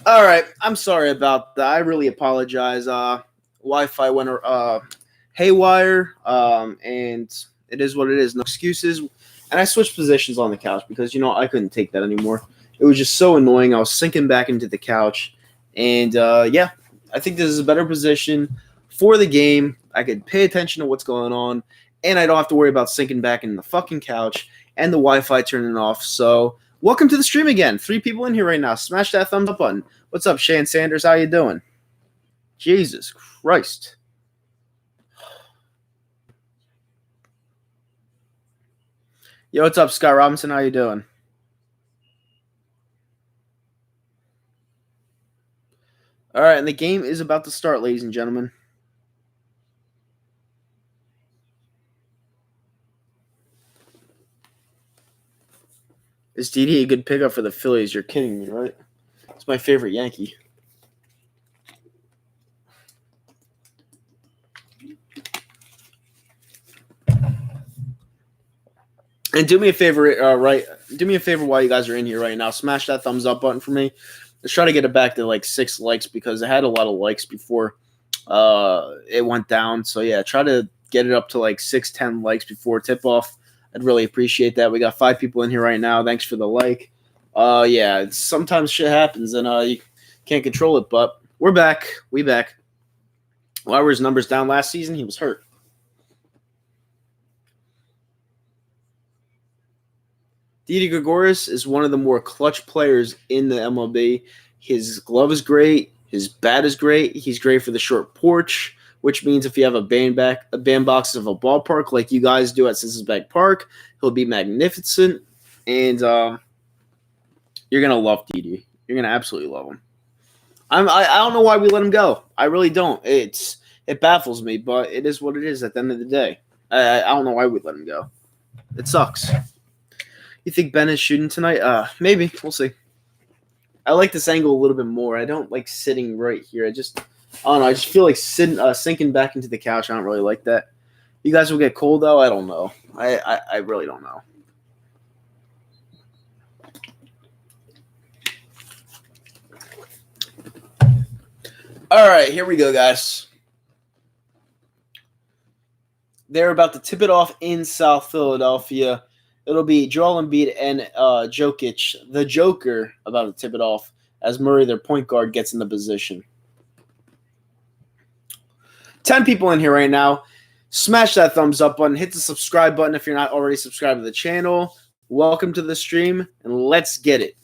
All right, I'm sorry about that. I really apologize. Wi-Fi went haywire, and it is what it is. No excuses. And I switched positions on the couch because I couldn't take that anymore. It was just so annoying. I was sinking back into the couch, and yeah, I think this is a better position for the game. I could pay attention to what's going on, and I don't have to worry about sinking back in the fucking couch and the Wi-Fi turning off. So, welcome to the stream again. 3 people in here right now. Smash that thumbs up button. What's up, Shane Sanders? How you doing? Jesus Christ. Yo, what's up, Scott Robinson? How you doing? All right, and the game is about to start, ladies and gentlemen. Is Didi a good pickup for the Phillies? You're kidding me, right? It's my favorite Yankee. And do me a favor, do me a favor while you guys are in here right now. Smash that thumbs up button for me. Let's try to get it back to like 6 likes because I had a lot of likes before it went down. So yeah, try to get it up to like 6-10 likes before tip off. I'd really appreciate that. We got 5 people in here right now. Thanks for the like. Yeah, sometimes shit happens and you can't control it, but we're back. We back. Why were his numbers down last season? He was hurt. Didi Gregorius is one of the more clutch players in the MLB. His glove is great. His bat is great. He's great for the short porch, which means if you have a bandbox of a ballpark like you guys do at Sissonsbank Park, he'll be magnificent. And you're going to love Didi. You're going to absolutely love him. I don't know why we let him go. I really don't. It baffles me, but it is what it is at the end of the day. I don't know why we let him go. It sucks. You think Ben is shooting tonight? Maybe. We'll see. I like this angle a little bit more. I don't like sitting right here. I don't know. I just feel like sinking back into the couch. I don't really like that. You guys will get cold, though? I don't know. I really don't know. All right, here we go, guys. They're about to tip it off in South Philadelphia. It'll be Joel Embiid and Jokic, the Joker, about to tip it off as Murray, their point guard, gets in the position. 10 people in here right now. Smash that thumbs up button. Hit the subscribe button if you're not already subscribed to the channel. Welcome to the stream, and let's get it.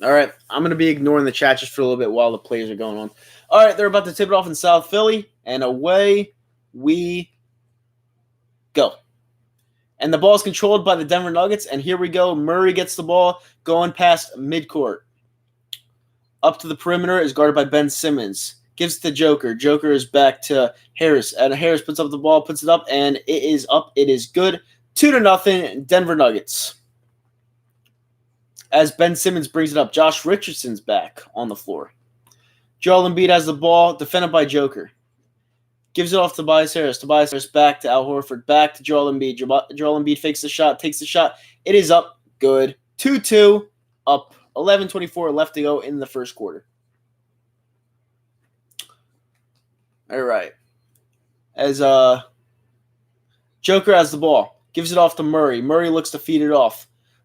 All right, I'm going to be ignoring the chat just for a little bit while the plays are going on. All right, they're about to tip it off in South Philly, and away we go. And the ball is controlled by the Denver Nuggets, and here we go. Murray gets the ball going past midcourt. Up to the perimeter is guarded by Ben Simmons. Gives it to Joker. Joker is back to Harris, and Harris puts up the ball, puts it up, and it is up. It is good. 2-0, Denver Nuggets. As Ben Simmons brings it up, Josh Richardson's back on the floor. Joel Embiid has the ball, defended by Joker. Gives it off to Tobias Harris. Tobias Harris back to Al Horford. Back to Joel Embiid. Joel Embiid fakes the shot, takes the shot. It is up. Good. 2-2. Up. 11:24 left to go in the first quarter. All right. As Joker has the ball. Gives it off to Murray. Murray looks to feed it off.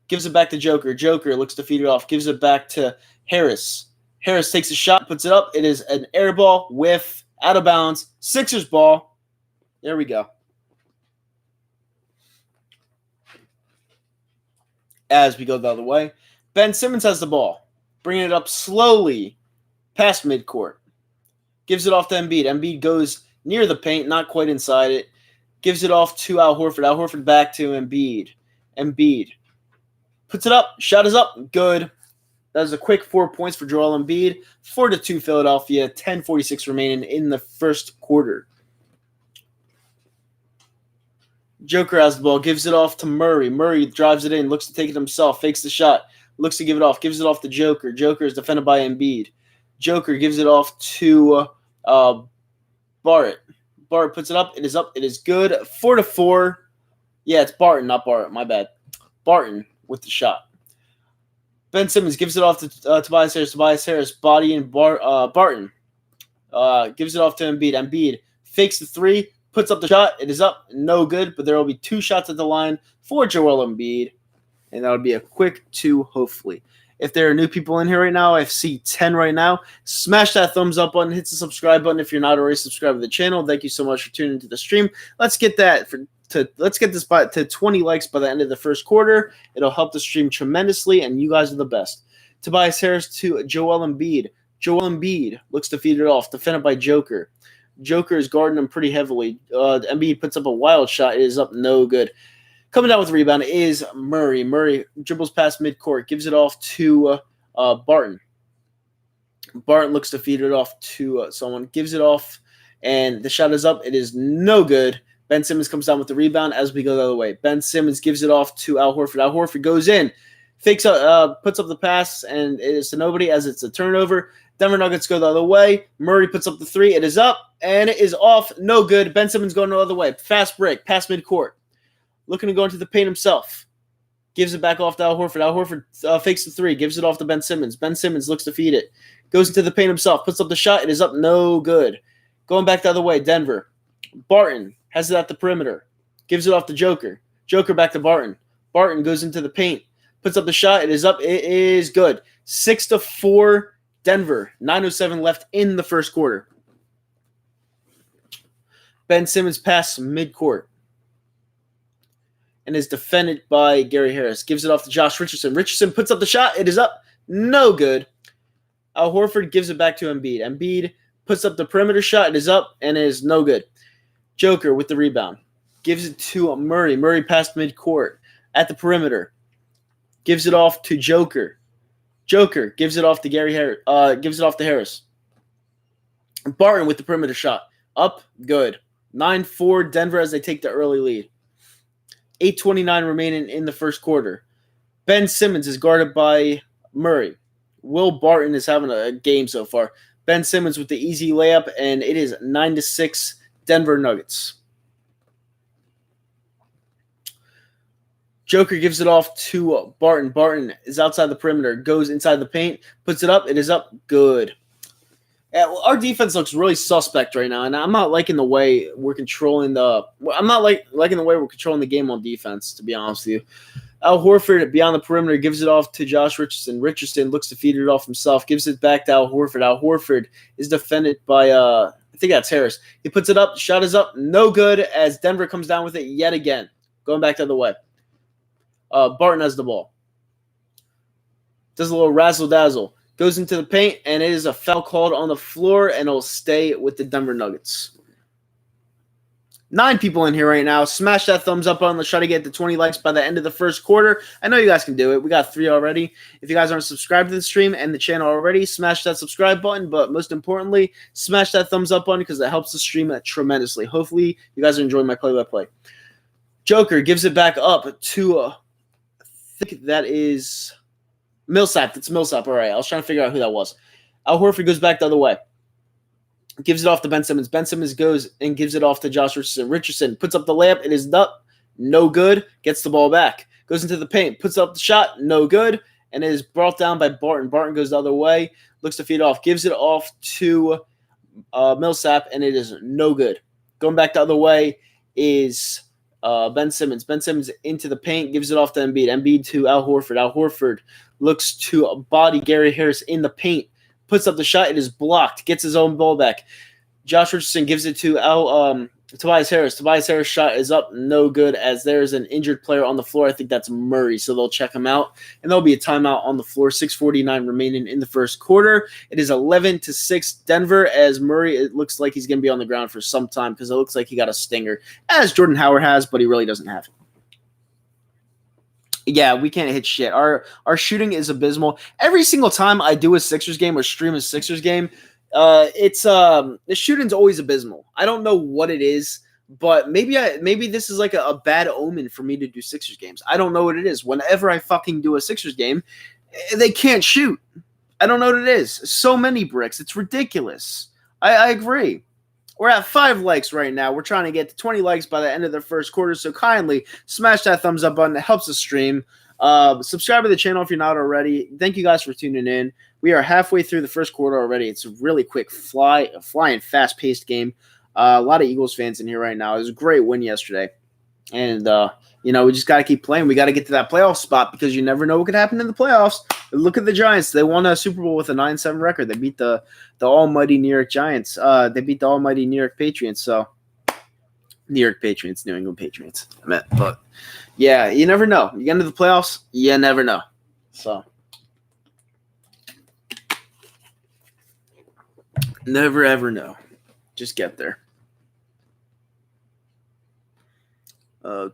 Gives it back to Joker. Joker looks to feed it off. Gives it back to Harris. Harris takes a shot, puts it up. It is an air ball with out of bounds. Sixers ball. There we go. As we go the other way, Ben Simmons has the ball. Bringing it up slowly past midcourt. Gives it off to Embiid. Embiid goes near the paint, not quite inside it. Gives it off to Al Horford. Al Horford back to Embiid. Embiid puts it up. Shot is up. Good. That was a quick 4 points for Joel Embiid. 4-2 Philadelphia. 10:46 remaining in the first quarter. Joker has the ball. Gives it off to Murray. Murray drives it in. Looks to take it himself. Fakes the shot. Looks to give it off. Gives it off to Joker. Joker is defended by Embiid. Joker gives it off to Barrett. Barrett puts it up. It is up. It is good. 4-4. Yeah, it's Barton, not Barrett. My bad. Barton with the shot. Ben Simmons gives it off to Tobias Harris. Tobias Harris body and Barton. Gives it off to Embiid. Embiid fakes the three, puts up the shot. It is up, no good, but there will be 2 shots at the line for Joel Embiid, and that'll be a quick 2, hopefully. If there are new people in here right now, I see 10 right now. Smash that thumbs up button, hit the subscribe button if you're not already subscribed to the channel. Thank you so much for tuning into the stream. Let's get this to 20 likes by the end of the first quarter. It'll help the stream tremendously, and you guys are the best. Tobias Harris to Joel Embiid. Joel Embiid looks to feed it off, defended by Joker. Joker is guarding him pretty heavily. Embiid puts up a wild shot. It is up, no good. Coming down with the rebound is Murray. Murray dribbles past midcourt, gives it off to Barton. Barton looks to feed it off to someone, gives it off, and the shot is up. It is no good. Ben Simmons comes down with the rebound as we go the other way. Ben Simmons gives it off to Al Horford. Al Horford goes in, puts up the pass, and it is to nobody as it's a turnover. Denver Nuggets go the other way. Murray puts up the 3. It is up, and it is off. No good. Ben Simmons going the other way. Fast break, past midcourt. Looking to go into the paint himself. Gives it back off to Al Horford. Al Horford fakes the 3. Gives it off to Ben Simmons. Ben Simmons looks to feed it. Goes into the paint himself. Puts up the shot. It is up. No good. Going back the other way. Denver. Barton has it at the perimeter. Gives it off to Joker. Joker back to Barton. Barton goes into the paint. Puts up the shot. It is up. It is good. 6-4 Denver. 9:07 left in the first quarter. Ben Simmons pass midcourt and is defended by Gary Harris. Gives it off to Josh Richardson. Richardson puts up the shot. It is up. No good. Al Horford gives it back to Embiid. Embiid puts up the perimeter shot. It is up, and it is no good. Joker with the rebound. Gives it to Murray. Murray past midcourt at the perimeter. Gives it off to Joker. Joker gives it off to Gary Harris. Gives it off to Harris. Barton with the perimeter shot. Up, good. 9-4 Denver as they take the early lead. 8:29 remaining in the first quarter. Ben Simmons is guarded by Murray. Will Barton is having a game so far. Ben Simmons with the easy layup, and it is 9-6 Denver Nuggets. Joker gives it off to Barton. Barton is outside the perimeter, goes inside the paint, puts it up. It is up, good. Yeah, well, our defense looks really suspect right now, and I'm not liking the way we're controlling liking the way we're controlling the game on defense, to be honest with you. Al Horford beyond the perimeter gives it off to Josh Richardson. Richardson looks to feed it off himself, gives it back to Al Horford. Al Horford is defended by I think that's Harris. He puts it up, shot is up, no good as Denver comes down with it yet again. Going back the other way. Barton has the ball. Does a little razzle-dazzle. Goes into the paint, and it is a foul called on the floor, and it'll stay with the Denver Nuggets. 9 people in here right now. Smash that thumbs up button. Let's try to get to 20 likes by the end of the first quarter. I know you guys can do it. We got 3 already. If you guys aren't subscribed to the stream and the channel already, smash that subscribe button. But most importantly, smash that thumbs up button because it helps the stream tremendously. Hopefully, you guys are enjoying my play-by-play. Joker gives it back up to, I think that is Millsap. That's Millsap. All right. I was trying to figure out who that was. Al Horford goes back the other way. Gives it off to Ben Simmons. Ben Simmons goes and gives it off to Josh Richardson. Richardson puts up the layup. It is up. No good. Gets the ball back. Goes into the paint. Puts up the shot. No good. And it is brought down by Barton. Barton goes the other way. Looks to feed off. Gives it off to Millsap. And it is no good. Going back the other way is Ben Simmons. Ben Simmons into the paint. Gives it off to Embiid. Embiid to Al Horford. Al Horford looks to body Gary Harris in the paint. Puts up the shot. It is blocked. Gets his own ball back. Josh Richardson gives it to Tobias Harris. Tobias Harris' shot is up. No good as there's an injured player on the floor. I think that's Murray, so they'll check him out. And there'll be a timeout on the floor. 6:49 remaining in the first quarter. It is 11-6 Denver as Murray, it looks like he's going to be on the ground for some time because it looks like he got a stinger, as Jordan Howard has, but he really doesn't have it. Yeah, we can't hit shit. Our shooting is abysmal. Every single time I do a Sixers game or stream a Sixers game, the shooting's always abysmal. I don't know what it is, but maybe this is like a bad omen for me to do Sixers games. I don't know what it is. Whenever I fucking do a Sixers game, they can't shoot. I don't know what it is. So many bricks. It's ridiculous. I agree. We're at 5 likes right now. We're trying to get to 20 likes by the end of the first quarter, so kindly smash that thumbs up button. It helps the stream. Subscribe to the channel if you're not already. Thank you guys for tuning in. We are halfway through the first quarter already. It's a really quick, flying, fast-paced game. A lot of Eagles fans in here right now. It was a great win yesterday. And, we just got to keep playing. We got to get to that playoff spot because you never know what could happen in the playoffs. Look at the Giants. They won a Super Bowl with a 9-7 record. They beat the almighty New York Giants. They beat the almighty New York Patriots. So, New York Patriots, New England Patriots. I meant, but, yeah, you never know. You get into the playoffs, you never know. So, never, ever know. Just get there. The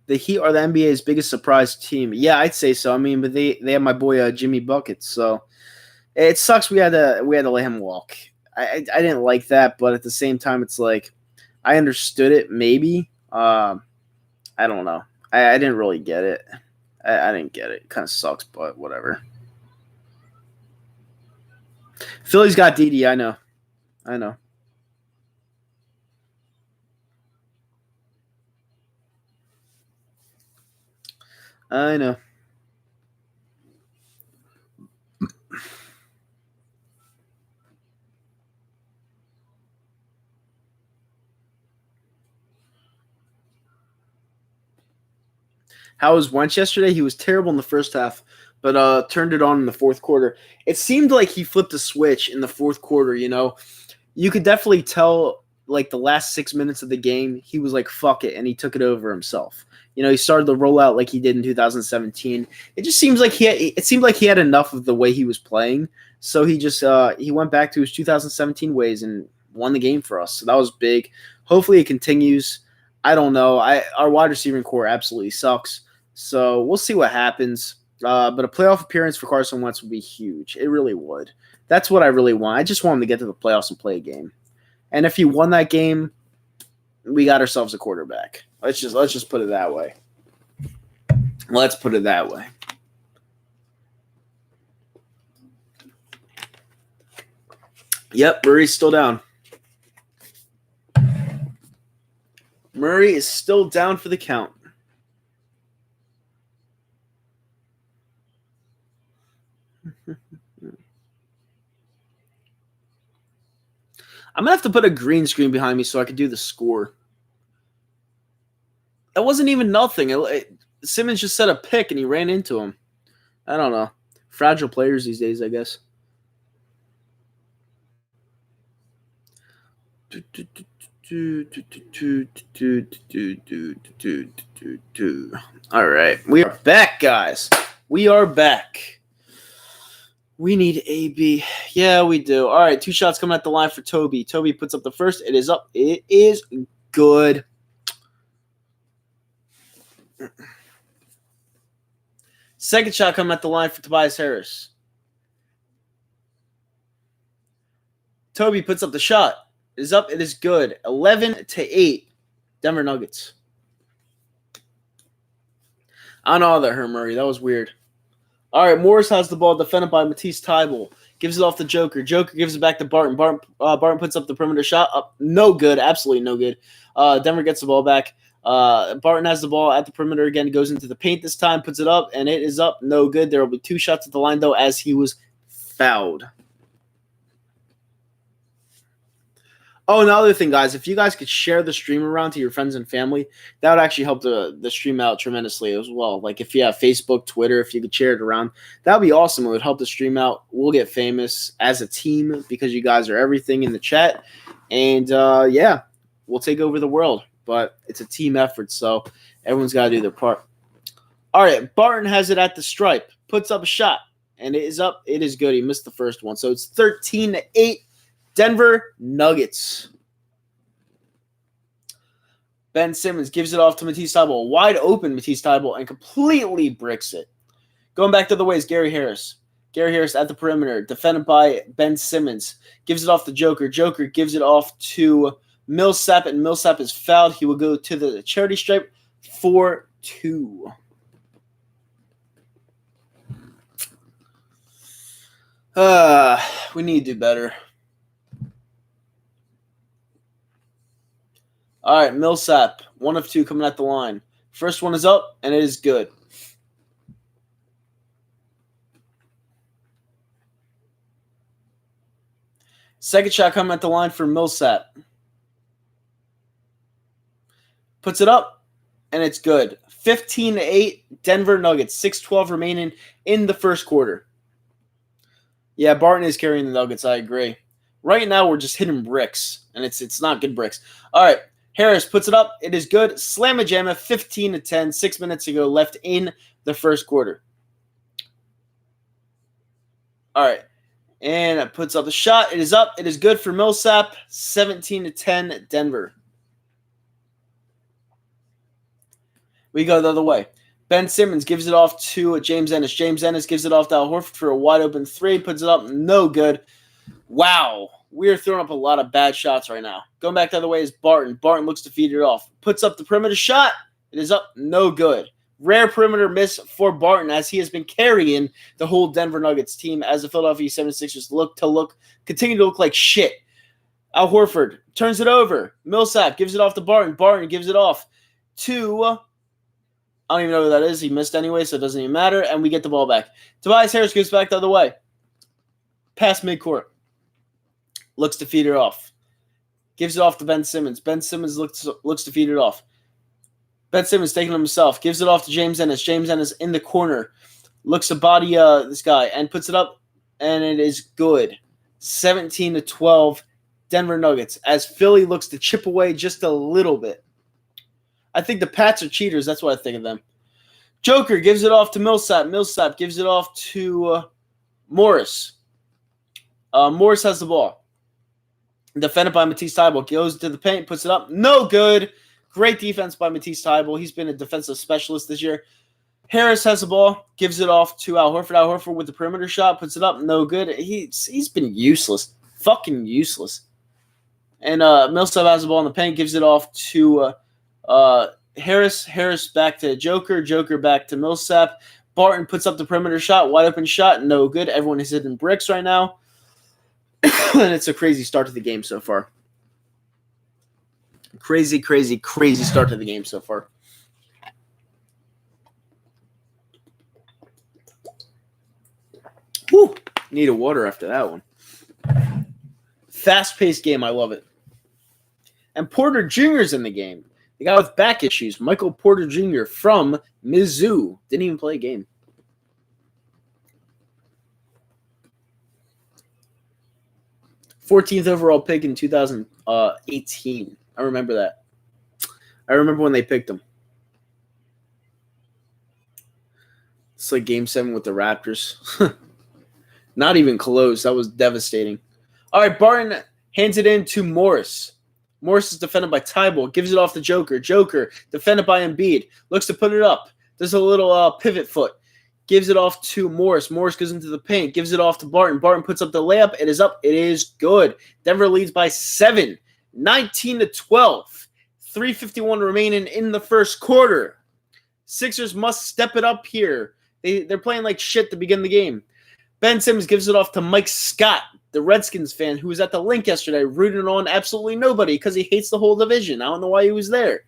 Heat are the NBA's biggest surprise team. Yeah, I'd say so. I mean, but they have my boy Jimmy Buckets, so it sucks we had to let him walk. I didn't like that, but at the same time, it's like I understood it maybe. I don't know. I didn't really get it. I didn't get it. It kind of sucks, but whatever. Philly's got DD. I know. How was Wentz yesterday? He was terrible in the first half, but turned it on in the fourth quarter. It seemed like he flipped a switch in the fourth quarter. You could definitely tell like the last 6 minutes of the game, he was like, fuck it, and he took it over himself. He started the rollout like he did in 2017. It just seems like it seemed like he had enough of the way he was playing. So he just he went back to his 2017 ways and won the game for us. So that was big. Hopefully it continues. I don't know. Our wide receiving core absolutely sucks. So we'll see what happens. But a playoff appearance for Carson Wentz would be huge. It really would. That's what I really want. I just want him to get to the playoffs and play a game. And if he won that game, we got ourselves a quarterback. Let's just put it that way. Let's put it that way. Yep, Murray's still down. Murray is still down for the count. I'm going to have to put a green screen behind me so I can do the score. That wasn't even nothing. Simmons just set a pick and he ran into him. I don't know. Fragile players these days, I guess. All right. We are back, guys. We are back. We need AB. Yeah, we do. All right, 2 shots coming at the line for Toby. Toby puts up the first. It is up. It is good. Second shot coming at the line for Tobias Harris. Toby puts up the shot. It is up. It is good. 11-8. Denver Nuggets. I don't know how that hurt Murray. That was weird. All right, Morris has the ball defended by Matisse Thybulle. Gives it off to Joker. Joker gives it back to Barton. Barton puts up the perimeter shot. Up, no good. Absolutely no good. Denver gets the ball back. Barton has the ball at the perimeter again. Goes into the paint this time. Puts it up, and it is up. No good. There will be 2 shots at the line, though, as he was fouled. Oh, another thing, guys, if you guys could share the stream around to your friends and family, that would actually help the stream out tremendously as well. Like if you have Facebook, Twitter, if you could share it around, that would be awesome. It would help the stream out. We'll get famous as a team because you guys are everything in the chat. And, yeah, we'll take over the world. But it's a team effort, so everyone's got to do their part. All right, Barton has it at the stripe. Puts up a shot, and it is up. It is good. He missed the first one. So it's 13-8. Denver Nuggets. Ben Simmons gives it off to Matisse Thybulle. Wide open Matisse Thybulle and completely bricks it. Going back to the ways, Gary Harris. Gary Harris at the perimeter, defended by Ben Simmons. Gives it off to Joker. Joker gives it off to Millsap, and Millsap is fouled. He will go to the charity stripe 4-2. We need to do better. All right, Millsap, 1 of 2 coming at the line. First one is up, and it is good. Second shot coming at the line for Millsap. Puts it up, and it's good. 15-8, Denver Nuggets. 6:12 remaining in the first quarter. Yeah, Barton is carrying the Nuggets. I agree. Right now, we're just hitting bricks, and it's not good bricks. All right, Harris puts it up. It is good. Slam-a-jamma, 15-10. 6 minutes to go left in the first quarter. All right, and it puts up the shot. It is up. It is good for Millsap. 17-10, Denver. We go the other way. Ben Simmons gives it off to James Ennis. James Ennis gives it off to Al Horford for a wide-open 3. Puts it up. No good. Wow. We are throwing up a lot of bad shots right now. Going back the other way is Barton. Barton looks to feed it off. Puts up the perimeter shot. It is up. No good. Rare perimeter miss for Barton as he has been carrying the whole Denver Nuggets team as the Philadelphia 76ers continue to look like shit. Al Horford turns it over. Millsap gives it off to Barton. Barton gives it off to... I don't even know who that is. He missed anyway, so it doesn't even matter. And we get the ball back. Tobias Harris goes back the other way. Past midcourt. Looks to feed it off. Gives it off to Ben Simmons. Ben Simmons looks to feed it off. Ben Simmons taking it himself. Gives it off to James Ennis. James Ennis in the corner. Looks to body this guy and puts it up. And it is good. 17-12 Denver Nuggets. As Philly looks to chip away just a little bit. I think the Pats are cheaters. That's what I think of them. Joker gives it off to Millsap. Millsap gives it off to Morris. Morris has the ball. Defended by Matisse Thybulle. Goes to the paint, puts it up. No good. Great defense by Matisse Thybulle. He's been a defensive specialist this year. Harris has the ball. Gives it off to Al Horford. Al Horford with the perimeter shot. Puts it up. No good. He's been useless. Fucking useless. And Millsap has the ball in the paint. Gives it off to... Harris back to Joker. Joker back to Millsap. Barton puts up the perimeter shot. Wide open shot. No good. Everyone is hitting bricks right now. And it's a crazy start to the game so far. Crazy start to the game so far. Whew. Need a water after that one. Fast-paced game. I love it. And Porter Jr.'s in the game. The guy with back issues, Michael Porter Jr. from Mizzou. Didn't even play a game. '14th overall pick in 2018. I remember that. I remember when they picked him. It's like Game 7 with the Raptors. Not even close. That was devastating. All right, Barton hands it in to Morris. Morris is defended by Thybulle. Gives it off to Joker. Joker defended by Embiid. Looks to put it up. Does a little pivot foot. Gives it off to Morris. Morris goes into the paint. Gives it off to Barton. Barton puts up the layup. It is up. It is good. Denver leads by 7. 19-12. 3:51 remaining in the first quarter. Sixers must step it up here. They're playing like shit to begin the game. Ben Simmons gives it off to Mike Scott, the Redskins fan who was at the link yesterday rooting on absolutely nobody because he hates the whole division. I don't know why he was there.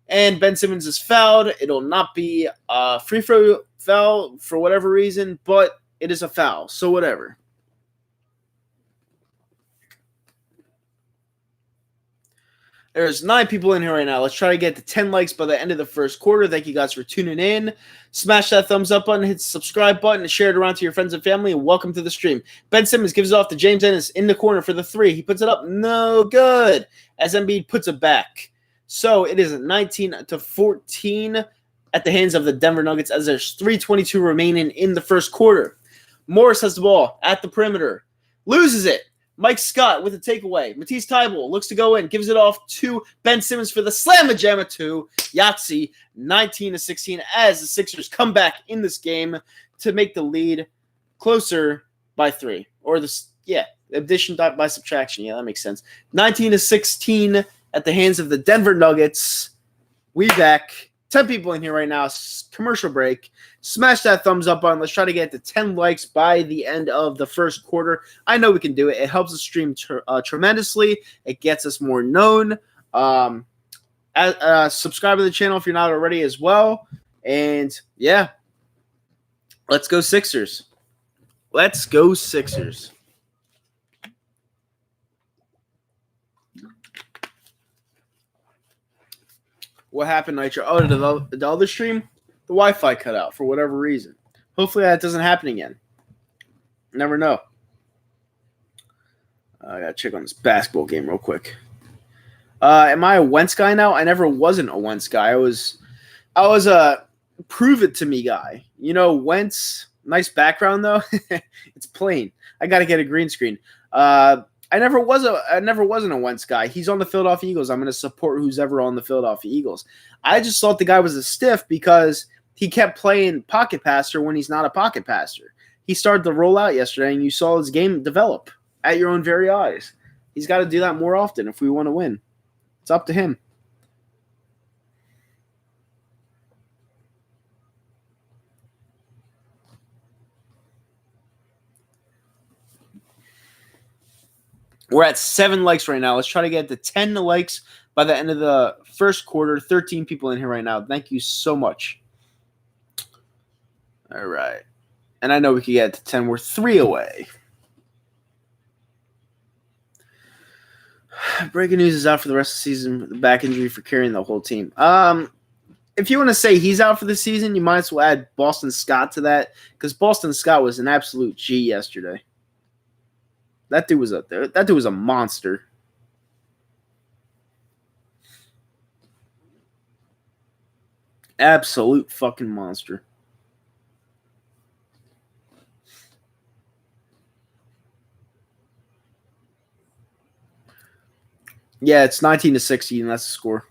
And Ben Simmons is fouled. It'll not be a free throw foul for whatever reason, but it is a foul, so whatever. There's 9 people in here right now. Let's try to get to 10 likes by the end of the first quarter. Thank you guys for tuning in. Smash that thumbs up button, hit the subscribe button, and share it around to your friends and family, and welcome to the stream. Ben Simmons gives it off to James Ennis in the corner for the 3. He puts it up. No good. As Embiid puts it back. So it is 19-14 at the hands of the Denver Nuggets as there's 3:22 remaining in the first quarter. Morris has the ball at the perimeter. Loses it. Mike Scott with a takeaway. Matisse Thybulle looks to go in. Gives it off to Ben Simmons for the slam-a-jamma to Yahtzee. 19-16 as the Sixers come back in this game to make the lead closer by 3. Or addition by subtraction. Yeah, that makes sense. 19-16 at the hands of the Denver Nuggets. We back. 10 people in here right now. Commercial break. Smash that thumbs up button. Let's try to get to 10 likes by the end of the first quarter. I know we can do it. It helps the stream tremendously. It gets us more known. Subscribe to the channel if you're not already as well. And yeah, let's go Sixers. Let's go Sixers. What happened, Nitro? Oh, the other stream, the Wi-Fi cut out for whatever reason. Hopefully that doesn't happen again. Never know. I gotta check on this basketball game real quick. Am I a Wentz guy now? I never wasn't a Wentz guy. I was a prove it to me guy. You know, Wentz, nice background though. It's plain. I gotta get a green screen. I never wasn't a Wentz guy. He's on the Philadelphia Eagles. I'm gonna support who's ever on the Philadelphia Eagles. I just thought the guy was a stiff because he kept playing pocket passer when he's not a pocket passer. He started to roll out yesterday, and you saw his game develop at your own very eyes. He's got to do that more often if we want to win. It's up to him. We're at 7 likes right now. Let's try to get to 10 likes by the end of the first quarter. 13 people in here right now. Thank you so much. All right. And I know we could get to 10. We're 3 away. Breaking news is out for the rest of the season with a back injury for carrying the whole team. If you want to say he's out for the season, you might as well add Boston Scott to that because Boston Scott was an absolute G yesterday. That dude was a monster. Absolute fucking monster. Yeah, it's 19-16. That's the score.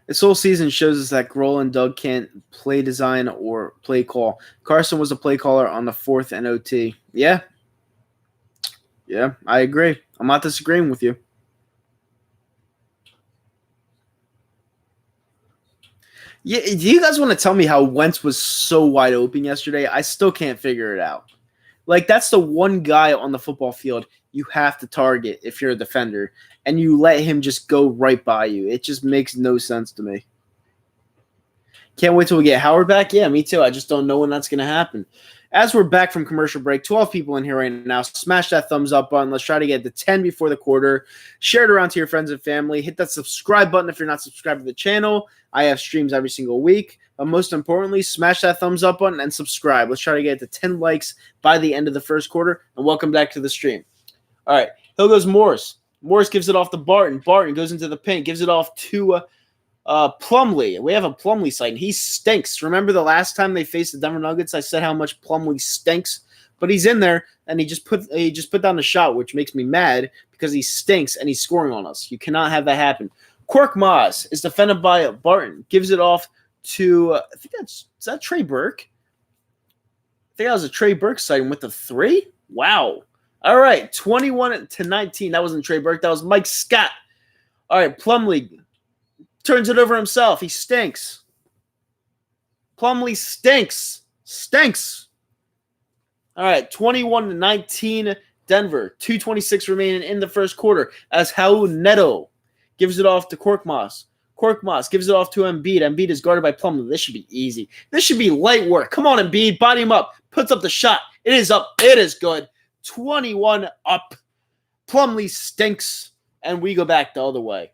This whole season shows us that Grohl and Doug can't play design or play call. Carson was a play caller on the 4th and OT. Yeah, I agree. I'm not disagreeing with you. Yeah, do you guys want to tell me how Wentz was so wide open yesterday? I still can't figure it out. Like, that's the one guy on the football field you have to target if you're a defender, and you let him just go right by you. It just makes no sense to me. Can't wait till we get Howard back. Yeah, me too. I just don't know when that's going to happen. As we're back from commercial break, 12 people in here right now. Smash that thumbs up button. Let's try to get to 10 before the quarter. Share it around to your friends and family. Hit that subscribe button if you're not subscribed to the channel. I have streams every single week. But most importantly, smash that thumbs up button and subscribe. Let's try to get to 10 likes by the end of the first quarter. And welcome back to the stream. All right, here goes Morris. Morris gives it off to Barton. Barton goes into the paint, gives it off to Plumlee. We have a Plumlee site, and he stinks. Remember the last time they faced the Denver Nuggets, I said how much Plumlee stinks? But he's in there, and he just put down the shot, which makes me mad because he stinks, and he's scoring on us. You cannot have that happen. Quirk Maz is defended by Barton. Gives it off to, I think is that Trey Burke? I think that was a Trey Burke sighting with the 3. Wow. All right, 21-19. That wasn't Trey Burke. That was Mike Scott. All right, Plumlee turns it over himself. He stinks. Plumlee stinks. Stinks. All right, 21-19 Denver. 2:26 remaining in the first quarter as Raul Neto gives it off to Korkmaz. Korkmaz gives it off to Embiid. Embiid is guarded by Plumlee. This should be easy. This should be light work. Come on, Embiid. Body him up. Puts up the shot. It is up. It is good. 21 up. Plumlee stinks. And we go back the other way.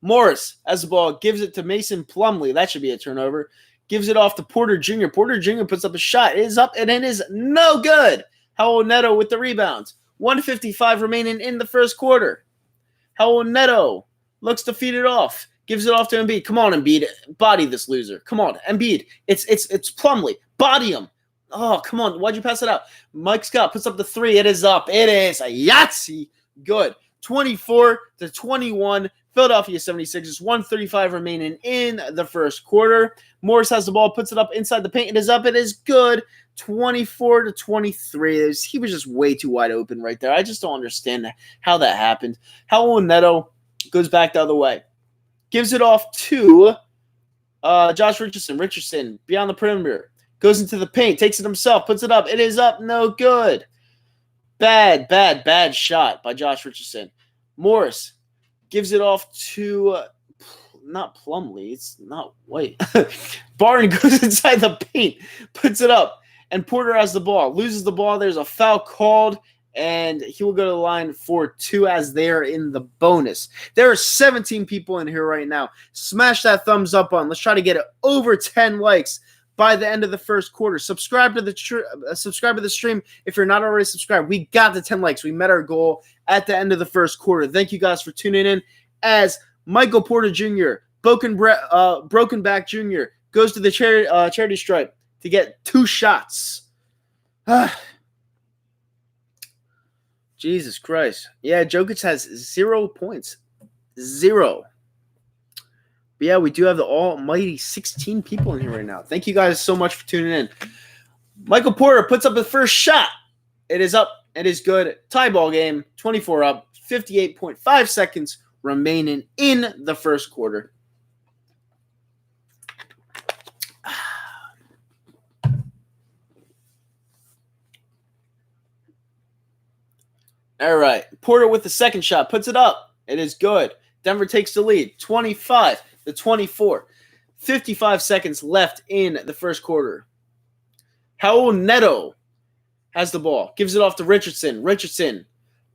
Morris has the ball. Gives it to Mason Plumlee. That should be a turnover. Gives it off to Porter Jr. Porter Jr. puts up a shot. It is up and it is no good. Raul Neto with the rebounds. 1:55 remaining in the first quarter. Raul Neto looks to feed it off. Gives it off to Embiid. Come on, Embiid. Body this loser. Come on, Embiid. It's Plumlee. Body him. Oh, come on. Why'd you pass it out? Mike Scott puts up the 3. It is up. It is a Yahtzee. Good. 24-21. Philadelphia 76ers. 1:35 remaining in the first quarter. Morris has the ball. Puts it up inside the paint. It is up. It is good. 24-23. He was just way too wide open right there. I just don't understand how that happened. Howell Neto goes back the other way. Gives it off to Josh Richardson. Richardson beyond the perimeter. Goes into the paint. Takes it himself. Puts it up. It is up. No good. Bad shot by Josh Richardson. Morris gives it off to not Plumlee. It's not White. Barton goes inside the paint. Puts it up. And Porter has the ball. Loses the ball. There's a foul called. And he will go to the line for 2 as they are in the bonus. There are 17 people in here right now. Smash that thumbs up on. Let's try to get it over 10 likes by the end of the first quarter. Subscribe to the stream if you're not already subscribed. We got the 10 likes. We met our goal at the end of the first quarter. Thank you guys for tuning in. As Michael Porter Jr., Broken Back Jr., goes to the charity stripe to get 2 shots. Jesus Christ. Yeah, Jokic has 0 points. 0. But yeah, we do have the almighty 16 people in here right now. Thank you guys so much for tuning in. Michael Porter puts up the first shot. It is up. It is good. Tie ball game. 24 up. 58.5 seconds remaining in the first quarter. All right. Porter with the second shot. Puts it up. It is good. Denver takes the lead. 25-24. 55 seconds left in the first quarter. Howell Neto has the ball. Gives it off to Richardson. Richardson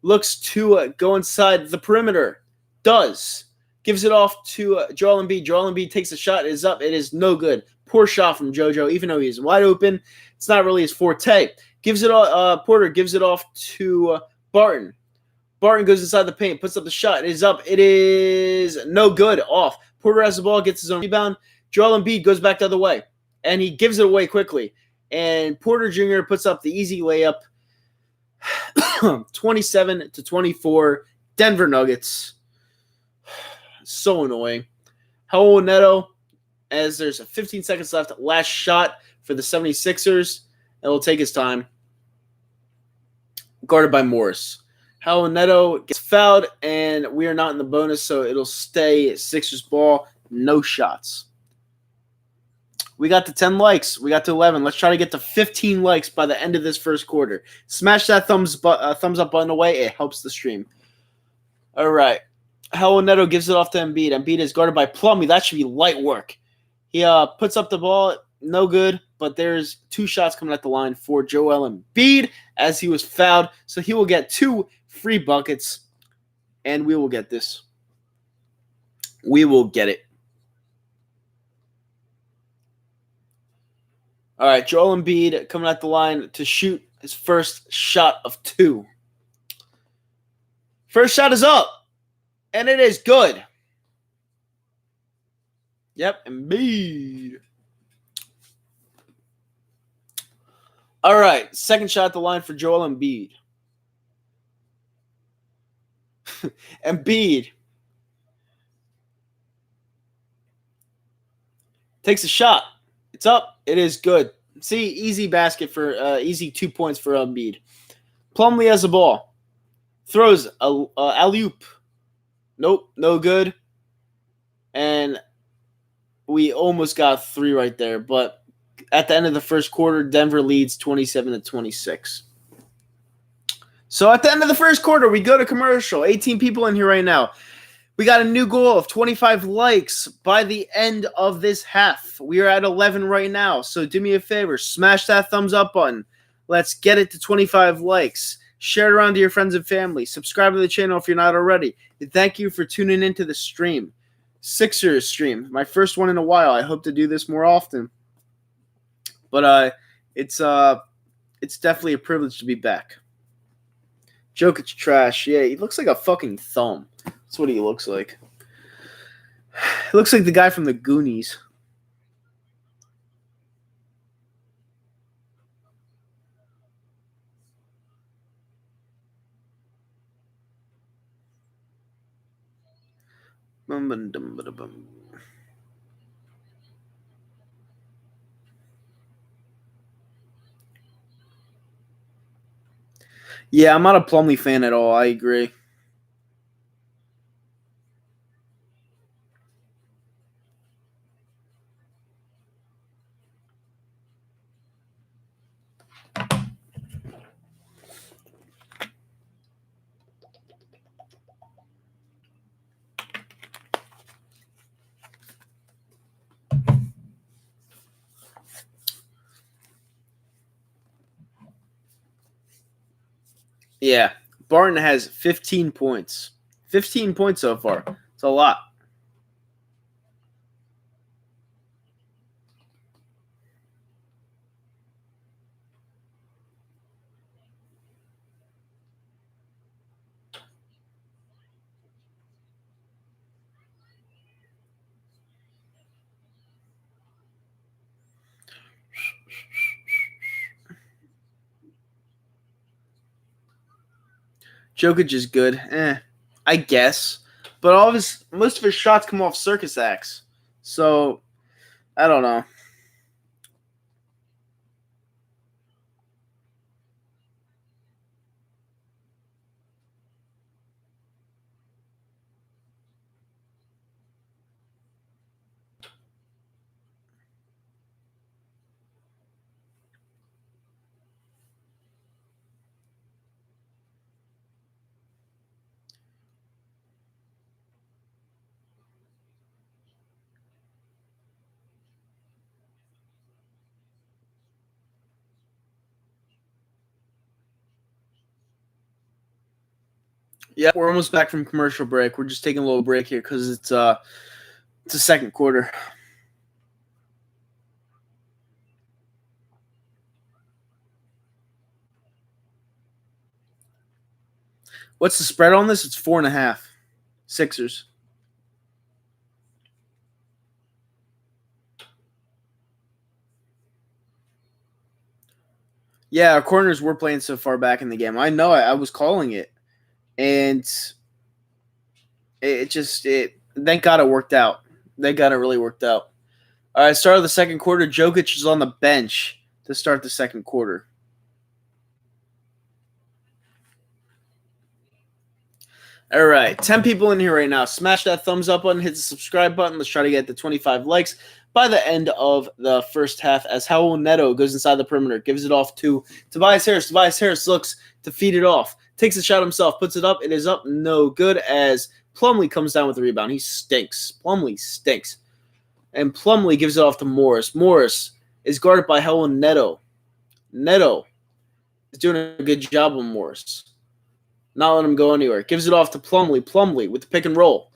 looks to go inside the perimeter. Does. Gives it off to Joel Embiid. Joel Embiid takes a shot. It is up. It is no good. Poor shot from JoJo. Even though he's wide open, it's not really his forte. Porter gives it off to Barton. Barton goes inside the paint, puts up the shot. It is up. It is no good. Off. Porter has the ball, gets his own rebound. Joel Embiid goes back the other way, and he gives it away quickly. And Porter Jr. puts up the easy layup. 27-24. Denver Nuggets. So annoying. Howell Neto, as there's 15 seconds left. Last shot for the 76ers. It will take his time. Guarded by Morris. Howell Neto gets fouled, and we are not in the bonus, so it'll stay Sixers ball. No shots. We got to 10 likes. We got to 11. Let's try to get to 15 likes by the end of this first quarter. Smash that thumbs up button away. It helps the stream. All right. Howell Neto gives it off to Embiid. Embiid is guarded by Plumlee. That should be light work. He puts up the ball. No good, but there's 2 shots coming at the line for Joel Embiid as he was fouled. So he will get 2 free buckets, and we will get this. We will get it. All right, Joel Embiid coming at the line to shoot his first shot of 2. First shot is up, and it is good. Yep, Embiid. All right, second shot at the line for Joel Embiid. Embiid takes a shot. It's up. It is good. See, easy basket for easy 2 points for Embiid. Plumlee has the ball. Throws a alley-oop. Nope, no good. And we almost got 3 right there, but at the end of the first quarter, Denver leads 27-26. So at the end of the first quarter, we go to commercial. 18 people in here right now. We got a new goal of 25 likes by the end of this half. We are at 11 right now. So do me a favor. Smash that thumbs up button. Let's get it to 25 likes. Share it around to your friends and family. Subscribe to the channel if you're not already. And thank you for tuning into the stream. Sixers stream. My first one in a while. I hope to do this more often. But it's definitely a privilege to be back. Jokic trash. Yeah, he looks like a fucking thumb. That's what he looks like. He looks like the guy from the Goonies. Yeah, I'm not a Plumlee fan at all. I agree. Yeah, Barton has 15 points. 15 points so far. It's a lot. Jokic is good. I guess. But most of his shots come off circus acts. So, I don't know. Yeah, we're almost back from commercial break. We're just taking a little break here because it's a second quarter. What's the spread on this? It's 4.5. Sixers. Yeah, our corners were playing so far back in the game. I know I was calling it, and it. Thank God it worked out. Thank God it really worked out. All right, start of the second quarter. Jokic is on the bench to start the second quarter. All right, 10 people in here right now. Smash that thumbs up button, hit the subscribe button. Let's try to get to 25 likes by the end of the first half as Howell Neto goes inside the perimeter, gives it off to Tobias Harris. Tobias Harris looks to feed it off, takes a shot himself, puts it up. It is up, no good as Plumlee comes down with the rebound. He stinks. Plumlee stinks. And Plumlee gives it off to Morris. Morris is guarded by Howell Neto. Neto is doing a good job on Morris. Not letting him go anywhere. Gives it off to Plumlee. Plumlee with the pick and roll.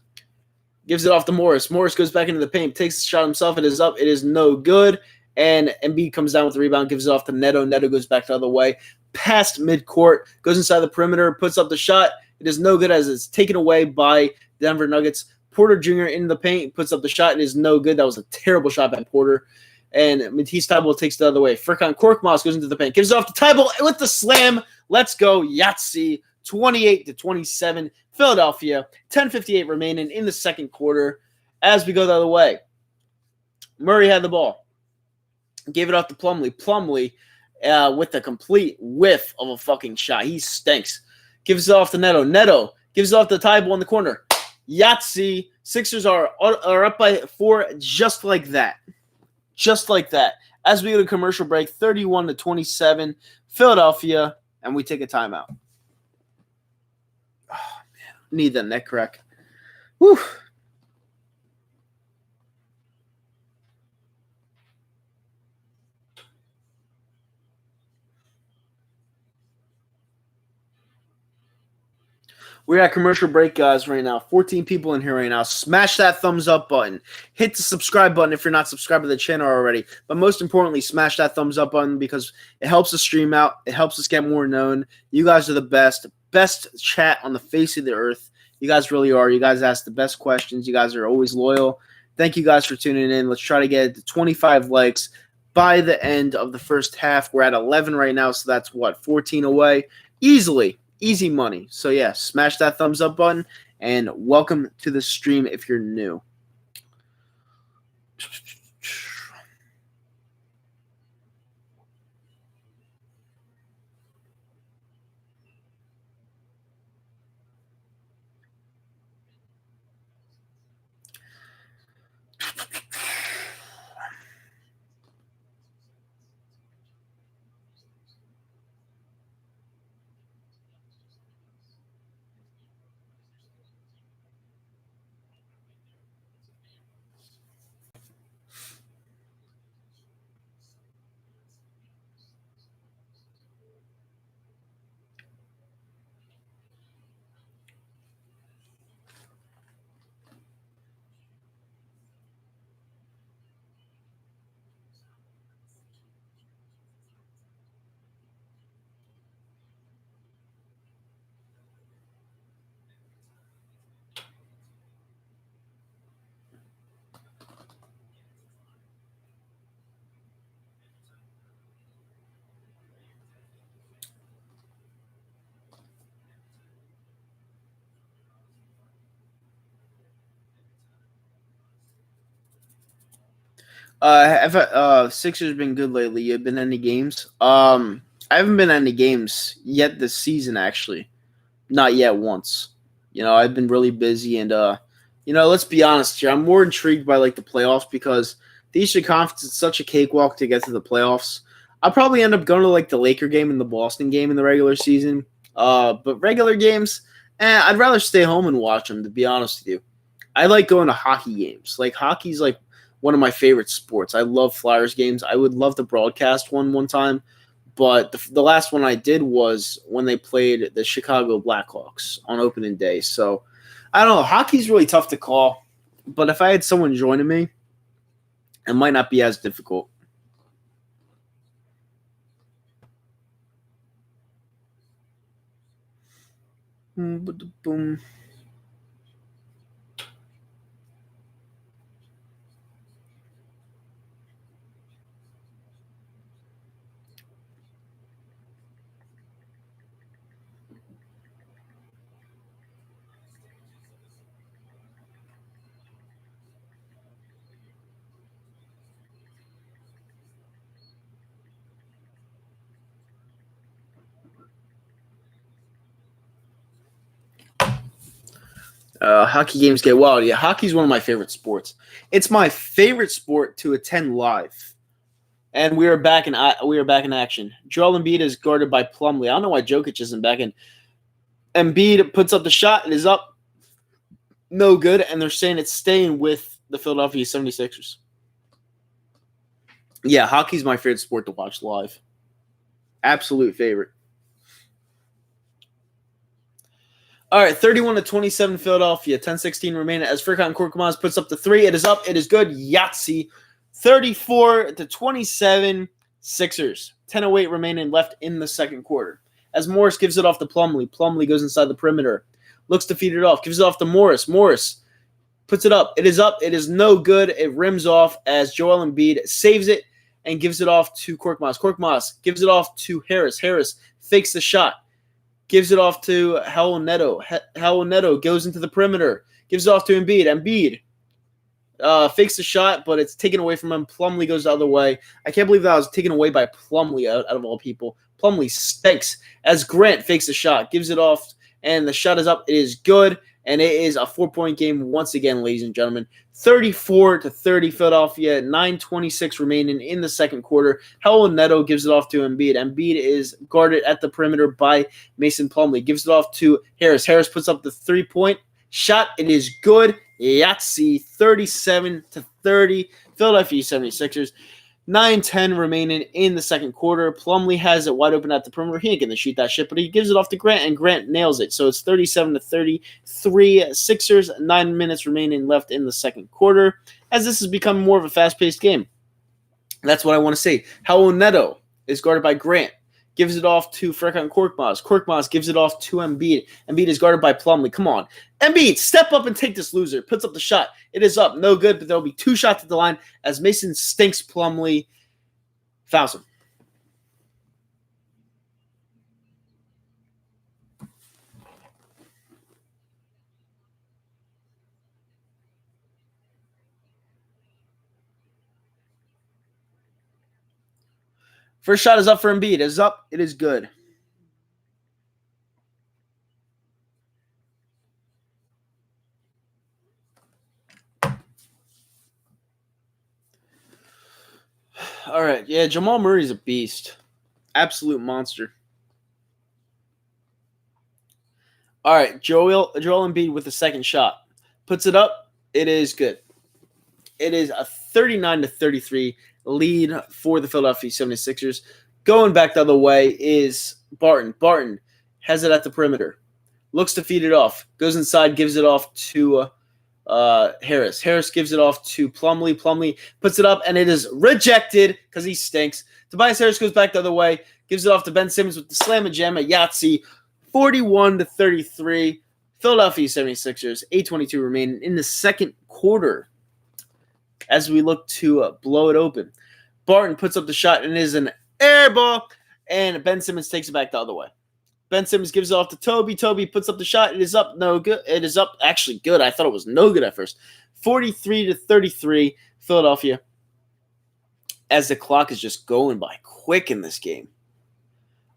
Gives it off to Morris. Morris goes back into the paint. Takes the shot himself. It is up. It is no good. And Embiid comes down with the rebound. Gives it off to Neto. Neto goes back the other way. Past midcourt. Goes inside the perimeter. Puts up the shot. It is no good as it's taken away by Denver Nuggets. Porter Jr. in the paint. Puts up the shot. It is no good. That was a terrible shot by Porter. And Matisse Thybulle takes the other way. Furkan Korkmaz goes into the paint. Gives it off to Thybulle with the slam. Let's go. Yahtzee. 28-27, Philadelphia. 10:58 remaining in the second quarter. As we go the other way, Murray had the ball, gave it off to Plumlee. Plumlee with a complete whiff of a fucking shot. He stinks. Gives it off to Neto. Neto gives it off to Thybulle in the corner. Yahtzee. Sixers are up by 4 just like that. Just like that. As we go to commercial break, 31-27, Philadelphia, and we take a timeout. Oh, man. Need that neck crack. Whew. We're at commercial break, guys, right now. 14 people in here right now. Smash that thumbs up button. Hit the subscribe button if you're not subscribed to the channel already. But most importantly, smash that thumbs up button because it helps us stream out. It helps us get more known. You guys are the best. Best chat on the face of the earth. You guys really are. You guys ask the best questions. You guys are always loyal. Thank you guys for tuning in. Let's try to get to 25 likes by the end of the first half. We're at 11 right now, so that's what, 14 away? Easily. Easy money. So, yeah, smash that thumbs up button and welcome to the stream if you're new. Sixers been good lately? You been any games? I haven't been any games yet this season. Actually, not yet once. I've been really busy, and let's be honest here. I'm more intrigued by like the playoffs because the Eastern Conference is such a cakewalk to get to the playoffs. I'll probably end up going to like the Laker game and the Boston game in the regular season. But regular games, I'd rather stay home and watch them. To be honest with you, I like going to hockey games. Like hockey's like one of my favorite sports. I love Flyers games. I would love to broadcast one time, but the last one I did was when they played the Chicago Blackhawks on opening day. So I don't know. Hockey's really tough to call, but if I had someone joining me, it might not be as difficult. Boom. Hockey games get wild. Yeah, hockey's one of my favorite sports. It's my favorite sport to attend live. And we are back in action. Joel Embiid is guarded by Plumlee. I don't know why Jokic isn't back in. Embiid puts up the shot. It is up. No good. And they're saying it's staying with the Philadelphia 76ers. Yeah, hockey's my favorite sport to watch live. Absolute favorite. All right, 31-27 Philadelphia, 10-16 remaining as Furkan Korkmaz puts up the three. It is up. It is good. Yahtzee. 34-27 Sixers. 10:08 remaining left in the second quarter. As Morris gives it off to Plumlee. Plumlee goes inside the perimeter. Looks to feed it off. Gives it off to Morris. Morris puts it up. It is up. It is no good. It rims off as Joel Embiid saves it and gives it off to Korkmaz. Korkmaz gives it off to Harris. Harris fakes the shot. Gives it off to Howell Neto. Howell Neto goes into the perimeter. Gives it off to Embiid. Embiid fakes the shot, but it's taken away from him. Plumlee goes the other way. I can't believe that was taken away by Plumlee out of all people. Plumlee stinks as Grant fakes the shot. Gives it off, and the shot is up. It is good, and it is a 4-point game once again, ladies and gentlemen. 34-30 Philadelphia, 9:26 remaining in the second quarter. Howell Neto gives it off to Embiid. Embiid is guarded at the perimeter by Mason Plumlee. Gives it off to Harris. Harris puts up the 3-point shot. It is good. Yahtzee, 37-30 Philadelphia 76ers. 9:10 remaining in the second quarter. Plumlee has it wide open at the perimeter. He ain't going to shoot that shit, but he gives it off to Grant, and Grant nails it. So it's 37-33 Sixers. 9 minutes remaining left in the second quarter, as this has become more of a fast-paced game. That's what I want to say. Howell Neto is guarded by Grant. Gives it off to Furkan Korkmaz. Korkmaz gives it off to Embiid. Embiid is guarded by Plumlee. Come on. Embiid, step up and take this loser. Puts up the shot. It is up. No good, but there will be 2 shots at the line as Mason stinks Plumlee. Fouls him. First shot is up for Embiid. It is up. It is good. All right. Yeah, Jamal Murray's a beast. Absolute monster. All right. Joel Embiid with the second shot. Puts it up. It is good. It is a 39-33 lead for the Philadelphia 76ers. Going back the other way is Barton. Barton has it at the perimeter. Looks to feed it off. Goes inside, gives it off to Harris. Harris gives it off to Plumlee. Plumlee puts it up, and it is rejected because he stinks. Tobias Harris goes back the other way. Gives it off to Ben Simmons with the slam and jam at Yahtzee. 41-33. Philadelphia 76ers. 8:22 remaining in the second quarter as we look to blow it open. Barton puts up the shot, and it is an air ball, and Ben Simmons takes it back the other way. Ben Simmons gives it off to Toby. Toby puts up the shot. It is up. No good. It is up. Actually good. I thought it was no good at first. 43-33 Philadelphia. as the clock is just going by quick in this game.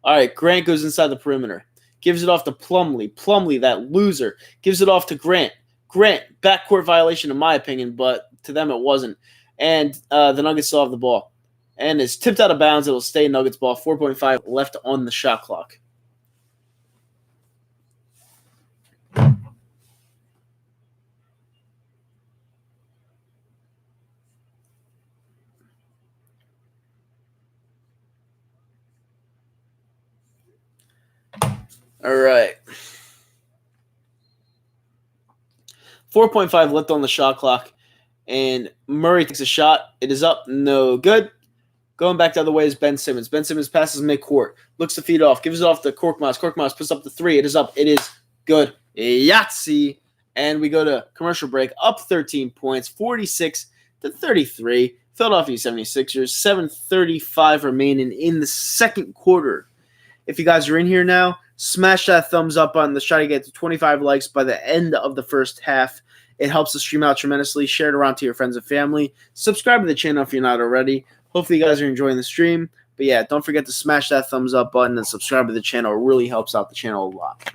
All right, Grant goes inside the perimeter. Gives it off to Plumlee. Plumlee, that loser, gives it off to Grant. Grant, backcourt violation in my opinion, but to them it wasn't. And the Nuggets still have the ball. And it's tipped out of bounds. It'll stay Nuggets ball. 4.5 left on the shot clock. All right. 4.5 left on the shot clock. And Murray takes a shot. It is up. No good. Going back the other way is Ben Simmons. Ben Simmons passes midcourt. Looks to feed off. Gives it off to Korkmaz. Korkmaz puts up the three. It is up. It is good. Yahtzee. And we go to commercial break. Up 13 points. 46-33. Philadelphia 76ers. 7:35 remaining in the second quarter. If you guys are in here now, smash that thumbs up button. Let's try to get to 25 likes by the end of the first half. It helps the stream out tremendously. Share it around to your friends and family. Subscribe to the channel if you're not already. Hopefully you guys are enjoying the stream. But yeah, don't forget to smash that thumbs up button and subscribe to the channel. It really helps out the channel a lot.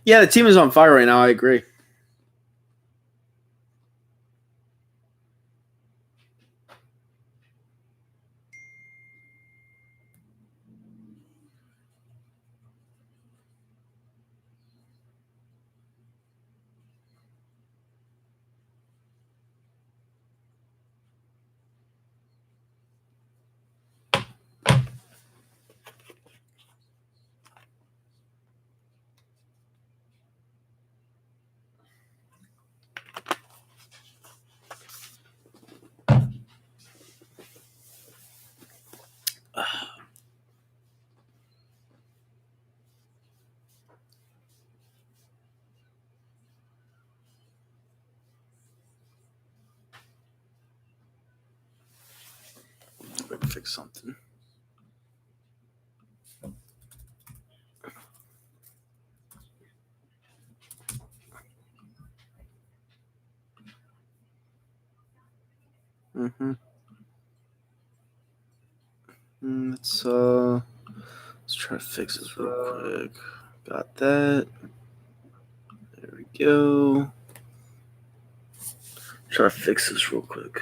Yeah, the team is on fire right now. I agree. Let me fix something. Let's try to fix this real quick. Got that. There we go. Try to fix this real quick.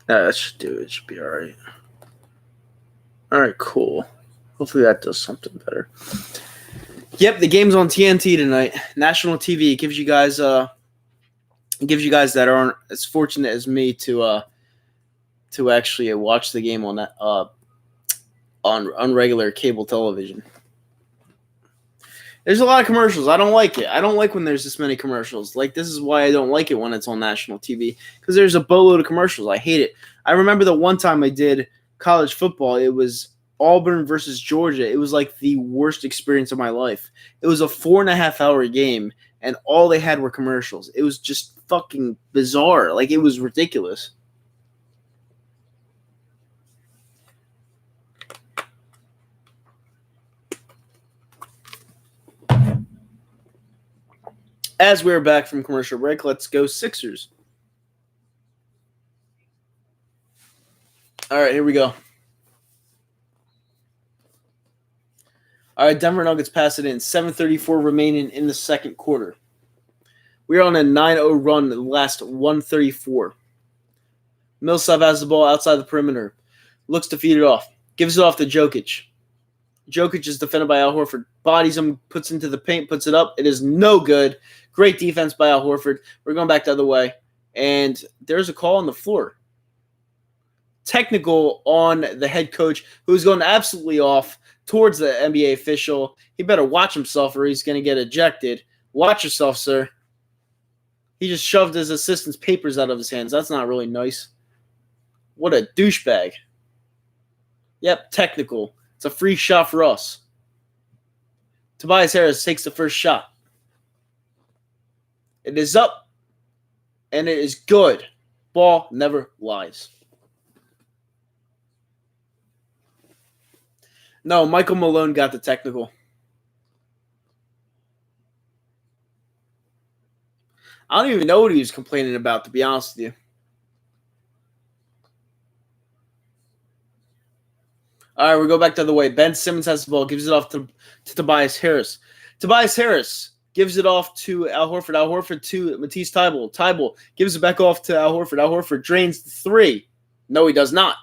That should do it. It should be all right. All right, cool. Hopefully that does something better. Yep, the game's on TNT tonight. National TV. It gives you guys that aren't as fortunate as me to actually watch the game on that on regular cable television. There's a lot of commercials. I don't like it. I don't like when there's this many commercials. Like, this is why I don't like it when it's on national TV, because there's a boatload of commercials. I hate it. I remember the one time I did college football, it was Auburn versus Georgia. It was like the worst experience of my life. It was a 4.5-hour game, and all they had were commercials. It was just fucking bizarre. Like, it was ridiculous. As we're back from commercial break, let's go Sixers. All right, here we go. All right, Denver Nuggets pass it in. 7:34 remaining in the second quarter. We're on a 9-0 run in the last 134. Millsap has the ball outside the perimeter. Looks to feed it off. Gives it off to Jokic. Jokic is defended by Al Horford. Bodies him, puts into the paint, puts it up. It is no good. Great defense by Al Horford. We're going back the other way. And there's a call on the floor. Technical on the head coach, who's going absolutely off. towards the NBA official. He better watch himself or he's going to get ejected. Watch yourself, sir. He just shoved his assistant's papers out of his hands. That's not really nice. What a douchebag. Yep, technical. It's a free shot for us. Tobias Harris takes the first shot. It is up, and it is good. Ball never lies. No, Michael Malone got the technical. I don't even know what he was complaining about, to be honest with you. All right, we go back the other way. Ben Simmons has the ball, gives it off to Tobias Harris. Tobias Harris gives it off to Al Horford. Al Horford to Matisse Thybulle. Thybulle gives it back off to Al Horford. Al Horford drains the three. No, he does not.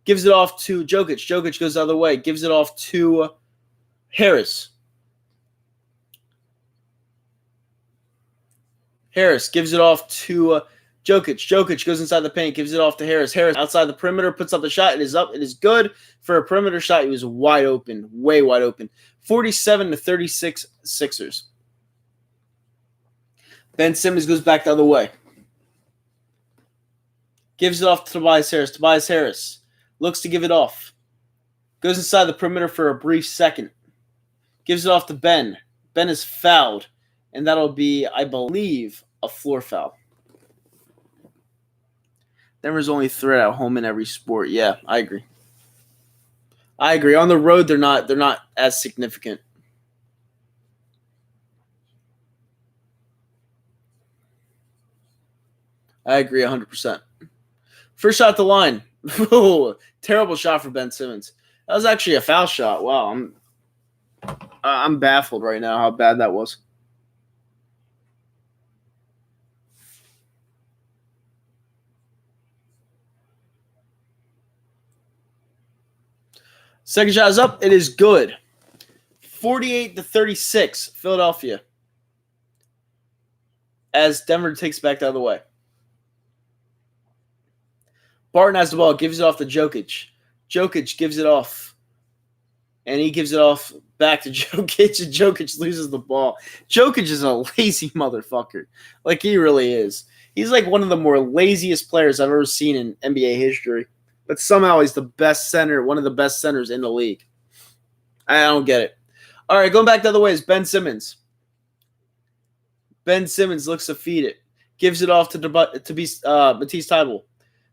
Gives it off to Jokic. Jokic goes the other way. Gives it off to Harris. Harris gives it off to Jokic. Jokic goes inside the paint, gives it off to Harris. Harris outside the perimeter, puts up the shot. It is up. It is good for a perimeter shot. He was wide open, way wide open. 47-36 Sixers. Ben Simmons goes back the other way. Gives it off to Tobias Harris. Tobias Harris looks to give it off. Goes inside the perimeter for a brief second. Gives it off to Ben. Ben is fouled. And that'll be, I believe, a floor foul. Denver's only threat at home in every sport. Yeah, I agree. On the road, they're not as significant. I agree 100%. First shot at the line. Terrible shot for Ben Simmons. That was actually a foul shot. Wow, I'm baffled right now how bad that was. Second shot is up. It is good. 48-36, Philadelphia. As Denver takes back the other way. Barton has the ball, gives it off to Jokic. Jokic gives it off. And he gives it off back to Jokic, and Jokic loses the ball. Jokic is a lazy motherfucker. Like, he really is. He's like one of the more laziest players I've ever seen in NBA history. But somehow he's the best center, one of the best centers in the league. I don't get it. All right, going back the other way is Ben Simmons. Ben Simmons looks to feed it. Gives it off to Matisse Thybulle.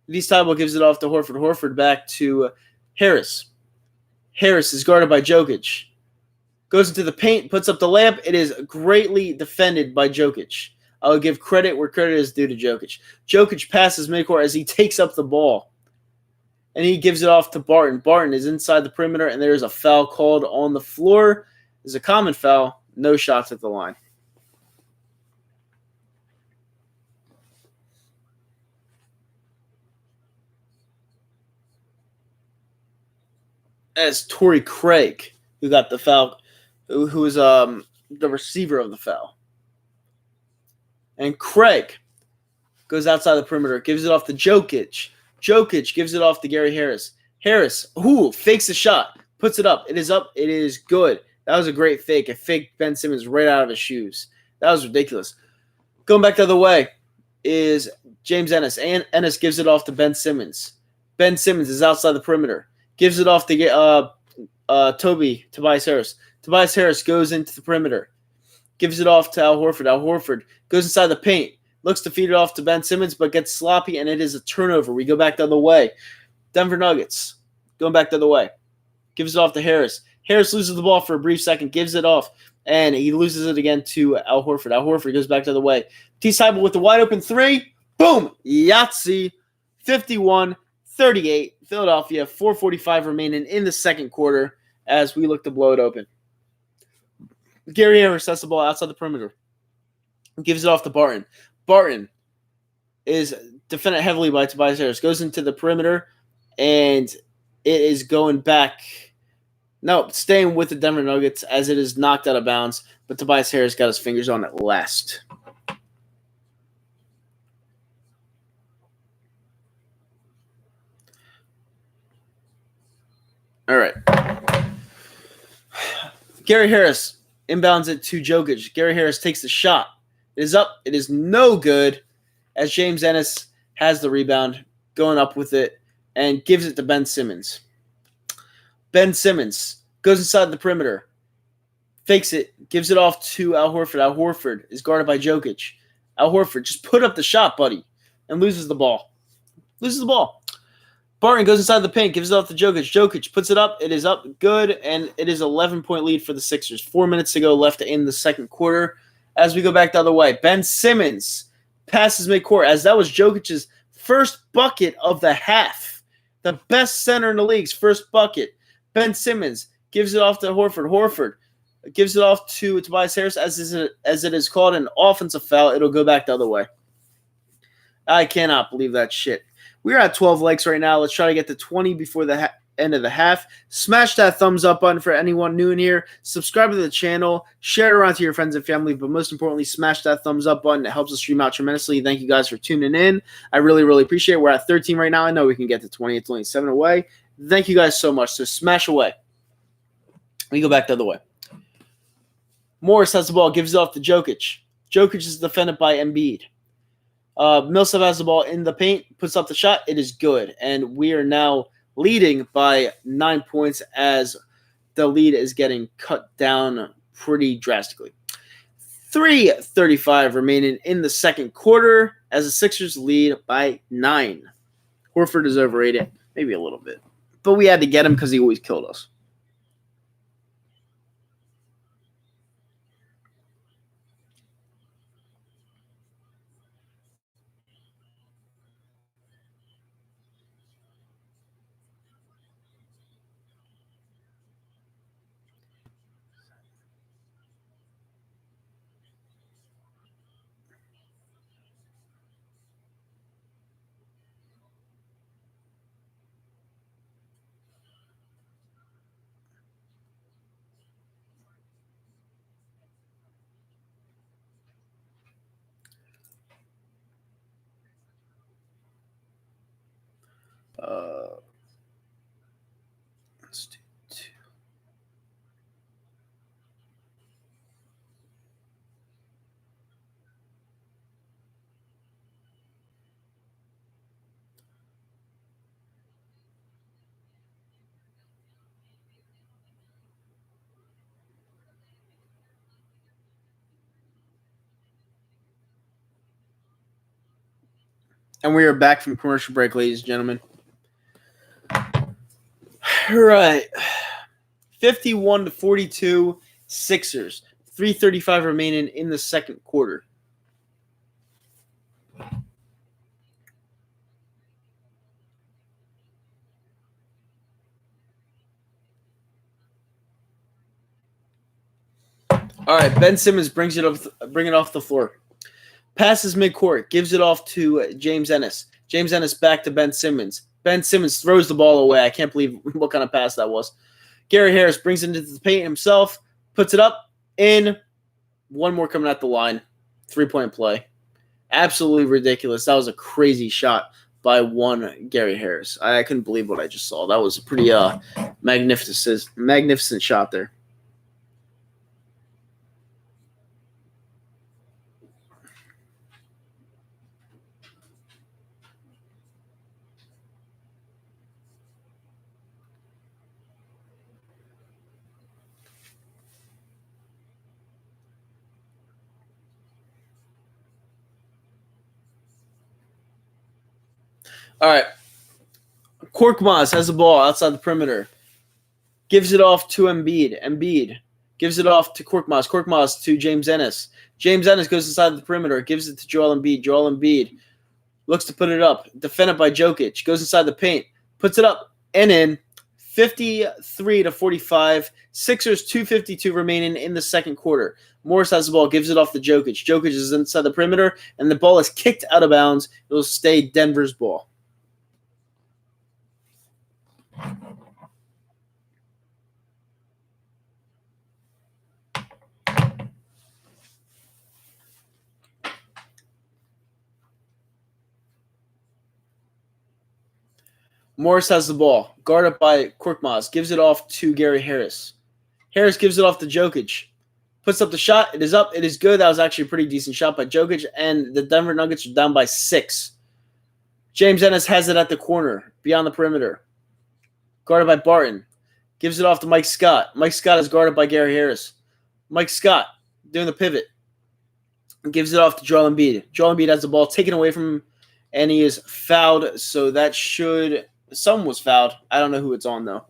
Matisse Thybulle gives it off to Horford. Horford back to Harris. Harris is guarded by Jokic. Goes into the paint, puts up the layup. It is greatly defended by Jokic. I will give credit where credit is due to Jokic. Jokic passes midcourt as he takes up the ball. And he gives it off to Barton. Barton is inside the perimeter, and there is a foul called on the floor. It's a common foul. No shots at the line. As Torrey Craig, who got the foul, who was the receiver of the foul. And Craig goes outside the perimeter, gives it off to Jokic. Jokic gives it off to Gary Harris. Harris, fakes the shot, puts it up. It is up. It is good. That was a great fake. It faked Ben Simmons right out of his shoes. That was ridiculous. Going back the other way is James Ennis. And Ennis gives it off to Ben Simmons. Ben Simmons is outside the perimeter. Gives it off to Tobias Harris. Tobias Harris goes into the perimeter. Gives it off to Al Horford. Al Horford goes inside the paint. Looks to feed it off to Ben Simmons, but gets sloppy, and it is a turnover. We go back the other way. Denver Nuggets going back the other way. Gives it off to Harris. Harris loses the ball for a brief second, gives it off, and he loses it again to Al Horford. Al Horford goes back the other way. Matisse Thybulle with the wide open three. Boom! Yahtzee. 51-38. Philadelphia. 4:45 remaining in the second quarter as we look to blow it open. Gary Harris has the ball outside the perimeter. Gives it off to Barton. Barton is defended heavily by Tobias Harris. Goes into the perimeter, and it is going back. No, staying with the Denver Nuggets as it is knocked out of bounds, but Tobias Harris got his fingers on it last. All right. Gary Harris inbounds it to Jokic. Gary Harris takes the shot. It is up. It is no good as James Ennis has the rebound, going up with it, and gives it to Ben Simmons. Ben Simmons goes inside the perimeter, fakes it, gives it off to Al Horford. Al Horford is guarded by Jokic. Al Horford, just put up the shot, buddy, and loses the ball. Barton goes inside the paint, gives it off to Jokic. Jokic puts it up. It is up good, and it is an 11-point lead for the Sixers. 4 minutes to go left in the second quarter. As we go back the other way, Ben Simmons passes midcourt, as that was Jokic's first bucket of the half. The best center in the league's first bucket. Ben Simmons gives it off to Horford. Horford gives it off to Tobias Harris, as it is called an offensive foul. It'll go back the other way. I cannot believe that shit. We're at 12 likes right now. Let's try to get to 20 before the end of the half. Smash that thumbs up button for anyone new in here. Subscribe to the channel. Share it around to your friends and family. But most importantly, smash that thumbs up button. It helps us stream out tremendously. Thank you guys for tuning in. I really, really appreciate it. We're at 13 right now. I know we can get to 20. It's only 7 away. Thank you guys so much. So smash away. We go back the other way. Morris has the ball. Gives it off to Jokic. Jokic is defended by Embiid. Millsap has the ball in the paint, puts up the shot. It is good. And we are now leading by 9 points as the lead is getting cut down pretty drastically. 3:35 remaining in the second quarter as the Sixers lead by 9. Horford is overrated, maybe a little bit. But we had to get him because he always killed us. Let's do 2. And we are back from commercial break, ladies and gentlemen. All right. 51-42 Sixers. 3:35 remaining in the second quarter. All right, Ben Simmons bring it off the floor. Passes midcourt, gives it off to James Ennis. James Ennis back to Ben Simmons. Ben Simmons throws the ball away. I can't believe what kind of pass that was. Gary Harris brings it into the paint himself, puts it up, in. One more coming at the line. 3-point play. Absolutely ridiculous. That was a crazy shot by one Gary Harris. I couldn't believe what I just saw. That was a pretty magnificent shot there. All right. Korkmaz has the ball outside the perimeter. Gives it off to Embiid. Embiid gives it off to Korkmaz. Korkmaz to James Ennis. James Ennis goes inside the perimeter. Gives it to Joel Embiid. Joel Embiid looks to put it up. Defended by Jokic. Goes inside the paint. Puts it up and in. 53-45. Sixers 2:52 remaining in the second quarter. Morris has the ball. Gives it off to Jokic. Jokic is inside the perimeter. And the ball is kicked out of bounds. It will stay Denver's ball. Morris has the ball, guarded by Korkmaz, gives it off to Gary Harris. Harris gives it off to Jokic. Puts up the shot. It is up. It is good. That was actually a pretty decent shot by Jokic. And the Denver Nuggets are down by 6. James Ennis has it at the corner, beyond the perimeter. Guarded by Barton. Gives it off to Mike Scott. Mike Scott is guarded by Gary Harris. Mike Scott doing the pivot. Gives it off to Joel Embiid. Joel Embiid has the ball taken away from him, and he is fouled. So that should – someone was fouled. I don't know who it's on, though.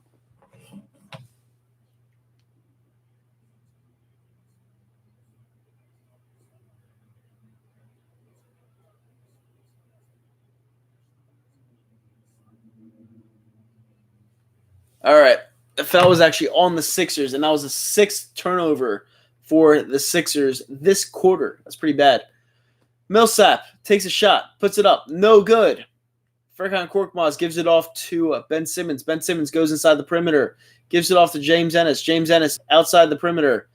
All right. The foul was actually on the Sixers, and that was the 6th turnover for the Sixers this quarter. That's pretty bad. Millsap takes a shot, puts it up. No good. Furkan Korkmaz gives it off to Ben Simmons. Ben Simmons goes inside the perimeter, gives it off to James Ennis. James Ennis outside the perimeter.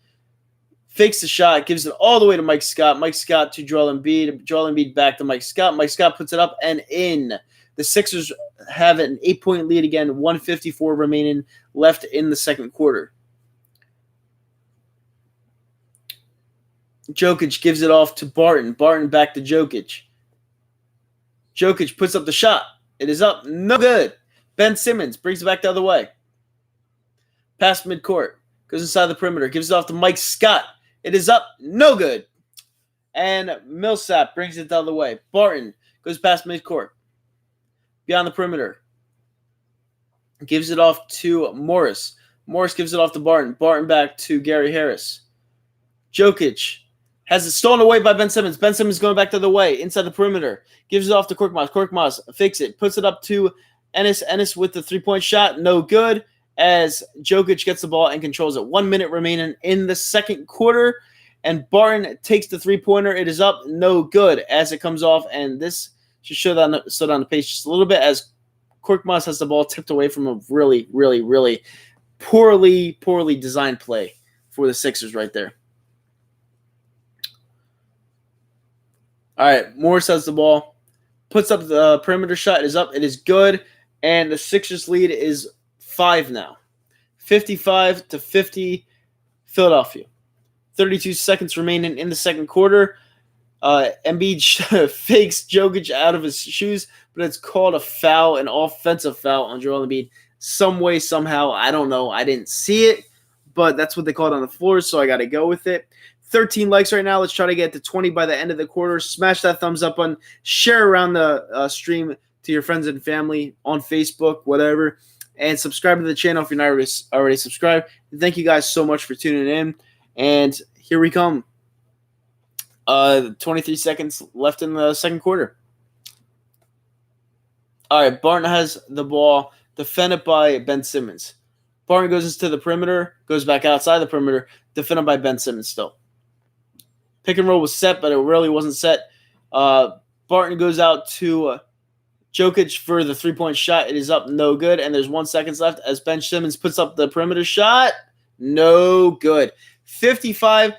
Fakes the shot, gives it all the way to Mike Scott. Mike Scott to Joel Embiid. Joel Embiid back to Mike Scott. Mike Scott puts it up and in. The Sixers have an 8-point lead again, 154 remaining left in the second quarter. Jokic gives it off to Barton. Barton back to Jokic. Jokic puts up the shot. It is up. No good. Ben Simmons brings it back the other way. Past midcourt. Goes inside the perimeter. Gives it off to Mike Scott. It is up. No good. And Millsap brings it the other way. Barton goes past midcourt. Beyond the perimeter. Gives it off to Morris. Morris gives it off to Barton. Barton back to Gary Harris. Jokic has it stolen away by Ben Simmons. Ben Simmons going back the other way. Inside the perimeter. Gives it off to Korkmaz. Korkmaz fakes it. Puts it up to Ennis. Ennis with the three-point shot. No good. As Jokic gets the ball and controls it. 1 minute remaining in the second quarter. And Barton takes the three-pointer. It is up. No good as it comes off. And this should slow down the pace just a little bit as Korkmaz has the ball tipped away from a really, really, really poorly designed play for the Sixers right there. All right, Morris has the ball. Puts up the perimeter shot. It is up. It is good. And the Sixers lead is 5 now. 55-50, Philadelphia. 32 seconds remaining in the second quarter. Embiid fakes Jokic out of his shoes, but it's called a foul, an offensive foul on Joel Embiid. Some way, somehow, I don't know. I didn't see it, but that's what they called on the floor, so I got to go with it. 13 likes right now. Let's try to get to 20 by the end of the quarter. Smash that thumbs up button. Share around the stream to your friends and family on Facebook, whatever. And subscribe to the channel if you're not already subscribed. Thank you guys so much for tuning in. And here we come. 23 seconds left in the second quarter. All right, Barton has the ball, defended by Ben Simmons. Barton goes into the perimeter, goes back outside the perimeter, defended by Ben Simmons still. Pick and roll was set, but it really wasn't set. Barton goes out to Jokic for the three-point shot. It is up, no good, and there's 1 second left as Ben Simmons puts up the perimeter shot. No good. 55-50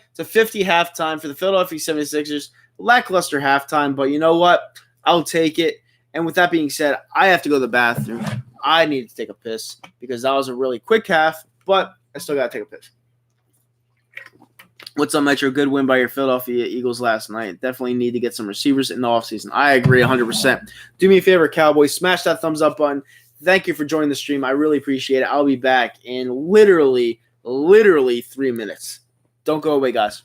halftime for the Philadelphia 76ers. Lackluster halftime, but you know what? I'll take it. And with that being said, I have to go to the bathroom. I need to take a piss because that was a really quick half, but I still got to take a piss. What's up, Metro? Good win by your Philadelphia Eagles last night. Definitely need to get some receivers in the offseason. I agree 100%. Do me a favor, Cowboys. Smash that thumbs up button. Thank you for joining the stream. I really appreciate it. I'll be back in literally 3 minutes. Don't go away, guys.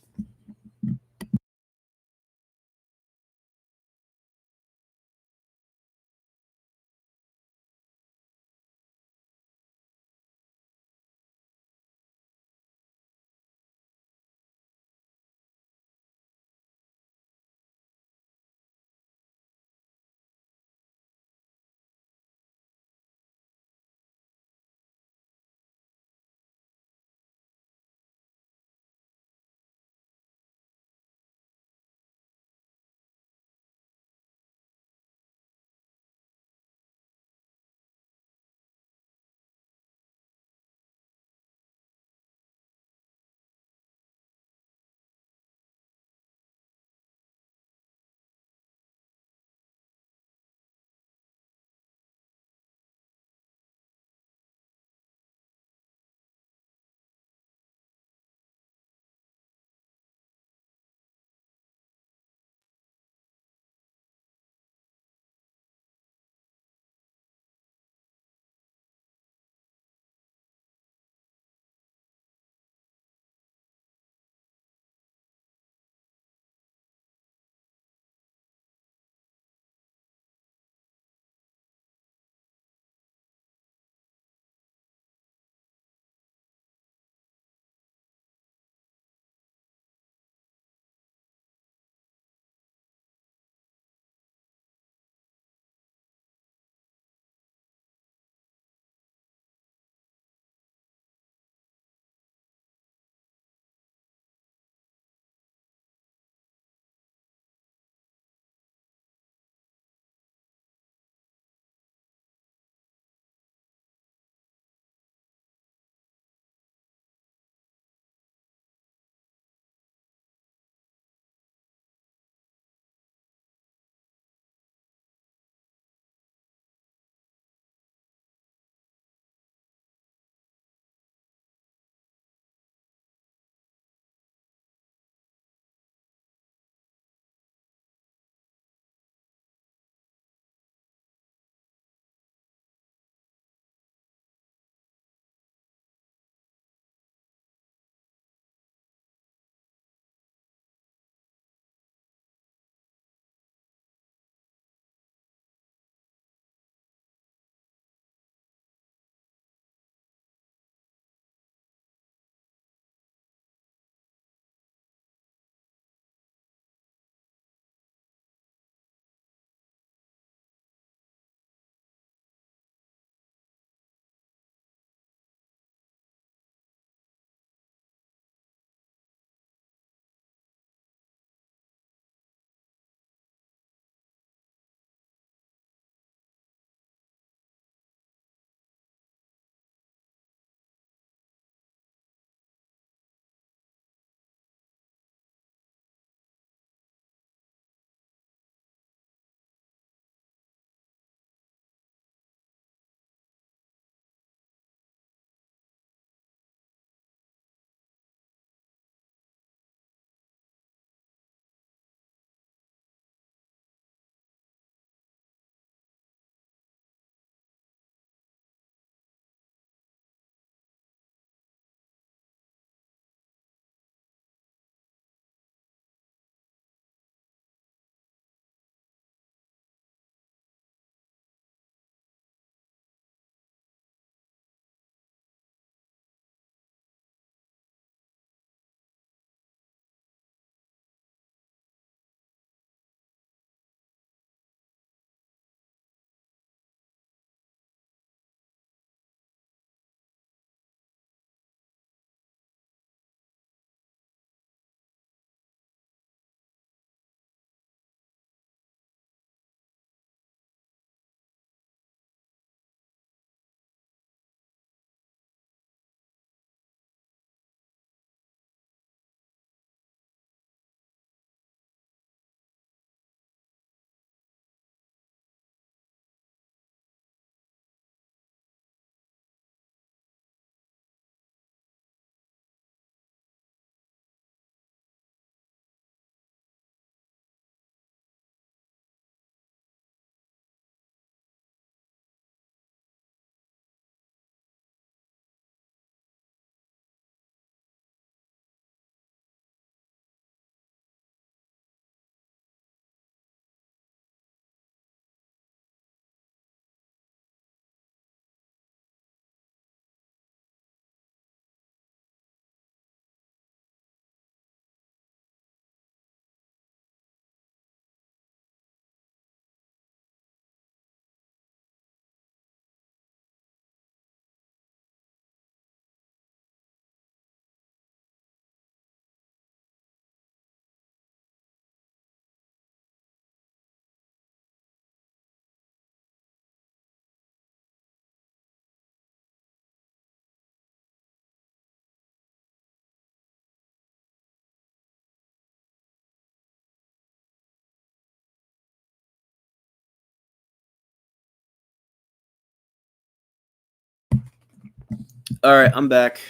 All right, I'm back.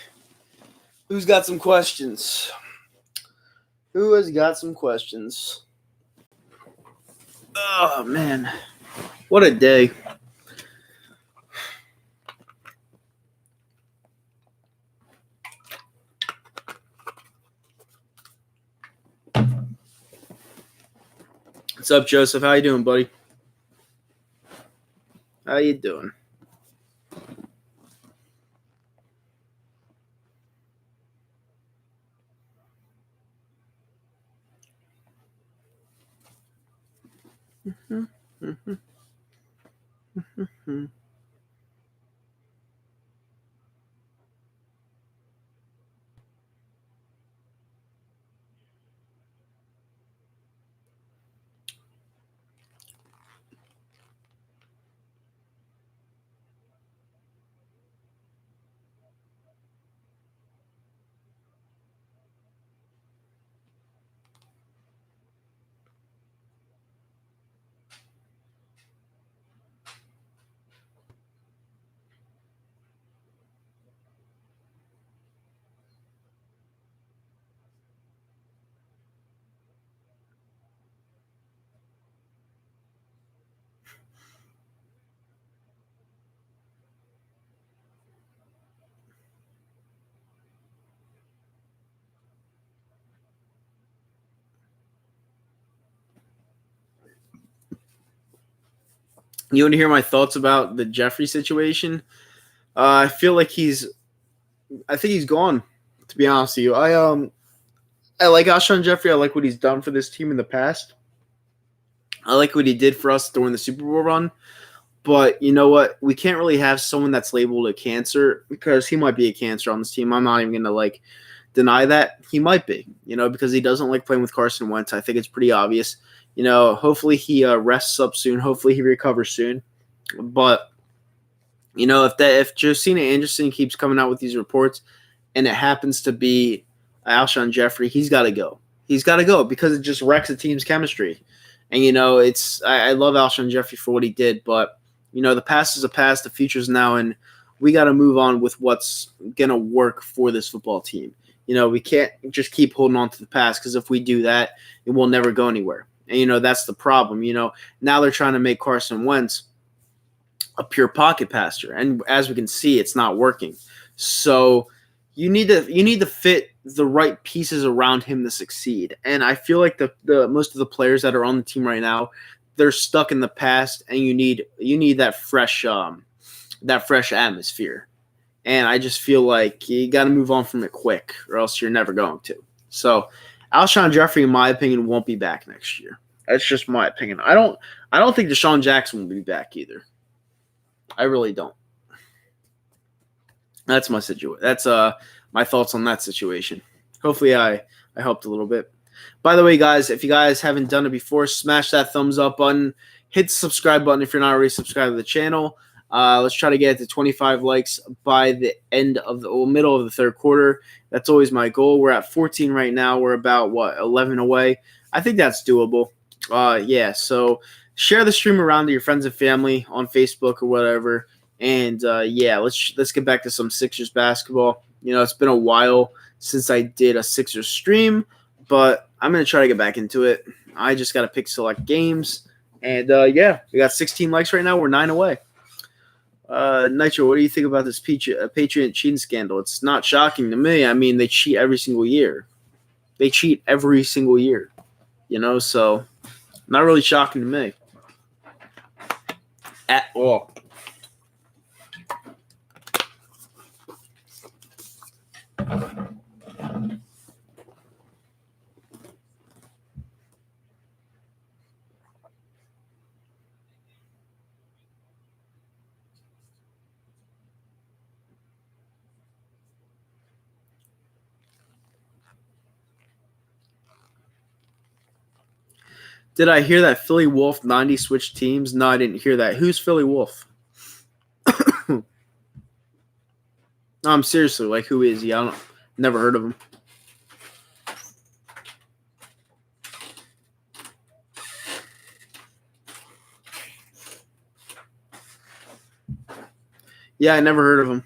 Who's got some questions? Who has got some questions? Oh man, what a day! What's up, Joseph? How you doing, buddy? How you doing? You want to hear my thoughts about the Jeffrey situation? I feel like I think he's gone. To be honest with you, I like Alshon Jeffrey. I like what he's done for this team in the past. I like what he did for us during the Super Bowl run. But you know what? We can't really have someone that's labeled a cancer because he might be a cancer on this team. I'm not even gonna deny that he might be. Because he doesn't like playing with Carson Wentz. I think it's pretty obvious. Hopefully he rests up soon. Hopefully he recovers soon. But if Josina Anderson keeps coming out with these reports, and it happens to be Alshon Jeffrey, he's got to go. He's got to go because it just wrecks the team's chemistry. And I love Alshon Jeffrey for what he did, but the past is a past, the future's now, and we got to move on with what's gonna work for this football team. We can't just keep holding on to the past because if we do that, it will never go anywhere. And that's the problem. Now they're trying to make Carson Wentz a pure pocket passer, and as we can see, it's not working. So you need to fit the right pieces around him to succeed. And I feel like the most of the players that are on the team right now, they're stuck in the past, and you need that fresh atmosphere. And I just feel like you got to move on from it quick, or else you're never going to. So Alshon Jeffrey, in my opinion, won't be back next year. That's just my opinion. I don't think Deshaun Jackson will be back either. I really don't. That's my situation. That's my thoughts on that situation. Hopefully I helped a little bit. By the way, guys, if you guys haven't done it before, smash that thumbs up button. Hit the subscribe button if you're not already subscribed to the channel. Let's try to get it to 25 likes by the middle of the third quarter. That's always my goal. We're at 14 right now. We're about 11 away. I think that's doable. Yeah. So share the stream around to your friends and family on Facebook or whatever. And yeah, let's get back to some Sixers basketball. It's been a while since I did a Sixers stream, but I'm gonna try to get back into it. I just gotta pick select games, and yeah, we got 16 likes right now. We're 9 away. Nitro, what do you think about this Patriot cheating scandal? It's not shocking to me. I mean, they cheat every single year. So not really shocking to me at all. Did I hear that Philly Wolf 90 switched teams? No, I didn't hear that. Who's Philly Wolf? No, I'm seriously, like, who is he? Never heard of him. Yeah, I never heard of him.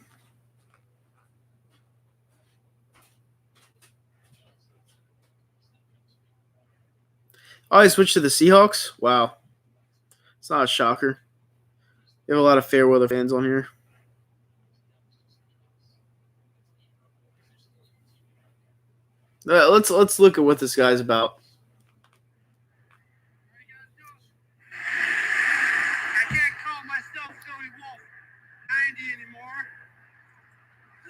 Oh, I switched to the Seahawks? Wow. It's not a shocker. You have a lot of fair weather fans on here. Let's look at what this guy's about. I can't call myself Philly Wolf 90 anymore.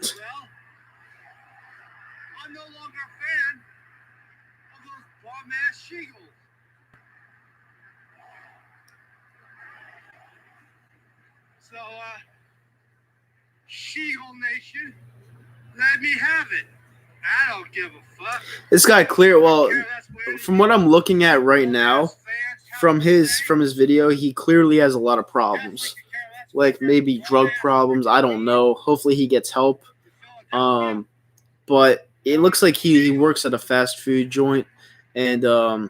Well, I'm no longer a fan of those bomb-ass Sheagles. So, Sheagle Nation, let me have it. I don't give a fuck. This guy from what I'm looking at right now, from his video, he clearly has a lot of problems. Like maybe drug problems, I don't know. Hopefully he gets help. But it looks like he works at a fast food joint and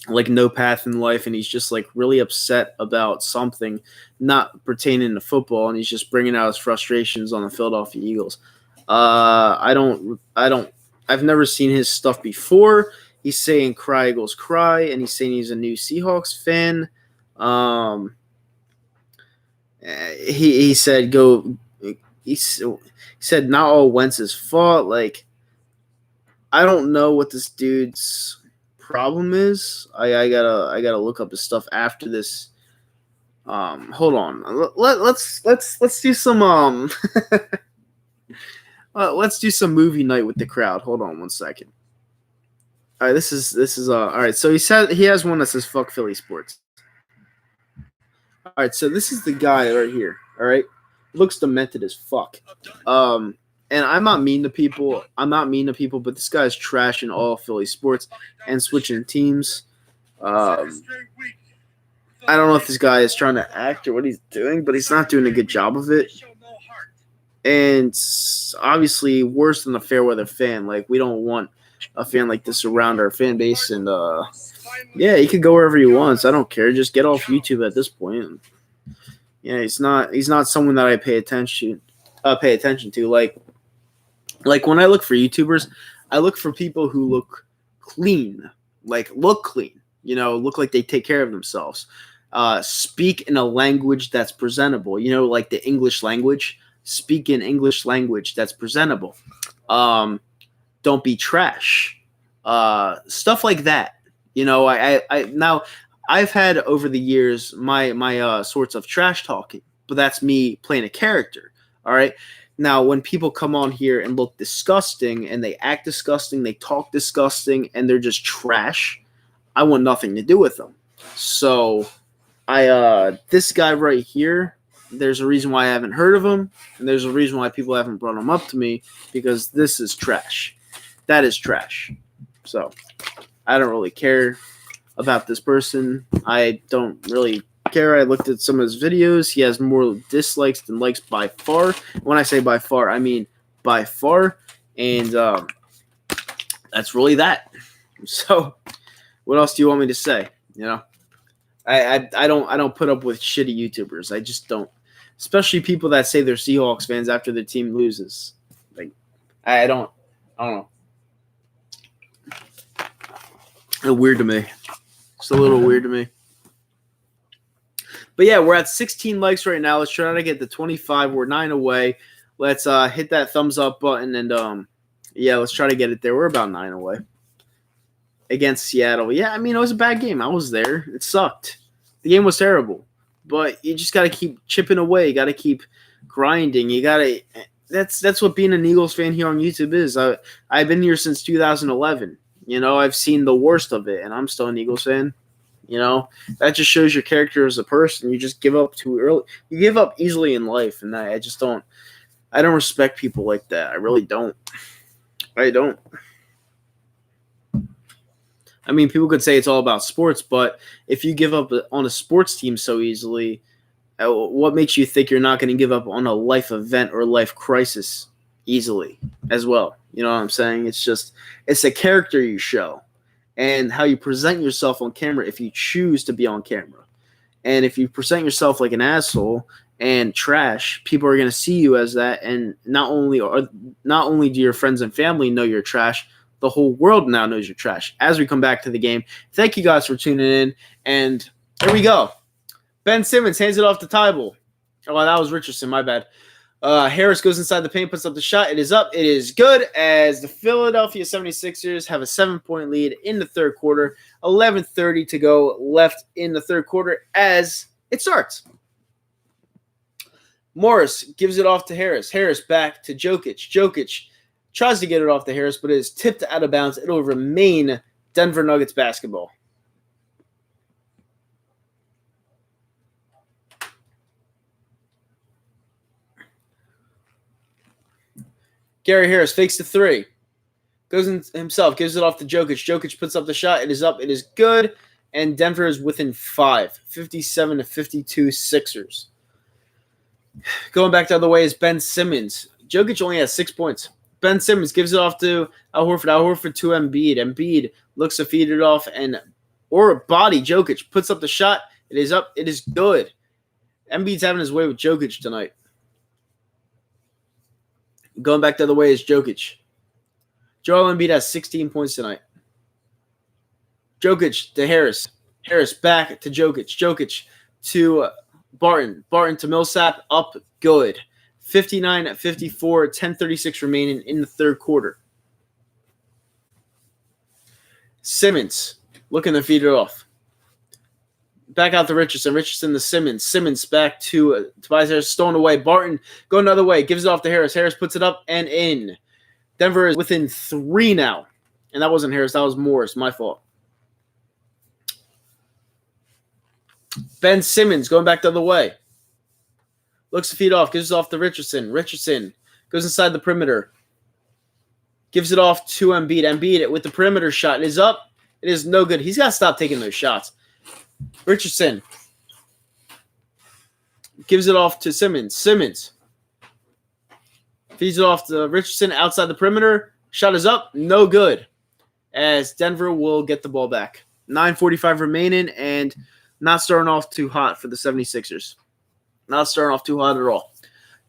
like no path in life, and he's just like really upset about something not pertaining to football, and he's just bringing out his frustrations on the Philadelphia Eagles. I've never seen his stuff before. He's saying "Cry Eagles Cry," and he's saying he's a new Seahawks fan. He said go. He said not all Wentz's fault. Like, I don't know what this dude's problem is. I gotta look up his stuff after this. Hold on. Let's do some let's do some movie night with the crowd. Hold on 1 second. All right, this is all right. So he has one that says "fuck Philly sports." All right, so this is the guy right here. All right, looks demented as fuck. And I'm not mean to people. But this guy's trashing all Philly sports and switching teams. I don't know if this guy is trying to act or what he's doing, but he's not doing a good job of it. And obviously worse than a fair weather fan. Like, we don't want a fan like this around our fan base. And yeah, he could go wherever he wants. I don't care. Just get off YouTube at this point. Yeah, he's not someone that I pay attention to. Like when I look for YouTubers, I look for people who look clean, look clean, look like they take care of themselves, speak in a language that's presentable, like the English language, speak in English language that's presentable. Don't be trash, stuff like that. Now I've had over the years my sorts of trash talking, but that's me playing a character. All right. Now, when people come on here and look disgusting and they act disgusting, they talk disgusting, and they're just trash, I want nothing to do with them. So, this guy right here, there's a reason why I haven't heard of him, and there's a reason why people haven't brought him up to me, because this is trash. That is trash. So, I don't really care about this person. I don't really care. I looked at some of his videos. He has more dislikes than likes by far. When I say by far, I mean by far. And that's really that. So what else do you want me to say? I don't put up with shitty YouTubers. I just don't. Especially people that say they're Seahawks fans after their team loses. Like, I don't know. It's weird to me. It's a little weird to me. But yeah, we're at 16 likes right now. Let's try to get to 25. We're 9 away. Let's hit that thumbs up button and yeah, let's try to get it there. We're about 9 away against Seattle. Yeah, I mean, it was a bad game. I was there. It sucked. The game was terrible. But you just got to keep chipping away. You got to keep grinding. You got to. That's what being an Eagles fan here on YouTube is. I've been here since 2011. I've seen the worst of it, and I'm still an Eagles fan. That just shows your character as a person. You just give up too early. You give up easily in life, and I just don't. I don't respect people like that. I really don't. I don't. I mean, people could say it's all about sports, but if you give up on a sports team so easily, what makes you think you're not going to give up on a life event or life crisis easily as well? You know what I'm saying? It's a character you show. And how you present yourself on camera if you choose to be on camera. And if you present yourself like an asshole and trash, people are going to see you as that. And not only do your friends and family know you're trash, The whole world now knows you're trash. As we come back to the game, thank you guys for tuning in. And here we go. Ben Simmons hands it off to Tybal. Oh, that was Richardson. My bad. Harris goes inside the paint, puts up the shot. It is up. It is good as the Philadelphia 76ers have a 7-point lead in the third quarter. 11:30 to go left in the third quarter as it starts. Morris gives it off to Harris. Harris back to Jokic. Jokic tries to get it off to Harris, but it is tipped out of bounds. It'll remain Denver Nuggets basketball. Gary Harris fakes the three. Goes in himself, gives it off to Jokic. Jokic puts up the shot. It is up. It is good. And Denver is within 5. 57-52 Sixers. Going back the other way is Ben Simmons. Jokic only has 6 points. Ben Simmons gives it off to Al Horford. Al Horford to Embiid. Embiid looks to feed it off or body Jokic. Puts up the shot. It is up. It is good. Embiid's having his way with Jokic tonight. Going back the other way is Jokic. Joel Embiid has 16 points tonight. Jokic to Harris. Harris back to Jokic. Jokic to Barton. Barton to Millsap. Up good. 59-54. 10:36 remaining in the third quarter. Simmons looking to feed it off. Back out to Richardson. Richardson to Simmons. Simmons back to Tobias Harris. Stolen away. Barton going another way. Gives it off to Harris. Harris puts it up and in. Denver is within 3 now. And that wasn't Harris. That was Morris. My fault. Ben Simmons going back the other way. Looks to feed off. Gives it off to Richardson. Richardson goes inside the perimeter. Gives it off to Embiid. Embiid with the perimeter shot. It is up. It is no good. He's got to stop taking those shots. Richardson gives it off to Simmons. Simmons feeds it off to Richardson outside the perimeter. Shot is up. No good. As Denver will get the ball back. 9:45 remaining and not starting off too hot for the 76ers. Not starting off too hot at all.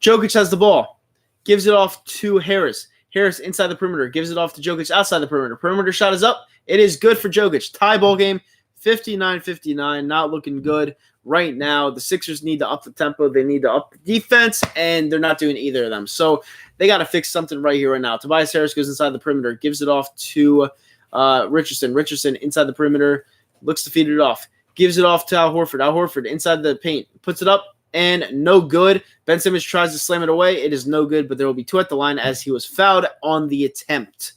Jokic has the ball. Gives it off to Harris. Harris inside the perimeter. Gives it off to Jokic outside the perimeter. Perimeter shot is up. It is good for Jokic. Tie ball game. 59-59, not looking good right now. The Sixers need to up the tempo. They need to up the defense, and they're not doing either of them. So they got to fix something right here right now. Tobias Harris goes inside the perimeter, gives it off to Richardson. Richardson inside the perimeter, looks to feed it off. Gives it off to Al Horford. Al Horford inside the paint, puts it up, and no good. Ben Simmons tries to slam it away. It is no good, but there will be 2 at the line as he was fouled on the attempt.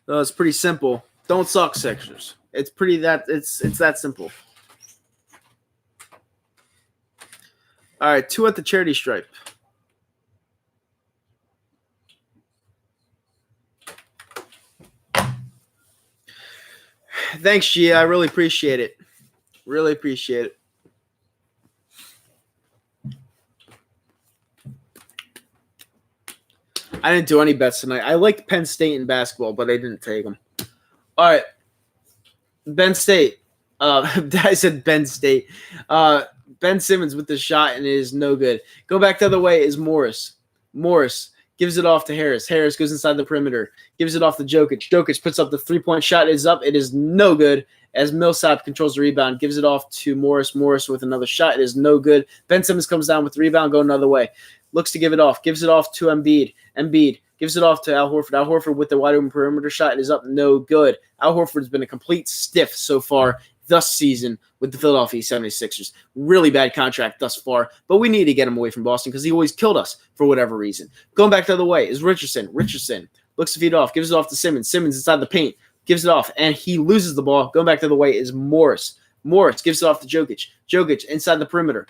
It's pretty simple. Don't suck, Sixers. It's that simple. All right, 2 at the charity stripe. Thanks, Gia. I really appreciate it. Really appreciate it. I didn't do any bets tonight. I liked Penn State in basketball, but I didn't take them. All right. Ben State. I said Ben State. Ben Simmons with the shot, and it is no good. Go back the other way is Morris. Morris gives it off to Harris. Harris goes inside the perimeter. Gives it off to Jokic. Jokic puts up the 3-point shot. It is up. It is no good as Millsap controls the rebound. Gives it off to Morris. Morris with another shot. It is no good. Ben Simmons comes down with the rebound, go another way. Looks to give it off. Gives it off to Embiid. Embiid gives it off to Al Horford. Al Horford with the wide open perimeter shot. It is up. No good. Al Horford has been a complete stiff so far this season with the Philadelphia 76ers. Really bad contract thus far, but we need to get him away from Boston because he always killed us for whatever reason. Going back the other way is Richardson. Richardson looks to feed it off. Gives it off to Simmons. Simmons inside the paint. Gives it off, and he loses the ball. Going back the other way is Morris. Morris gives it off to Jokic. Jokic inside the perimeter.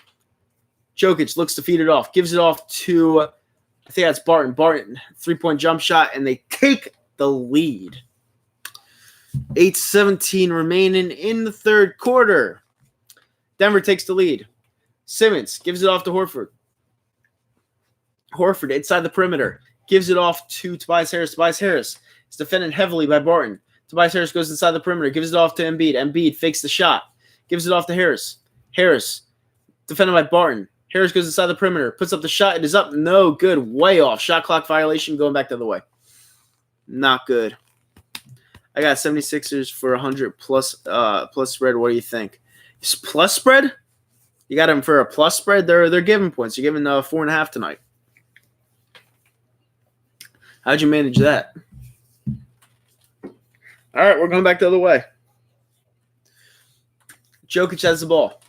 Jokic looks to feed it off. Gives it off to, I think that's Barton. Barton, 3-point jump shot, and they take the lead. 8:17 remaining in the third quarter. Denver takes the lead. Simmons gives it off to Horford. Horford inside the perimeter. Gives it off to Tobias Harris. Tobias Harris is defended heavily by Barton. Tobias Harris goes inside the perimeter. Gives it off to Embiid. Embiid fakes the shot. Gives it off to Harris. Harris defended by Barton. Harris goes inside the perimeter, puts up the shot. It is up. No good. Way off. Shot clock violation going back the other way. Not good. I got 76ers for 100 plus spread. What do you think? Plus spread? You got them for a plus spread? They're giving points. You're giving 4.5 tonight. How'd you manage that? All right, we're going back the other way. Jokic has the ball.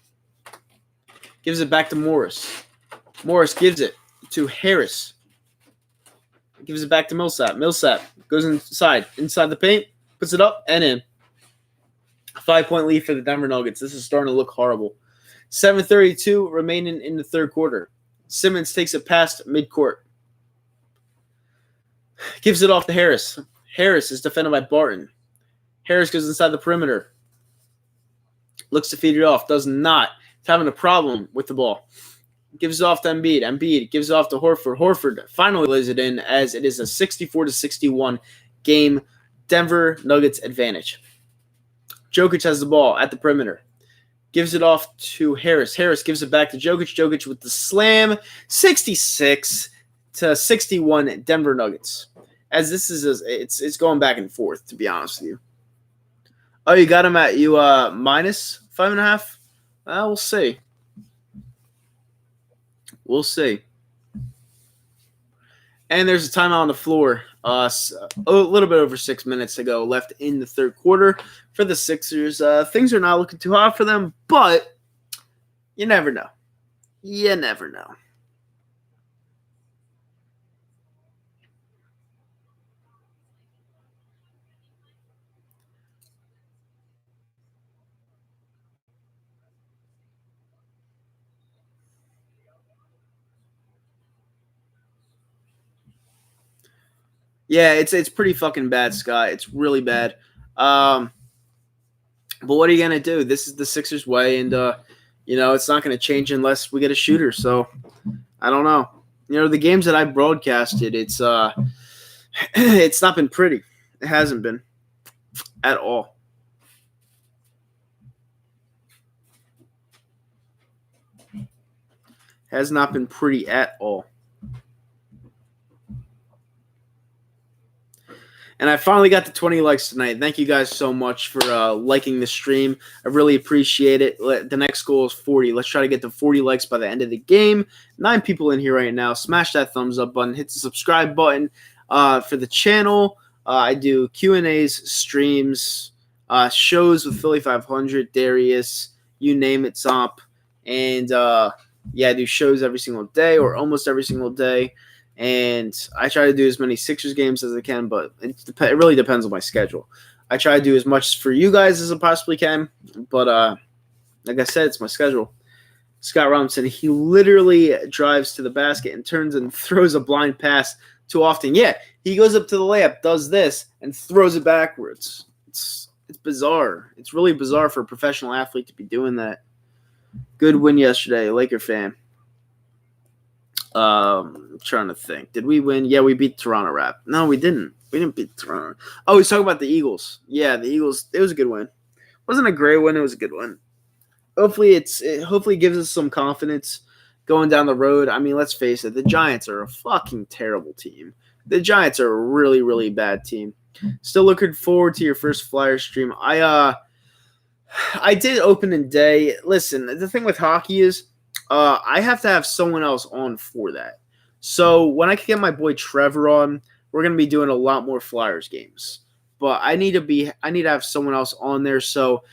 Gives it back to Morris. Morris gives it to Harris. Gives it back to Millsap. Millsap goes inside the paint, puts it up and in. 5-point lead for the Denver Nuggets. This is starting to look horrible. 7:32 remaining in the third quarter. Simmons takes it past midcourt. Gives it off to Harris. Harris is defended by Barton. Harris goes inside the perimeter. Looks to feed it off. Does not. He's having a problem with the ball. Gives it off to Embiid. Embiid gives it off to Horford. Horford finally lays it in as it is a 64-61 game. Denver Nuggets advantage. Jokic has the ball at the perimeter. Gives it off to Harris. Harris gives it back to Jokic. Jokic with the slam. 66-61 Denver Nuggets. As this is, it's going back and forth, to be honest with you. Oh, you got him at minus 5.5? We'll see. We'll see. And there's a timeout on the floor. A little bit over 6 minutes to go left in the third quarter for the Sixers. Things are not looking too hot for them, but you never know. You never know. Yeah, it's pretty fucking bad, Scott. It's really bad. But what are you gonna do? This is the Sixers way, and it's not gonna change unless we get a shooter. So I don't know. The games that I broadcasted, it's it's not been pretty. It hasn't been at all. Has not been pretty at all. And I finally got to 20 likes tonight. Thank you guys so much for liking the stream. I really appreciate it. The next goal is 40. Let's try to get to 40 likes by the end of the game. 9 people in here right now. Smash that thumbs up button. Hit the subscribe button for the channel. I do Q&As, streams, shows with Philly 500, Darius, you name it, Zomp. And, I do shows every single day or almost every single day. And I try to do as many Sixers games as I can, but it really depends on my schedule. I try to do as much for you guys as I possibly can, but like I said, it's my schedule. Scott Robinson, he literally drives to the basket and turns and throws a blind pass too often. Yeah, he goes up to the layup, does this, and throws it backwards. It's bizarre. It's really bizarre for a professional athlete to be doing that. Good win yesterday, Laker fan. I'm trying to think. Did we win? Yeah, we beat Toronto Rap. No, we didn't. We didn't beat Toronto. Oh, he's talking about the Eagles. Yeah, the Eagles. It was a good win. Wasn't a great win. It was a good win. Hopefully, it gives us some confidence going down the road. I mean, let's face it. The Giants are a fucking terrible team. The Giants are a really, really bad team. Still looking forward to your first Flyers stream. I did opening day. Listen, the thing with hockey is, I have to have someone else on for that. So when I can get my boy Trevor on, we're gonna be doing a lot more Flyers games. But I need to have someone else on there. So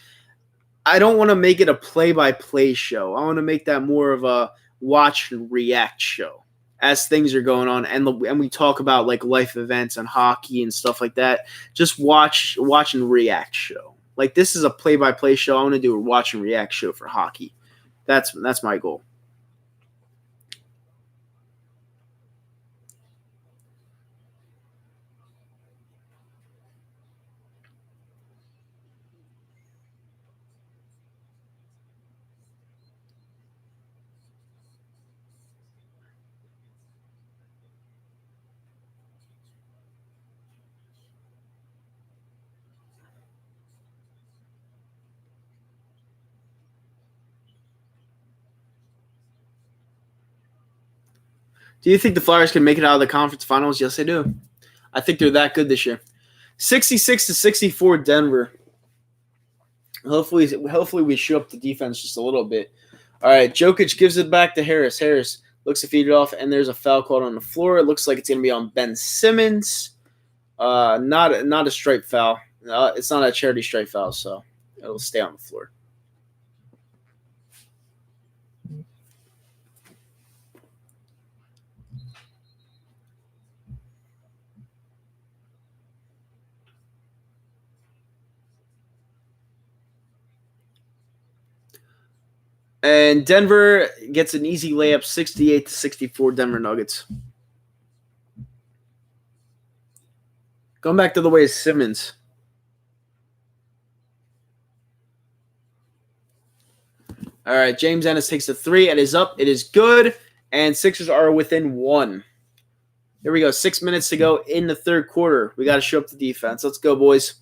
I don't want to make it a play-by-play show. I want to make that more of a watch and react show as things are going on, and we talk about like life events and hockey and stuff like that. Just watch and react show. Like this is a play-by-play show. I want to do a watch and react show for hockey. That's my goal. Do you think the Flyers can make it out of the conference finals? Yes, I do. I think they're that good this year. 66-64 Denver. Hopefully we show up the defense just a little bit. All right, Jokic gives it back to Harris. Harris looks to feed it off, and there's a foul called on the floor. It looks like it's going to be on Ben Simmons. Not a stripe foul. It's not a charity stripe foul, so it'll stay on the floor. And Denver gets an easy layup, 68-64 Denver Nuggets. Going back to the way of Simmons. All right, James Ennis takes the three. It is up. It is good. And Sixers are within one. Here we go. 6 minutes to go in the third quarter. We got to show up the defense. Let's go, boys.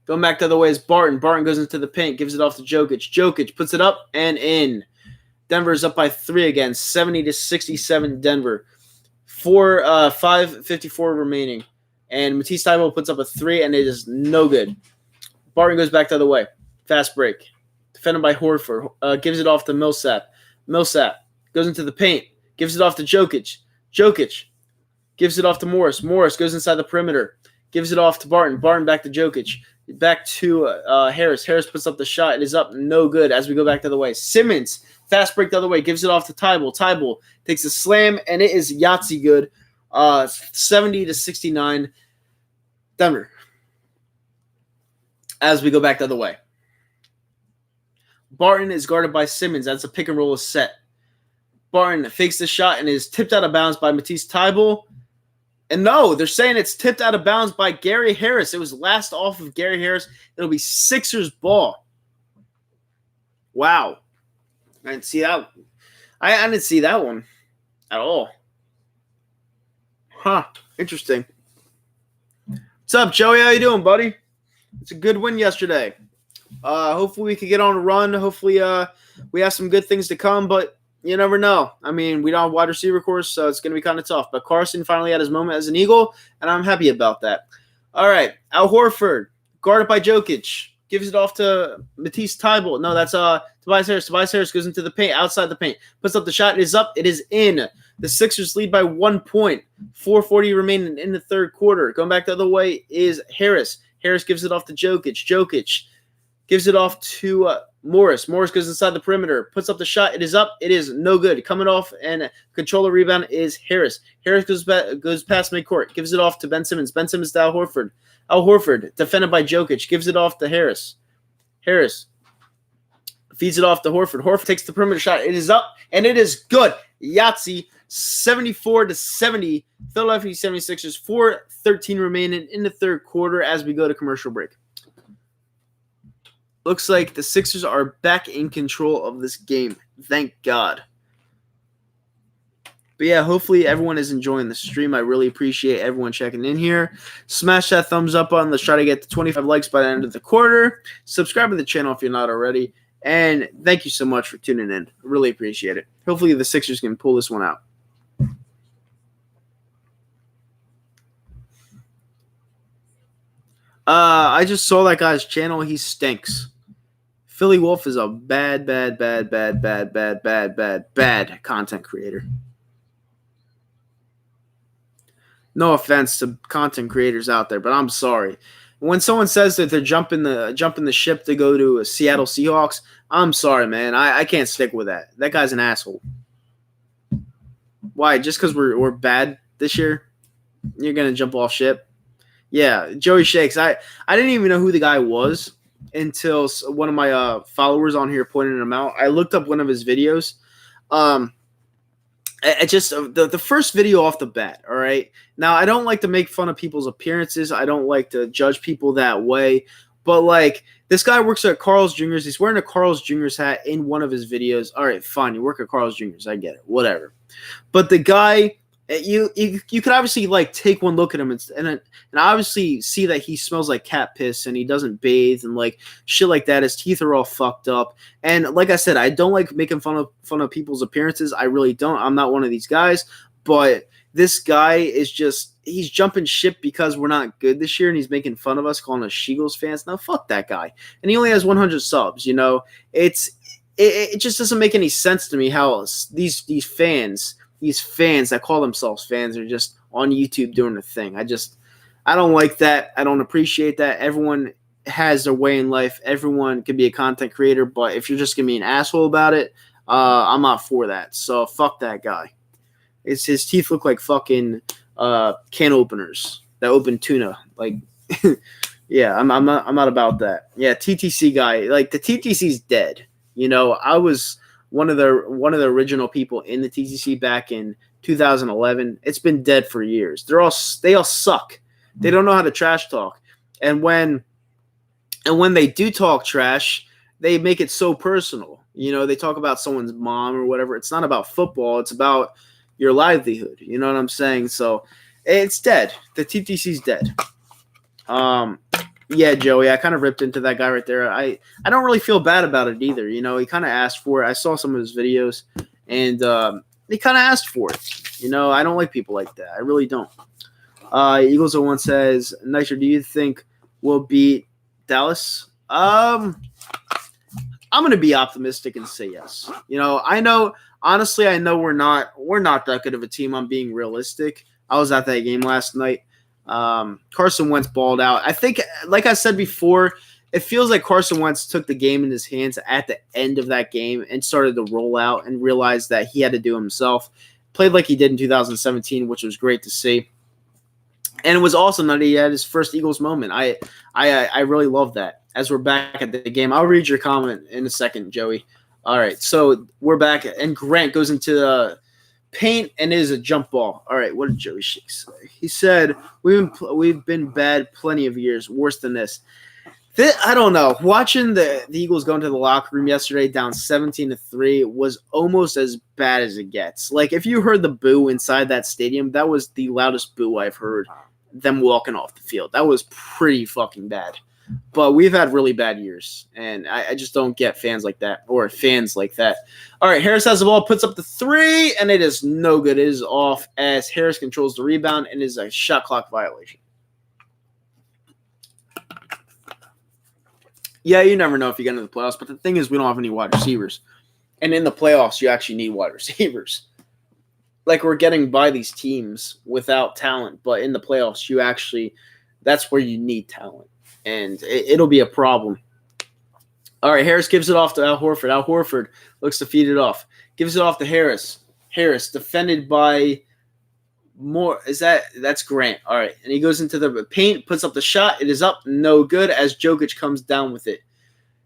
Going back the other way is Barton. Barton goes into the paint, gives it off to Jokic. Jokic puts it up and in. Denver is up by 3 again, 70-67 Denver. 5:54 remaining. And Matisse Thybulle puts up a 3, and it is no good. Barton goes back the other way. Fast break. Defended by Horford. Gives it off to Millsap. Millsap goes into the paint. Gives it off to Jokic. Jokic gives it off to Morris. Morris goes inside the perimeter. Gives it off to Barton. Barton back to Jokic. Back to Harris. Harris puts up the shot. It is up. No good as we go back the other way. Simmons, fast break the other way. Gives it off to Thybulle. Thybulle takes a slam, and it is Yahtzee good. 70-69 Denver. As we go back the other way. Barton is guarded by Simmons. That's a pick and roll is set. Barton fakes the shot and is tipped out of bounds by Matisse Thybulle. And no, they're saying it's tipped out of bounds by Gary Harris. It was last off of Gary Harris. It'll be Sixers ball. Wow. I didn't see that. I didn't see that one at all. Huh. Interesting. What's up, Joey? How you doing, buddy? It's a good win yesterday. Hopefully we can get on a run. Hopefully we have some good things to come, but you never know. I mean, we don't have wide receiver course, so it's going to be kind of tough. But Carson finally had his moment as an Eagle, and I'm happy about that. All right, Al Horford, guarded by Jokic, gives it off to Matisse Thybulle. No, that's Tobias Harris. Tobias Harris goes into the paint, outside the paint, puts up the shot. It is up. It is in. The Sixers lead by 1 point. 4:40 remaining in the third quarter. Going back the other way is Harris. Harris gives it off to Jokic. Jokic gives it off to Morris. Morris goes inside the perimeter, puts up the shot. It is up. It is no good. Coming off and control the rebound is Harris. Harris goes past midcourt, gives it off to Ben Simmons. Ben Simmons to Al Horford. Al Horford, defended by Jokic, gives it off to Harris. Harris feeds it off to Horford. Horford takes the perimeter shot. It is up, and it is good. Yahtzee, 74-70. Philadelphia 76ers, 4:13 remaining in the third quarter as we go to commercial break. Looks like the Sixers are back in control of this game. Thank God. But yeah, hopefully everyone is enjoying the stream. I really appreciate everyone checking in here. Smash that thumbs up button. Let's try to get to 25 likes by the end of the quarter. Subscribe to the channel if you're not already. And thank you so much for tuning in. I really appreciate it. Hopefully the Sixers can pull this one out. I just saw that guy's channel. He stinks. Philly Wolf is a bad content creator. No offense to content creators out there, but I'm sorry. When someone says that they're jumping the ship to go to Seattle Seahawks, I'm sorry, man. I can't stick with that. That guy's an asshole. Why? Just because we're bad this year, you're gonna jump off ship? Yeah, Joey Shakes. I didn't even know who the guy was until one of my followers on here pointed him out. I looked up one of his videos. The first video off the bat, all right? Now, I don't like to make fun of people's appearances. I don't like to judge people that way. But, like, this guy works at Carl's Jr.'s. He's wearing a Carl's Jr.'s hat in one of his videos. All right, fine. You work at Carl's Jr.'s. I get it. Whatever. But the guy You could obviously like take one look at him and obviously see that he smells like cat piss and he doesn't bathe and like shit like that. His teeth are all fucked up. And like I said, I don't like making fun of people's appearances. I really don't. I'm not one of these guys. But this guy is just he's jumping ship because we're not good this year and he's making fun of us, calling us Eagles fans. Now fuck that guy. And he only has 100 subs. You know, it just doesn't make any sense to me how these fans that call themselves fans are just on YouTube doing their thing. I don't like that. I don't appreciate that. Everyone has their way in life. Everyone can be a content creator, but if you're just gonna be an asshole about it, I'm not for that. So fuck that guy. His teeth look like fucking can openers that open tuna. Like, yeah, I'm not about that. Yeah, TTC guy. Like the TTC's dead. You know, I was one of the original people in the TTC back in 2011. It's been dead for years. They all suck. They don't know how to trash talk. And when they do talk trash, they make it so personal. You know, they talk about someone's mom or whatever. It's not about football. It's about your livelihood. You know what I'm saying? So it's dead. The TTC's dead. Yeah, Joey, I kind of ripped into that guy right there. I don't really feel bad about it either. You know, he kind of asked for it. I saw some of his videos, and he kind of asked for it. You know, I don't like people like that. I really don't. Eagles 01 says, Nicer, do you think we'll beat Dallas? I'm going to be optimistic and say yes. You know, honestly, I know we're not that good of a team. I'm being realistic. I was at that game last night. Carson Wentz balled out. I think, like I said before, it feels like Carson Wentz took the game in his hands at the end of that game and started to roll out and realized that he had to do himself. Played like he did in 2017, which was great to see. And it was awesome that he had his first Eagles moment. I really love that. As we're back at the game, I'll read your comment in a second, Joey. All right, so we're back, and Grant goes into the paint and it is a jump ball. All right, what did Joey Shake say? He said, we've been bad plenty of years, worse than this. I don't know. Watching the Eagles go into the locker room yesterday down 17-3 was almost as bad as it gets. Like, if you heard the boo inside that stadium, that was the loudest boo I've heard them walking off the field. That was pretty fucking bad. But we've had really bad years, and I just don't get fans like that or fans like that. All right, Harris has the ball, puts up the three, and it is no good. It is off as Harris controls the rebound and is a shot clock violation. Yeah, you never know if you get into the playoffs, but the thing is we don't have any wide receivers. And in the playoffs, you actually need wide receivers. Like, we're getting by these teams without talent, but in the playoffs, that's where you need talent. And it'll be a problem. All right, Harris gives it off to Al Horford. Al Horford looks to feed it off. Gives it off to Harris. Harris defended by Moore. That's Grant. All right, and he goes into the paint, puts up the shot. It is up, no good, as Jokic comes down with it.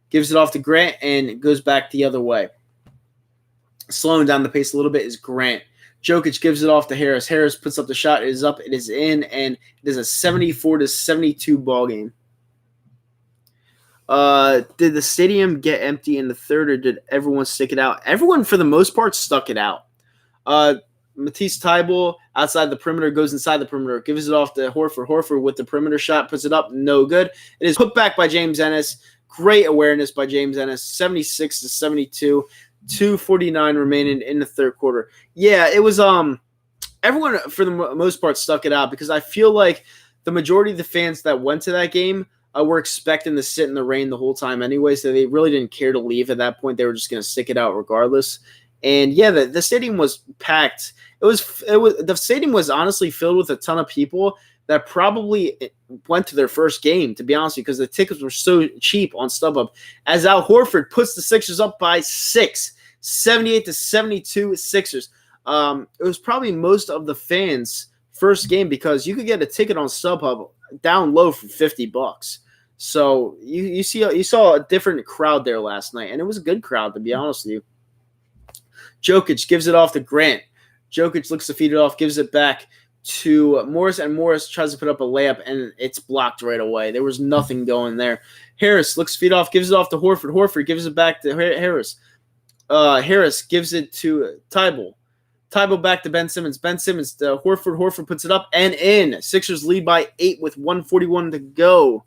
Gives it off to Grant, and it goes back the other way. Slowing down the pace a little bit is Grant. Jokic gives it off to Harris. Harris puts up the shot. It is up. It is in, and it is a 74-72 ball game. Did the stadium get empty in the third, or did everyone stick it out? Everyone, for the most part, stuck it out. Matisse Thybulle outside the perimeter goes inside the perimeter, gives it off to Horford. Horford with the perimeter shot, puts it up, no good. It is put back by James Ennis. Great awareness by James Ennis, 76-72. 2:49 remaining in the third quarter. Yeah, it was everyone for the most part stuck it out because I feel like the majority of the fans that went to that game were expecting to sit in the rain the whole time anyway, so they really didn't care to leave at that point. They were just going to stick it out regardless. And yeah, the stadium was packed. The stadium was honestly filled with a ton of people that probably went to their first game, to be honest, because the tickets were so cheap on StubHub. As Al Horford puts the Sixers up by 6, 78-72 Sixers. It was probably most of the fans' first game because you could get a ticket on StubHub down low for $50. So you saw a different crowd there last night, and it was a good crowd, to be honest with you. Jokic gives it off to Grant. Jokic looks to feed it off, gives it back to Morris, and Morris tries to put up a layup, and it's blocked right away. There was nothing going there. Harris looks to feed off, gives it off to Horford. Horford gives it back to Harris. Harris gives it to Thybulle. Tybalt back to Ben Simmons. Ben Simmons to Horford. Horford puts it up and in. Sixers lead by 8 with 1:41 to go.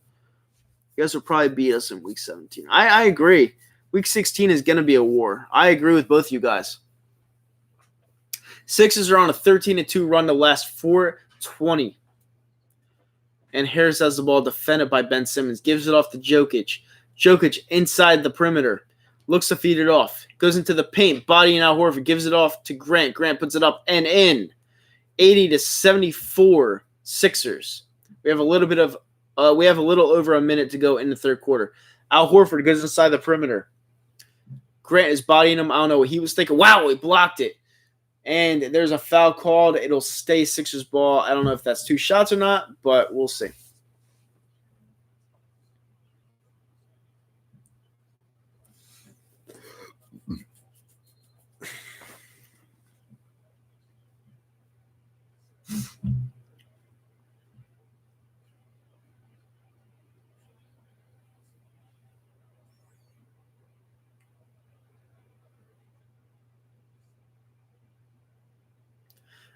You guys will probably beat us in Week 17. I agree. Week 16 is going to be a war. I agree with both you guys. Sixers are on a 13-2 run to last 4:20. And Harris has the ball defended by Ben Simmons. Gives it off to Jokic. Jokic inside the perimeter. Looks to feed it off. Goes into the paint. Bodying out Horford. Gives it off to Grant. Grant puts it up and in. 80-74 Sixers. We have a little over a minute to go in the third quarter. Al Horford goes inside the perimeter. Grant is bodying him. I don't know what he was thinking. Wow, he blocked it. And there's a foul called. It'll stay Sixers ball. I don't know if that's 2 shots or not, but we'll see.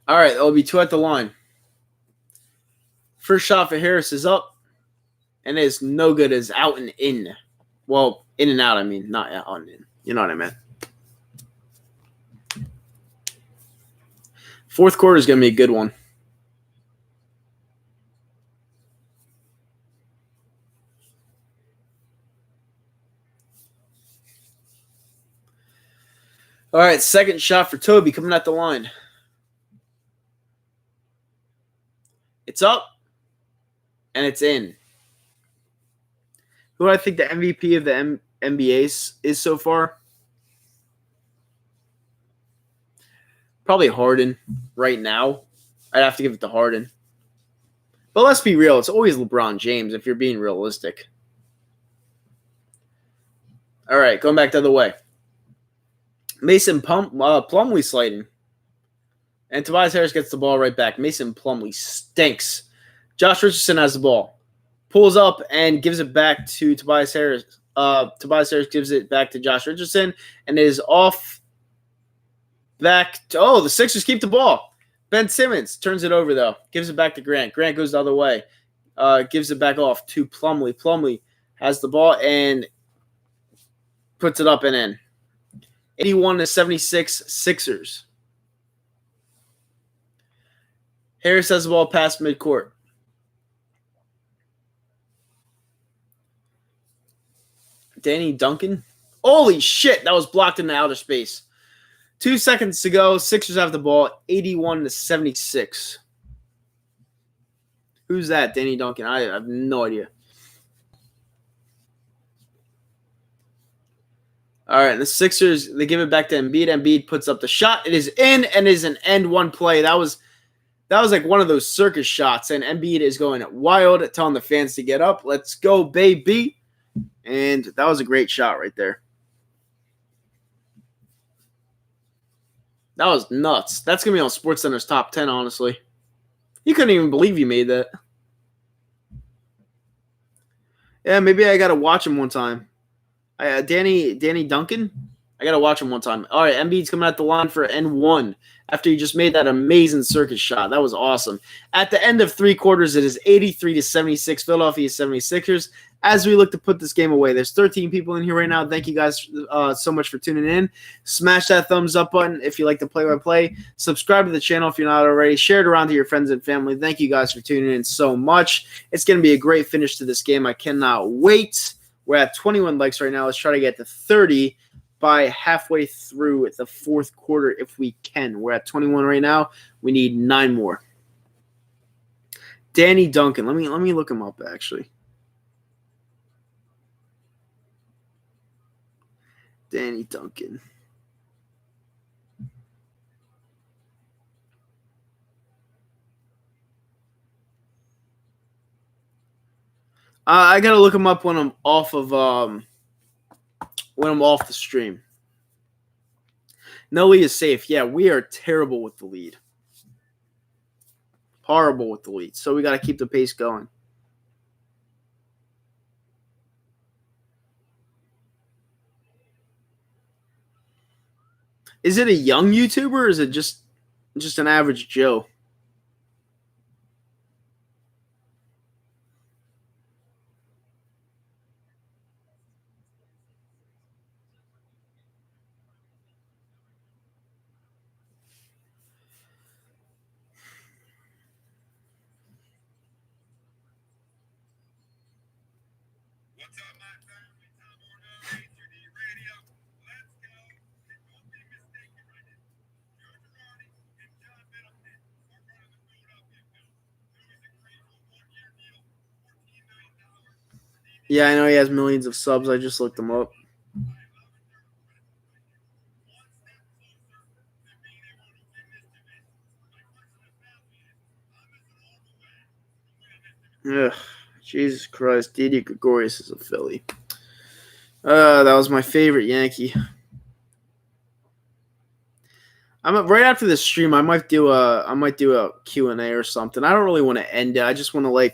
All right, there'll be 2 at the line. First shot for Harris is up, and it's no good. It's out and in. Well, in and out, I mean, not out and in. You know what I meant. Fourth quarter is going to be a good one. All right, second shot for Toby coming at the line. It's up, and it's in. Who do I think the MVP of the NBA is so far? Probably Harden right now. I'd have to give it to Harden. But let's be real. It's always LeBron James if you're being realistic. All right, going back the other way. Mason Plumlee sliding. And Tobias Harris gets the ball right back. Mason Plumlee stinks. Josh Richardson has the ball. Pulls up and gives it back to Tobias Harris. Tobias Harris gives it back to Josh Richardson and is off back to, the Sixers keep the ball. Ben Simmons turns it over, though. Gives it back to Grant. Grant goes the other way. Gives it back off to Plumlee. Plumlee has the ball and puts it up and in. 81-76 Sixers. Harris has the ball past midcourt. Danny Duncan. Holy shit, that was blocked in the outer space. 2 seconds to go. Sixers have the ball, 81-76. Who's that? Danny Duncan. I have no idea. All right, the Sixers, they give it back to Embiid. Embiid puts up the shot. It is in and is an end one play. That was like one of those circus shots, and Embiid is going wild, telling the fans to get up. Let's go, baby. And that was a great shot right there. That was nuts. That's going to be on SportsCenter's top 10, honestly. You couldn't even believe you made that. Yeah, maybe I got to watch him one time. Danny Duncan? I got to watch him one time. All right, Embiid's coming at the line for N1 after he just made that amazing circus shot. That was awesome. At the end of 3 quarters, it is 83-76 Philadelphia 76ers. As we look to put this game away, there's 13 people in here right now. Thank you guys so much for tuning in. Smash that thumbs up button if you like the play-by-play. Subscribe to the channel if you're not already. Share it around to your friends and family. Thank you guys for tuning in so much. It's going to be a great finish to this game. I cannot wait. We're at 21 likes right now. Let's try to get to 30 by halfway through the fourth quarter if we can. We're at 21 right now. We need 9 more. Danny Duncan. Let me look him up, actually. Danny Duncan. I gotta look him up when I'm off of the stream. No lead is safe. Yeah, we are terrible with the lead. Horrible with the lead. So we gotta keep the pace going. Is it a young YouTuber or is it just Just an average Joe. What's up, my family? Tom Orno, HUD Radio. Let's go. And don't be mistaken right now. Joe Girardi and John Middleton are running the Philadelphia Phillies. Phillies agreed to a one-year deal, $14 million. Yeah, I know he has millions of subs. I just looked him up. Ugh, Jesus Christ. Didi Gregorius is a Philly. That was my favorite Yankee. Right after this stream. I might do a Q&A or something. I don't really want to end it. I just want to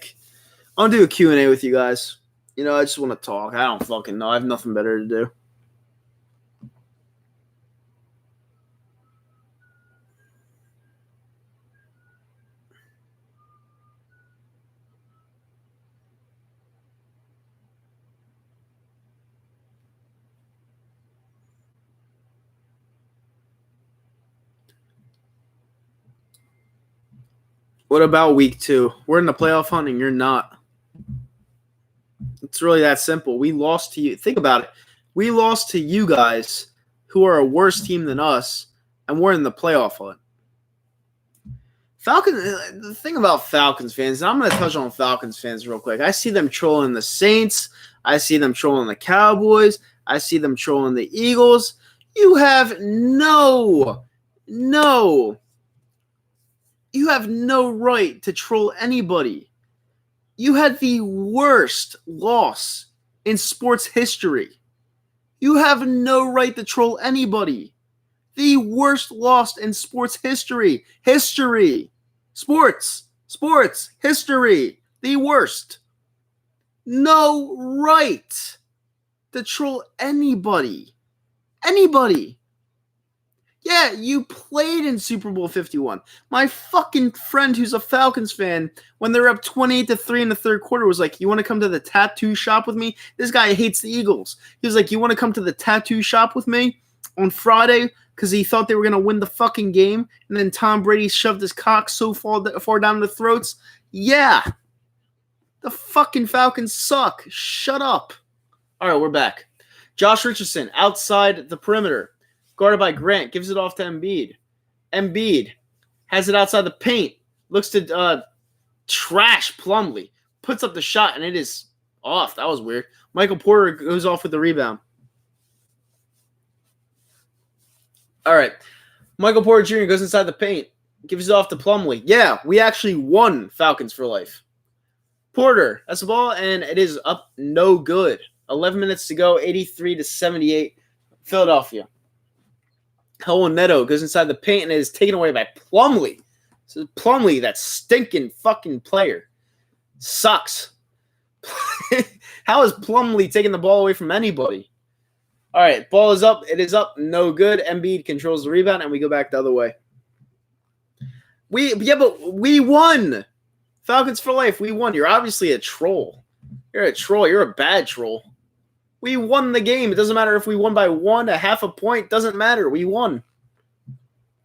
I'll do a Q&A with you guys. You know, I just want to talk. I don't fucking know. I have nothing better to do. What about week 2? We're in the playoff hunt and you're not. It's really that simple. We lost to you. Think about it. We lost to you guys who are a worse team than us, and we're in the playoff hunt. The thing about Falcons fans, and I'm going to touch on Falcons fans real quick. I see them trolling the Saints. I see them trolling the Cowboys. I see them trolling the Eagles. You have no right to troll anybody. You had the worst loss in sports history. You have no right to troll anybody. The worst loss in sports history. Sports. History. The worst. No right to troll anybody. Yeah, you played in Super Bowl 51. My fucking friend who's a Falcons fan, when they're up 28-3 in the third quarter, was like, you want to come to the tattoo shop with me? This guy hates the Eagles. He was like, you want to come to the tattoo shop with me on Friday? Because he thought they were going to win the fucking game. And then Tom Brady shoved his cock so far down their throats. Yeah. The fucking Falcons suck. Shut up. All right, we're back. Josh Richardson outside the perimeter. Guarded by Grant, gives it off to Embiid. Embiid has it outside the paint. Looks to trash Plumlee. Puts up the shot, and it is off. That was weird. Michael Porter goes off with the rebound. All right. Michael Porter Jr. goes inside the paint. Gives it off to Plumlee. Yeah, we actually won Falcons for life. Porter has the ball, and it is up no good. 11 minutes to go, 83-78. Philadelphia. Raul Neto goes inside the paint and is taken away by Plumlee. So Plumlee, that stinking fucking player, sucks. How is Plumlee taking the ball away from anybody? All right, ball is up. It is up. No good. Embiid controls the rebound, and we go back the other way. But we won. Falcons for life. We won. You're obviously a troll. You're a troll. You're a bad troll. We won the game. It doesn't matter if we won by 1, a half a point. Doesn't matter. We won.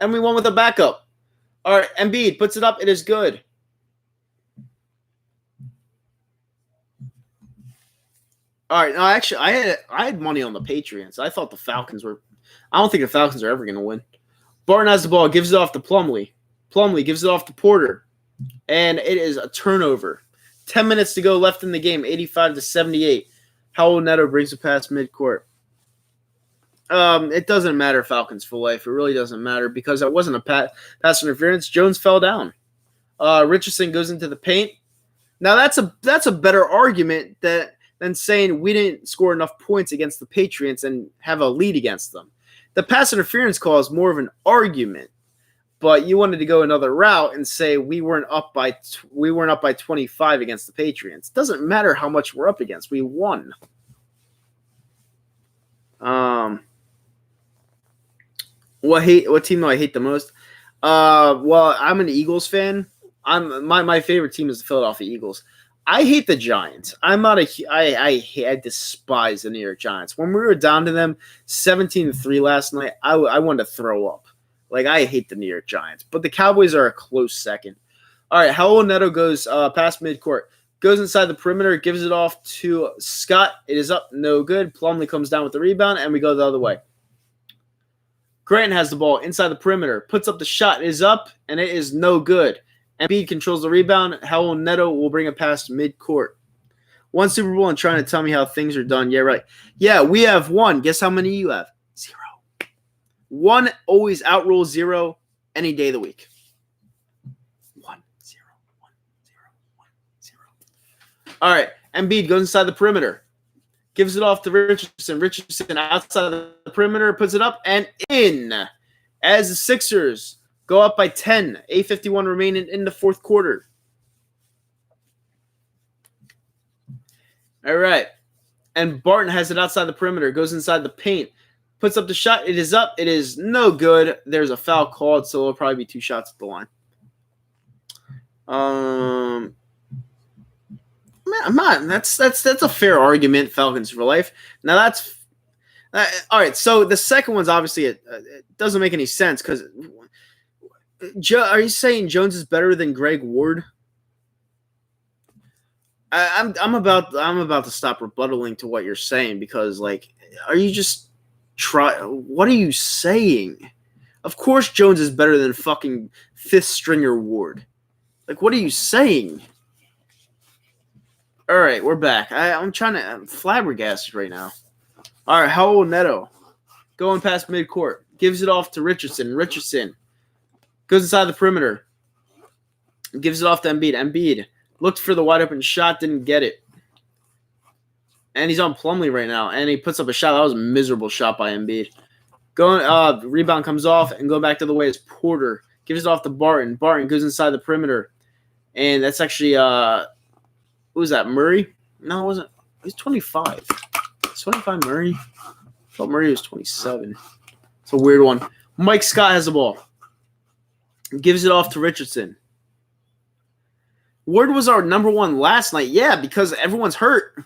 And we won with a backup. All right, Embiid puts it up. It is good. All right. No, actually, I had money on the Patriots. I thought the Falcons were – I don't think the Falcons are ever going to win. Barton has the ball. Gives it off to Plumlee. Plumlee gives it off to Porter. And it is a turnover. 10 minutes to go left in the game. 85-78. Raul Neto brings it past midcourt. It doesn't matter, Falcons for life. It really doesn't matter because it wasn't a pass interference. Jones fell down. Richardson goes into the paint. Now that's a better argument than saying we didn't score enough points against the Patriots and have a lead against them. The pass interference call is more of an argument, but you wanted to go another route and say we weren't up by 25 against the Patriots. It doesn't matter how much we're up against. We won. What team do I hate the most? Well, I'm an Eagles fan. My favorite team is the Philadelphia Eagles. I hate the Giants. I'm not a I despise the New York Giants. When we were down to them 17-3 last night, I wanted to throw up. Like, I hate the New York Giants, but the Cowboys are a close second. All right, Howell Neto goes past midcourt, goes inside the perimeter, gives it off to Scott. It is up, no good. Plumlee comes down with the rebound, and we go the other way. Grant has the ball inside the perimeter, puts up the shot, it is up, and it is no good. Embiid controls the rebound. Howell Neto will bring it past midcourt. One Super Bowl and trying to tell me how things are done. Yeah, right. Yeah, we have one. Guess how many you have? 0. One always outrules 0 any day of the week. 1, 0, 1, 0, 1, 0. All right, Embiid goes inside the perimeter. Gives it off to Richardson. Richardson outside the perimeter, puts it up and in. As the Sixers go up by 10. 8:51 remaining in the fourth quarter. All right. And Barton has it outside the perimeter. Goes inside the paint. Puts up the shot. It is up. It is no good. There's a foul called, so it'll probably be 2 shots at the line. I'm not. That's a fair argument. Falcons for life. Now that's all right. So the second one's obviously it doesn't make any sense because are you saying Jones is better than Greg Ward? I'm about to stop rebuttaling to what you're saying because are you just what are you saying? Of course Jones is better than fucking 5th stringer Ward. What are you saying? All right, we're back. I'm flabbergasted right now. All right, Howell Neto going past midcourt. Gives it off to Richardson. Richardson goes inside the perimeter. Gives it off to Embiid. Embiid looked for the wide open shot, didn't get it. And he's on Plumlee right now, and he puts up a shot. That was a miserable shot by Embiid. Rebound comes off, and going back to the way is Porter. Gives it off to Barton. Barton goes inside the perimeter. And that's actually who was that? Murray? No, it wasn't. He was 25. It's 25 Murray. I thought Murray was 27. It's a weird one. Mike Scott has the ball. Gives it off to Richardson. Ward was our number 1 last night. Yeah, because everyone's hurt.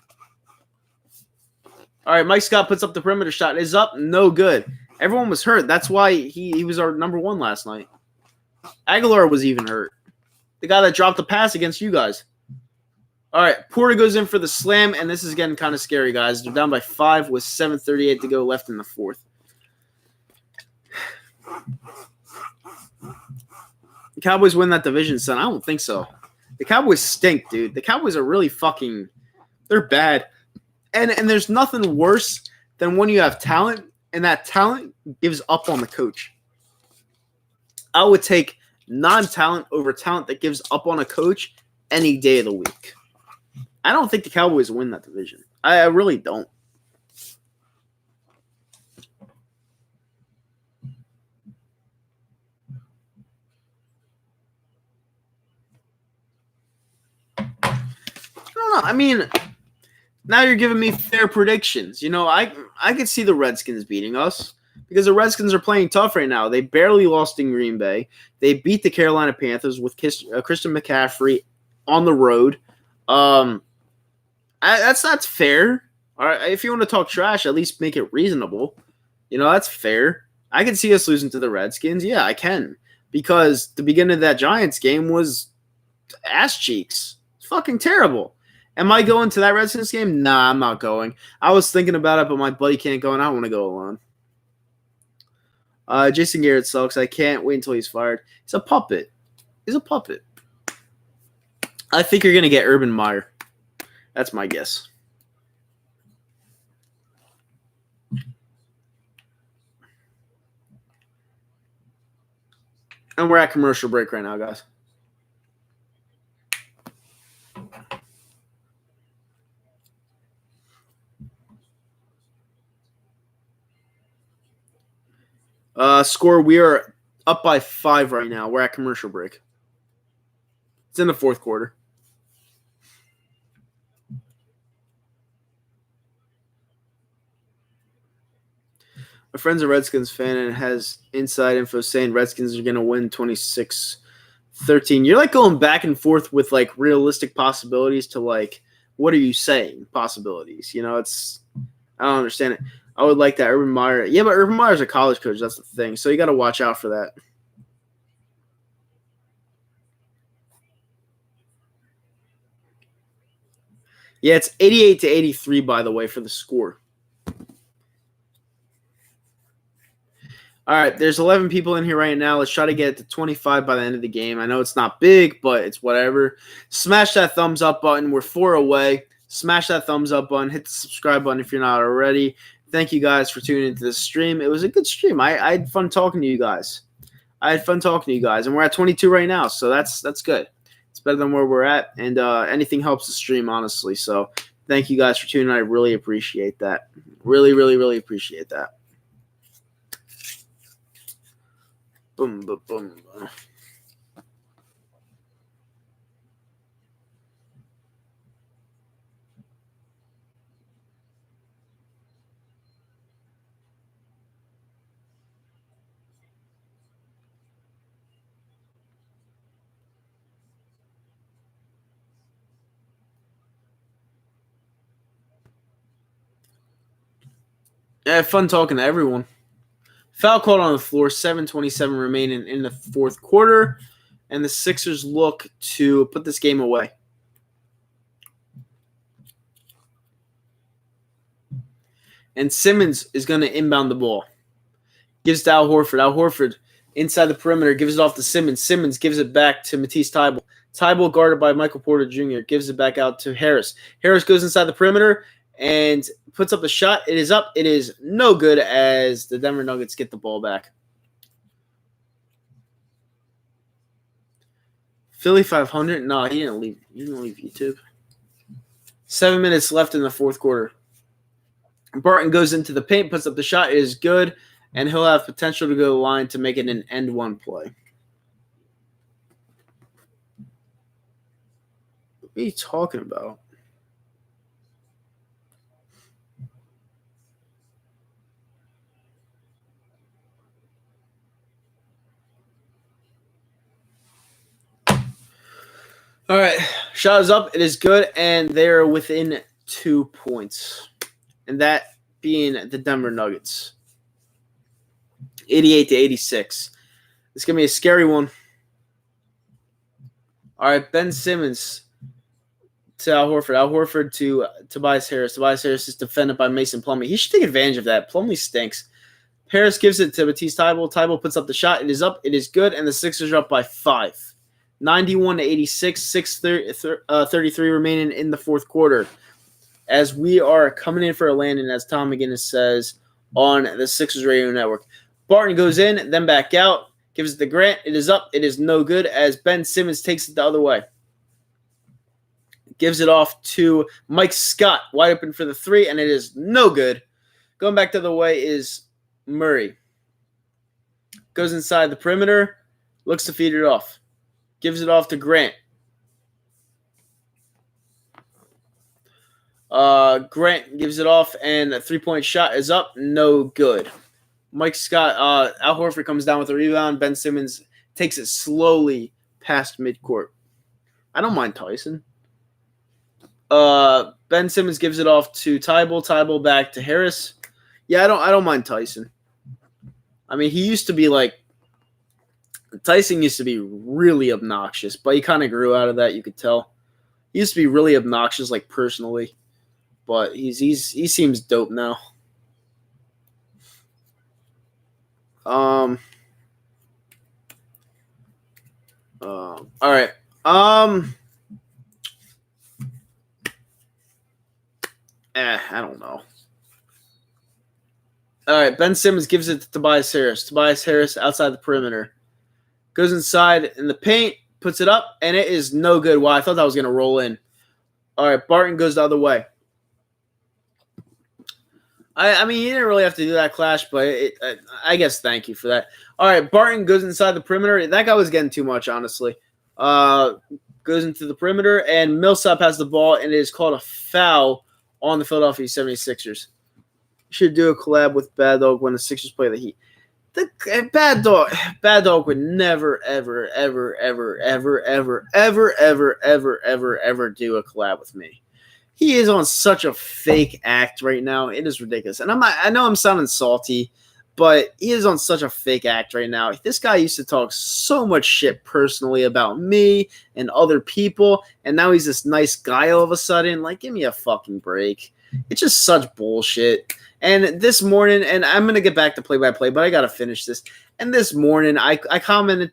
All right, Mike Scott puts up the perimeter shot. It's up. No good. Everyone was hurt. That's why he was our number 1 last night. Aguilar was even hurt. The guy that dropped the pass against you guys. All right, Porter goes in for the slam, and this is getting kind of scary, guys. They're down by 5 with 7:38 to go left in the fourth. The Cowboys win that division, son. I don't think so. The Cowboys stink, dude. The Cowboys are really they're bad. And there's nothing worse than when you have talent, and that talent gives up on the coach. I would take non-talent over talent that gives up on a coach any day of the week. I don't think the Cowboys win that division. I really don't. I don't know. I mean, now you're giving me fair predictions. I could see the Redskins beating us because the Redskins are playing tough right now. They barely lost in Green Bay. They beat the Carolina Panthers with Christian McCaffrey on the road. That's fair. All right, if you want to talk trash, at least make it reasonable. That's fair. I can see us losing to the Redskins. Yeah, I can. Because the beginning of that Giants game was ass cheeks. It's fucking terrible. Am I going to that Redskins game? Nah, I'm not going. I was thinking about it, but my buddy can't go, and I don't want to go alone. Jason Garrett sucks. I can't wait until he's fired. He's a puppet. I think you're going to get Urban Meyer. That's my guess. And we're at commercial break right now, guys. Score, we are up by 5 right now. We're at commercial break. It's in the fourth quarter. My friend's a Redskins fan and has inside info saying Redskins are going to win 26-13. You're like going back and forth with like realistic possibilities to like, what are you saying? Possibilities. You know, I don't understand it. I would like that Urban Meyer. Yeah, but Urban Meyer's a college coach. That's the thing. So you got to watch out for that. Yeah, it's 88-83, by the way, for the score. All right, there's 11 people in here right now. Let's try to get it to 25 by the end of the game. I know it's not big, but it's whatever. Smash that thumbs up button. We're 4 away. Smash that thumbs up button. Hit the subscribe button if you're not already. Thank you guys for tuning into this stream. It was a good stream. I had fun talking to you guys. And we're at 22 right now, so that's good. It's better than where we're at, and anything helps the stream, honestly. So thank you guys for tuning in. I really appreciate that. Really, really, really appreciate that. Boom, boom, boom. I had fun talking to everyone. Foul called on the floor, 7:27 remaining in the fourth quarter, and the Sixers look to put this game away. And Simmons is going to inbound the ball. Gives to Al Horford. Al Horford inside the perimeter, gives it off to Simmons. Simmons gives it back to Matisse Thybulle. Thybulle guarded by Michael Porter Jr. gives it back out to Harris. Harris goes inside the perimeter and puts up the shot. It is up. It is no good as the Denver Nuggets get the ball back. Philly 500? No, he didn't leave. He didn't leave YouTube. 7 minutes left in the fourth quarter. Barton goes into the paint, puts up the shot. It is good, and he'll have potential to go to the line to make it an end one play. What are you talking about? All right, shot is up. It is good, and they're within 2 points, and that being the Denver Nuggets, 88-86. It's gonna be a scary one. All right, Ben Simmons to Al Horford. Al Horford to Tobias Harris. Tobias Harris is defended by Mason Plumlee. He should take advantage of that. Plumlee stinks. Harris gives it to Matisse Thybulle. Thybulle puts up the shot. It is up. It is good, and the Sixers are up by 5. 91-86, 6:33 remaining in the fourth quarter. As we are coming in for a landing, as Tom McGinnis says on the Sixers Radio Network. Barton goes in, then back out, gives it to Grant. It is up. It is no good as Ben Simmons takes it the other way. Gives it off to Mike Scott, wide open for the 3, and it is no good. Going back the other way is Murray. Goes inside the perimeter, looks to feed it off. Gives it off to Grant. Grant gives it off, and a 3-point shot is up. No good. Mike Scott, Al Horford comes down with a rebound. Ben Simmons takes it slowly past midcourt. I don't mind Tyson. Ben Simmons gives it off to Thybulle. Thybulle back to Harris. Yeah, I don't mind Tyson. I mean, Tyson used to be really obnoxious, but he kind of grew out of that, you could tell. He used to be really obnoxious, like, personally. But he seems dope now. All right. I don't know. All right, Ben Simmons gives it to Tobias Harris. Tobias Harris outside the perimeter. Goes inside in the paint, puts it up, and it is no good. Wow, I thought that was going to roll in. All right, Barton goes the other way. I mean, he didn't really have to do that, Clash, but I guess thank you for that. All right, Barton goes inside the perimeter. That guy was getting too much, honestly. Goes into the perimeter, and Millsap has the ball, and it is called a foul on the Philadelphia 76ers. should do a collab with Bad Dog when the Sixers play the Heat. Bad Dog would never, ever, ever, ever, ever, ever, ever, ever, ever, ever, ever do a collab with me. He is on such a fake act right now. It is ridiculous. And I know I'm sounding salty, but he is on such a fake act right now. This guy used to talk so much shit personally about me and other people, and now he's this nice guy all of a sudden. Like, give me a fucking break. It's just such bullshit. And this morning, and I'm gonna get back to play-by-play, but I gotta finish this. And this morning, I commented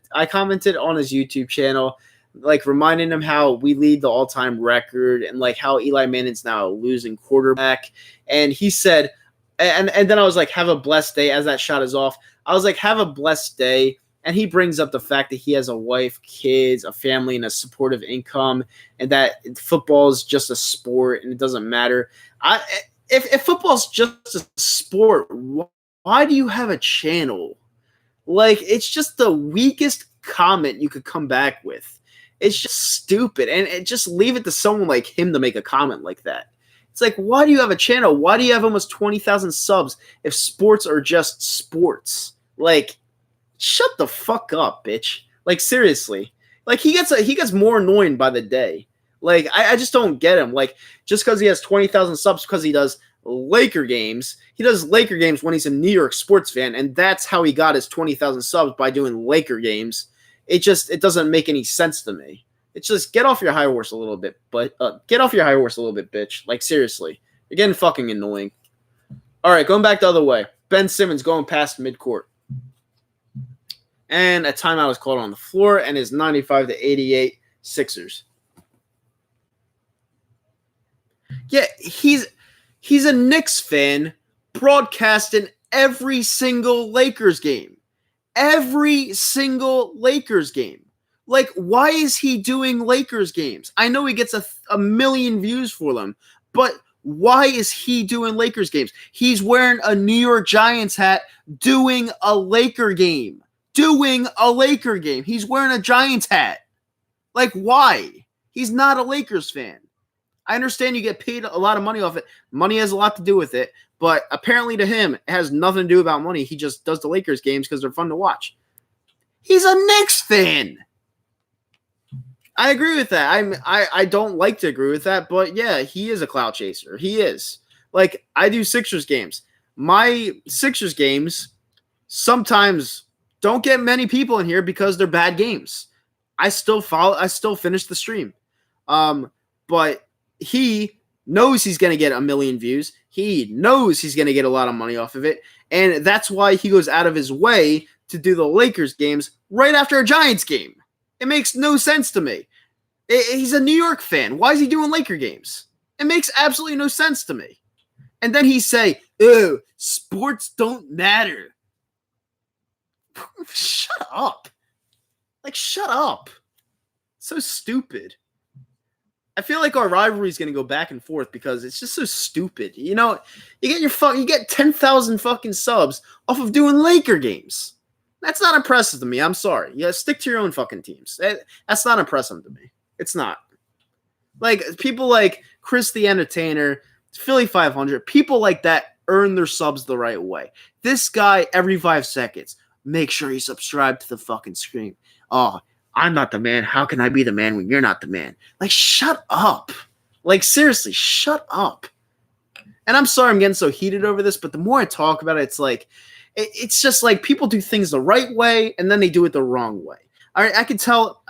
on his YouTube channel, like reminding him how we lead the all-time record and like how Eli Manning's now a losing quarterback. And he said, and then I was like, have a blessed day. As that shot is off, I was like, have a blessed day. And he brings up the fact that he has a wife, kids, a family, and a supportive income, and that football is just a sport and it doesn't matter. If football's just a sport, why do you have a channel? Like, it's just the weakest comment you could come back with. It's just stupid. And just leave it to someone like him to make a comment like that. It's like, why do you have a channel? Why do you have almost 20,000 subs if sports are just sports? Like, shut the fuck up, bitch. Like, seriously. Like, he gets more annoying by the day. Like, I just don't get him. Like, just because he has 20,000 subs because he does Laker games. He does Laker games when he's a New York sports fan, and that's how he got his 20,000 subs, by doing Laker games. It doesn't make any sense to me. It's just, get off your high horse a little bit, but get off your high horse a little bit, bitch. Like, seriously. You're getting fucking annoying. All right, going back the other way. Ben Simmons going past midcourt. And a timeout is called on the floor, and is 95-88 Sixers. Yeah, he's a Knicks fan broadcasting every single Lakers game. Every single Lakers game. Like, why is he doing Lakers games? I know he gets a million views for them, but why is he doing Lakers games? He's wearing a New York Giants hat doing a Laker game. Doing a Laker game. He's wearing a Giants hat. Like, why? He's not a Lakers fan. I understand you get paid a lot of money off it. Money has a lot to do with it. But apparently to him, it has nothing to do about money. He just does the Lakers games because they're fun to watch. He's a Knicks fan. I agree with that. I don't like to agree with that, but yeah, he is a clout chaser. He is. Like, I do Sixers games. My Sixers games sometimes don't get many people in here because they're bad games. I still finish the stream. But he knows he's going to get a million views. He knows he's going to get a lot of money off of it. And that's why he goes out of his way to do the Lakers games right after a Giants game. It makes no sense to me. He's a New York fan. Why is he doing Laker games? It makes absolutely no sense to me. And then he say, "Oh, sports don't matter." Shut up. Like, shut up. So stupid. I feel like our rivalry is going to go back and forth because it's just so stupid. You know, you get 10,000 fucking subs off of doing Laker games. That's not impressive to me. I'm sorry. Yeah, stick to your own fucking teams. That's not impressive to me. It's not. Like, people like Chris the Entertainer, Philly 500, people like that earn their subs the right way. This guy, every 5 seconds, make sure you subscribe to the fucking stream. Oh, I'm not the man. How can I be the man when you're not the man? Like, shut up. Like, seriously, shut up. And I'm sorry I'm getting so heated over this, but the more I talk about it, it's just like people do things the right way and then they do it the wrong way. I could tell,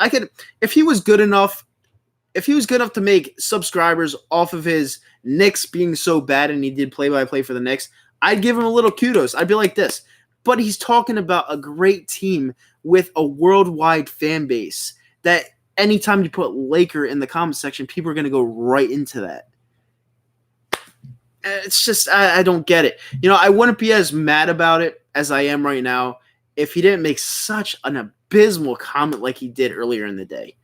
if he was good enough to make subscribers off of his Knicks being so bad and he did play-by-play for the Knicks, I'd give him a little kudos. I'd be like this. But he's talking about a great team with a worldwide fan base that anytime you put Laker in the comment section, people are going to go right into that. It's just, I don't get it. You know, I wouldn't be as mad about it as I am right now if he didn't make such an abysmal comment like he did earlier in the day.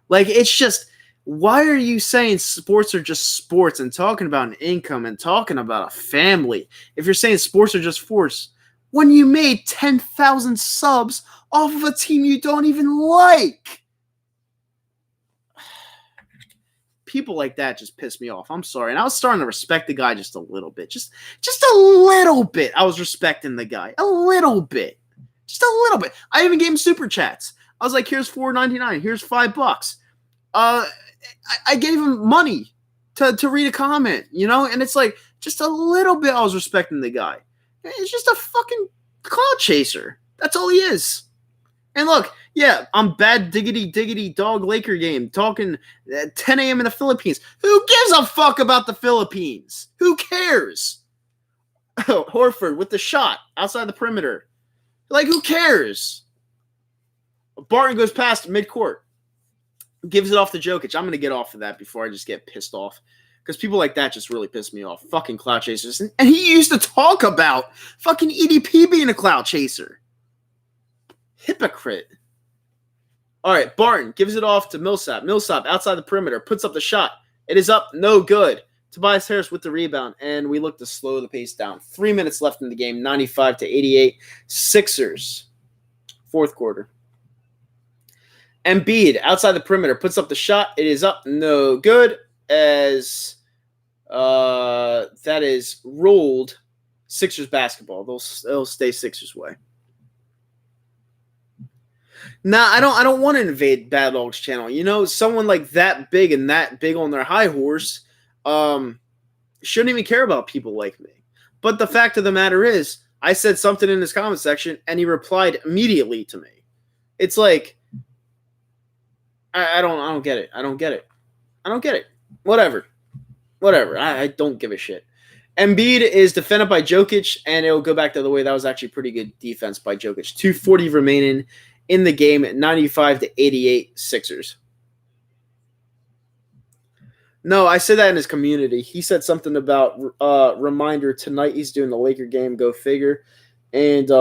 Like, it's just, why are you saying sports are just sports and talking about an income and talking about a family if you're saying sports are just sports when you made 10,000 subs off of a team you don't even like? people like that just piss me off. I'm sorry. And I was starting to respect the guy just a little bit. Just a little bit. I was respecting the guy. A little bit. Just a little bit. I even gave him super chats. I was like, here's $4.99. Here's $5. I gave him money to read a comment, you know? And it's like, just a little bit I was respecting the guy. It's just a fucking cloud chaser. That's all he is. And look, yeah, I'm bad diggity dog Laker game talking at 10 a.m. in the Philippines. Who gives a fuck about the Philippines? Who cares? Horford with the shot outside the perimeter. Like, who cares? Barton goes past midcourt. Gives it off to Jokic. I'm going to get off of that before I just get pissed off. Because people like that just really piss me off. Fucking cloud chasers. And he used to talk about fucking EDP being a cloud chaser. Hypocrite. All right, Barton gives it off to Millsap. Millsap outside the perimeter. Puts up the shot. It is up. No good. Tobias Harris with the rebound. And we look to slow the pace down. 3 minutes left in the game. 95-88. Sixers. Fourth quarter. Embiid outside the perimeter. Puts up the shot. It is up. No good. As that is ruled Sixers basketball. They'll stay Sixers way. Nah, I don't want to invade Bad Dog's channel. You know, someone like that big and that big on their high horse shouldn't even care about people like me. But the fact of the matter is, I said something in his comment section and he replied immediately to me. It's like, I don't get it. I don't get it. Whatever. I don't give a shit. Embiid is defended by Jokic, and it'll go back the other way. That was actually pretty good defense by Jokic. 2:40 remaining in the game at 95-88 Sixers. No, I said that in his community. He said something about reminder tonight he's doing the Laker game, go figure. And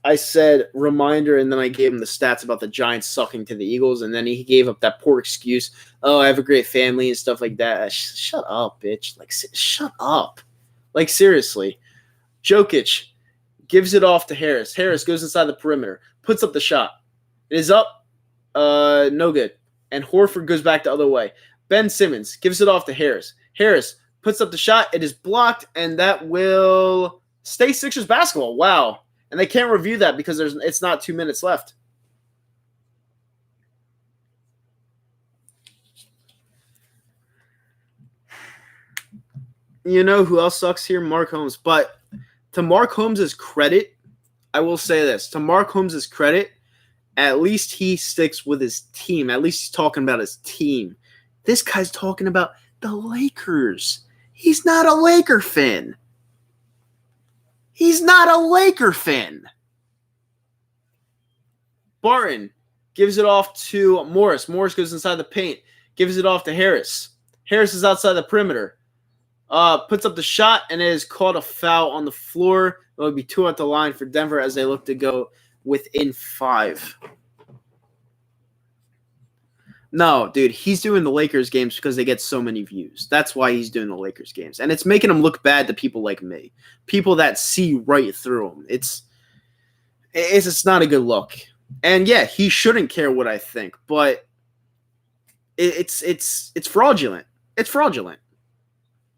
I said reminder, and then I gave him the stats about the Giants sucking to the Eagles, and then he gave up that poor excuse. Oh, I have a great family and stuff like that. Shut up, bitch. Like, shut up. Like, seriously. Jokic gives it off to Harris. Harris goes inside the perimeter, puts up the shot. It is up. No good. And Horford goes back the other way. Ben Simmons gives it off to Harris. Harris puts up the shot. It is blocked, and that will stay Sixers basketball. Wow. And they can't review that because it's not 2 minutes left. You know who else sucks here? Mark Holmes. But to Mark Holmes' credit, I will say this. To Mark Holmes' credit, at least he sticks with his team. At least he's talking about his team. This guy's talking about the Lakers. He's not a Laker fan. He's not a Laker fan. Barton gives it off to Morris. Morris goes inside the paint. Gives it off to Harris. Harris is outside the perimeter. Puts up the shot, and it is called a foul on the floor. It will be 2 at the line for Denver as they look to go within 5. No, dude, he's doing the Lakers games because they get so many views. That's why he's doing the Lakers games. And it's making him look bad to people like me. People that see right through him. It's not a good look. And yeah, he shouldn't care what I think, but it's fraudulent. It's fraudulent.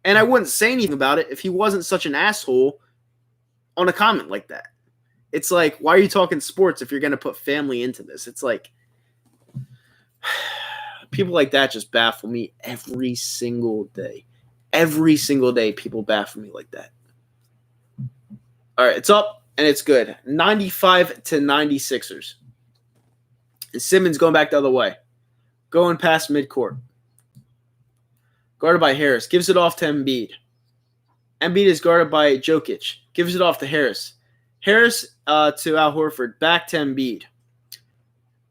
And I wouldn't say anything about it if he wasn't such an asshole on a comment like that. It's like, why are you talking sports if you're going to put family into this? It's like, people like that just baffle me every single day. Every single day, people baffle me like that. All right, it's up, and it's good. 95-90 Sixers. And Simmons going back the other way. Going past midcourt. Guarded by Harris. Gives it off to Embiid. Embiid is guarded by Jokic. Gives it off to Harris. Harris to Al Horford. Back to Embiid.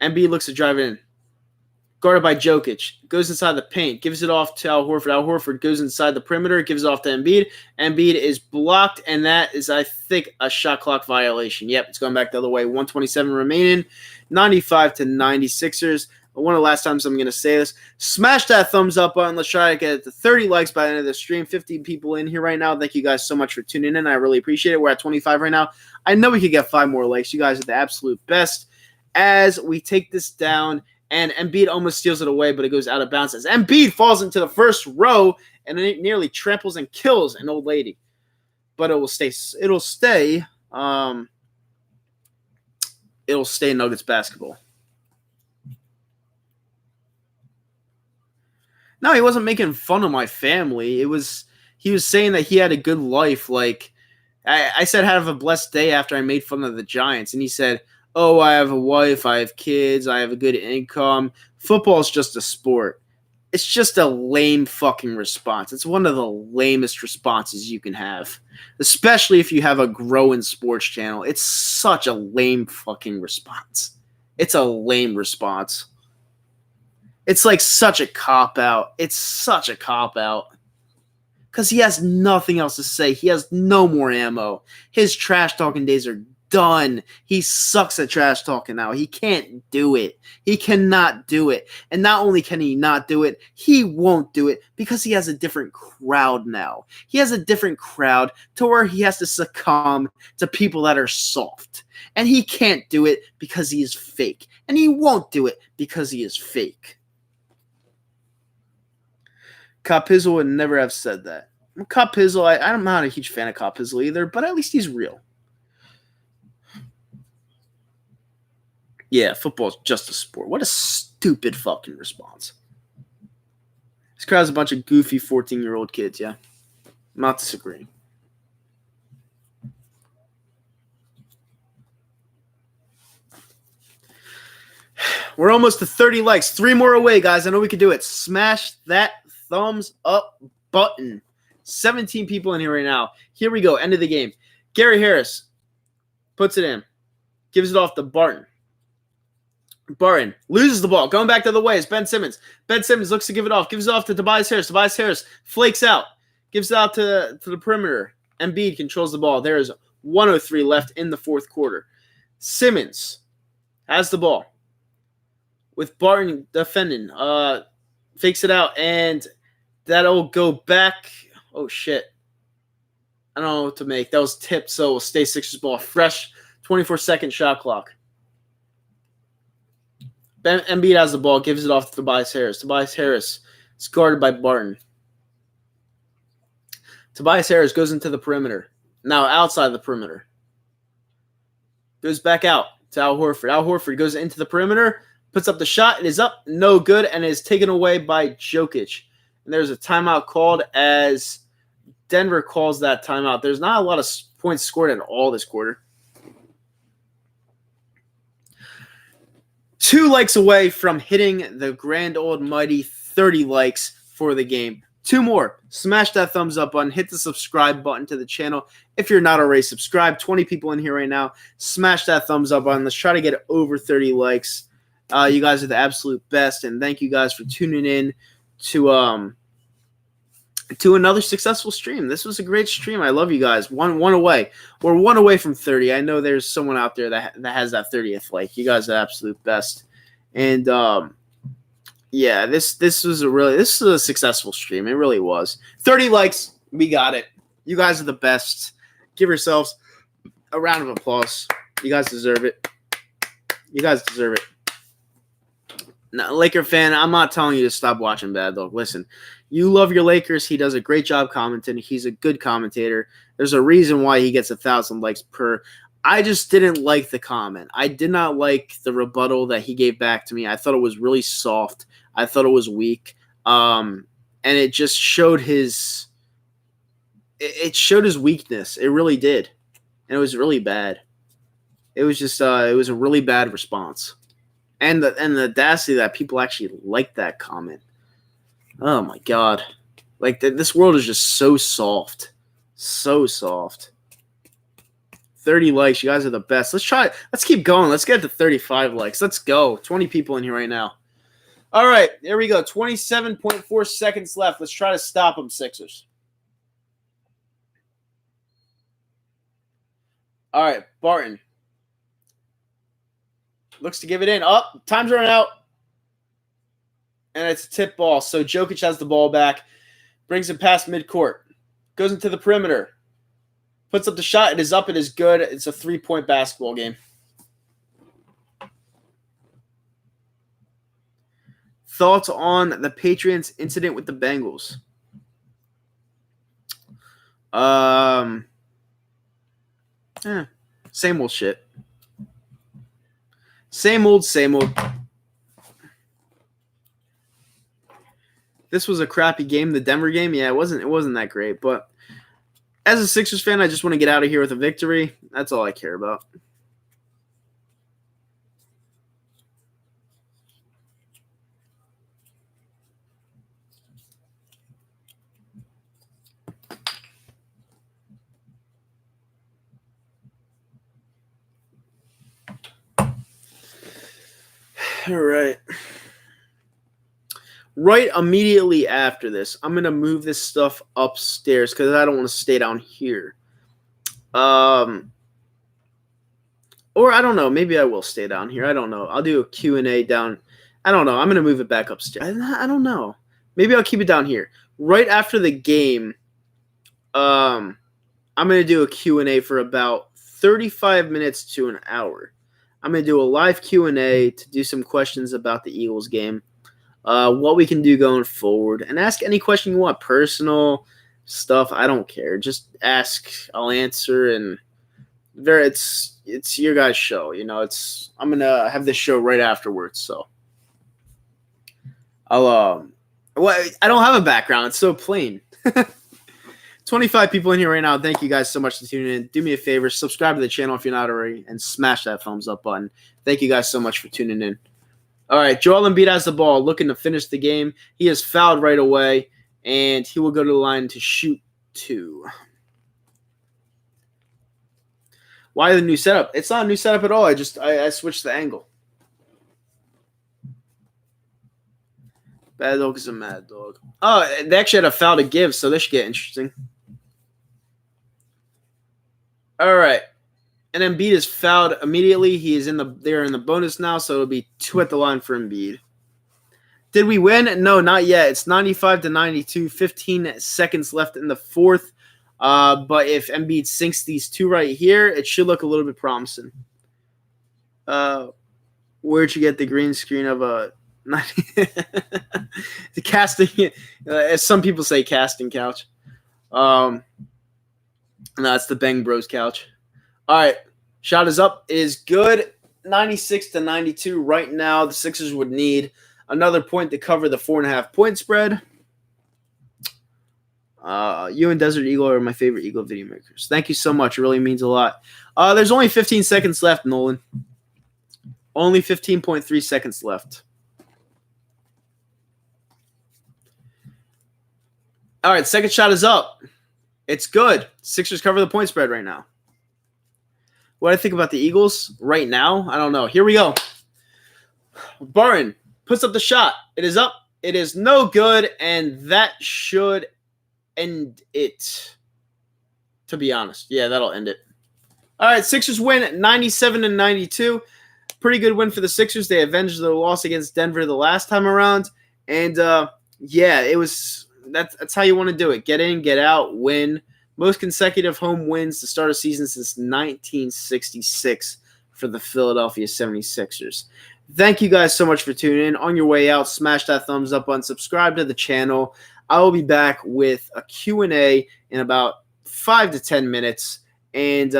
Embiid looks to drive in. Guarded by Jokic. Goes inside the paint. Gives it off to Al Horford. Al Horford goes inside the perimeter. Gives it off to Embiid. Embiid is blocked, and that is, I think, a shot clock violation. Yep, it's going back the other way. 1:27 remaining. 95-90 Sixers. One of the last times I'm going to say this. Smash that thumbs up button. Let's try to get to 30 likes by the end of the stream. 50 people in here right now. Thank you guys so much for tuning in. I really appreciate it. We're at 25 right now. I know we could get 5 more likes. You guys are the absolute best. As we take this down And Embiid almost steals it away, but it goes out of bounds. As Embiid falls into the first row and it nearly tramples and kills an old lady. But it'll stay Nuggets basketball. No, he wasn't making fun of my family. He was saying that he had a good life. Like I said, have a blessed day after I made fun of the Giants. And he said, oh, I have a wife, I have kids, I have a good income. Football is just a sport. It's just a lame fucking response. It's one of the lamest responses you can have, especially if you have a growing sports channel. It's such a lame fucking response. It's a lame response. It's like such a cop-out. It's such a cop-out. Because he has nothing else to say. He has no more ammo. His trash-talking days are done. He sucks at trash talking now. He can't do it. He cannot do it. And not only can he not do it, he won't do it because he has a different crowd now. He has a different crowd to where he has to succumb to people that are soft. And he can't do it because he is fake. And he won't do it because he is fake. Copizzle would never have said that. Copizzle, I'm not a huge fan of Copizzle either, but at least he's real. Yeah, football's just a sport. What a stupid fucking response. This crowd's a bunch of goofy 14-year-old kids, yeah. I'm not disagreeing. We're almost to 30 likes. 3 more away, guys. I know we can do it. Smash that thumbs up button. 17 people in here right now. Here we go. End of the game. Gary Harris puts it in. Gives it off to Barton. Barton loses the ball. Going back the other way is Ben Simmons. Ben Simmons looks to give it off. Gives it off to Tobias Harris. Tobias Harris flakes out. Gives it out to the perimeter. Embiid controls the ball. There is 1:03 left in the fourth quarter. Simmons has the ball with Barton defending. Fakes it out, and that'll go back. Oh, shit. I don't know what to make. That was tipped, so it will stay Sixers ball. Fresh 24-second shot clock. Embiid has the ball, gives it off to Tobias Harris. Tobias Harris is guarded by Barton. Tobias Harris goes into the perimeter. Now outside the perimeter. Goes back out to Al Horford. Al Horford goes into the perimeter, puts up the shot. It is up, no good, and is taken away by Jokic. And there's a timeout called as Denver calls that timeout. There's not a lot of points scored at all this quarter. 2 likes away from hitting the grand old mighty 30 likes for the game. 2 more. Smash that thumbs up button. Hit the subscribe button to the channel. If you're not already subscribed, 20 people in here right now. Smash that thumbs up button. Let's try to get over 30 likes. You guys are the absolute best, and thank you guys for tuning in to another successful stream. This was a great stream. I love you guys. One away. We're 1 away from 30. I know there's someone out there that has that 30th like. You guys are the absolute best. And yeah, this is a successful stream. It really was. 30 likes. We got it. You guys are the best. Give yourselves a round of applause. You guys deserve it. You guys deserve it. Now, Laker fan, I'm not telling you to stop watching Bad Dog. Listen, you love your Lakers. He does a great job commenting. He's a good commentator. There's a reason why he gets 1,000 likes per. I just didn't like the comment. I did not like the rebuttal that he gave back to me. I thought it was really soft. I thought it was weak. And it just showed his weakness. It really did. And it was really bad. It was just it was a really bad response. And the audacity that people actually liked that comment. Oh my God. Like this world is just so soft. So soft. 30 likes. You guys are the best. Let's keep going. Let's get to 35 likes. Let's go. 20 people in here right now. All right. There we go. 27.4 seconds left. Let's try to stop them, Sixers. All right. Barton. Looks to give it in. Oh, time's running out. And it's a tip ball. So Jokic has the ball back. Brings it past midcourt. Goes into the perimeter. Puts up the shot. It is up. It is good. It's a 3-point basketball game. Thoughts on the Patriots incident with the Bengals? Same old shit. Same old, same old. This was a crappy game. The Denver game, yeah, it wasn't that great. But as a Sixers fan, I just want to get out of here with a victory. That's all I care about. All right. Right immediately after this, I'm going to move this stuff upstairs because I don't want to stay down here. Or I don't know. Maybe I will stay down here. I don't know. I'll do a Q&A down. I don't know. I'm going to move it back upstairs. I don't know. Maybe I'll keep it down here. Right after the game, I'm going to do a Q&A for about 35 minutes to an hour. I'm going to do a live Q&A to do some questions about the Eagles game. What we can do going forward, and ask any question you want, personal stuff. I don't care. Just ask. I'll answer, and it's your guys' show. I'm gonna have this show right afterwards, so I don't have a background. It's so plain. 25 people in here right now. Thank you guys so much for tuning in. Do me a favor, subscribe to the channel if you're not already, and smash that thumbs up button. Thank you guys so much for tuning in. All right, Joel Embiid has the ball, looking to finish the game. He is fouled right away, and he will go to the line to shoot 2. Why the new setup? It's not a new setup at all. I switched the angle. Bad dog is a mad dog. Oh, they actually had a foul to give, so this should get interesting. All right. And Embiid is fouled immediately. They're in the bonus now, so it'll be 2 at the line for Embiid. Did we win? No, not yet. It's 95-92. 15 seconds left in the fourth. But if Embiid sinks these 2 right here, it should look a little bit promising. Where'd you get the green screen of a the casting? As some people say, casting couch. No, it's the Bang Bros couch. All right, shot is up. It is good. 96-92 right now. The Sixers would need another point to cover the 4.5-point spread. You and Desert Eagle are my favorite Eagle video makers. Thank you so much. It really means a lot. There's only 15 seconds left, Nolan. Only 15.3 seconds left. All right, second shot is up. It's good. Sixers cover the point spread right now. What I think about the Eagles right now, I don't know. Here we go. Burren puts up the shot. It is up. It is no good, and that should end it, to be honest. Yeah, that'll end it. All right, Sixers win 97-92. Pretty good win for the Sixers. They avenged their loss against Denver the last time around. And, yeah, it was that's how you want to do it. Get in, get out, win. Most consecutive home wins to start a season since 1966 for the Philadelphia 76ers. Thank you guys so much for tuning in. On your way out, smash that thumbs up button, subscribe to the channel. I will be back with a Q&A in about 5 to 10 minutes. And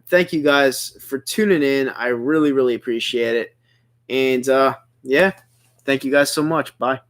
thank you guys for tuning in. I really, really appreciate it. And, yeah, thank you guys so much. Bye.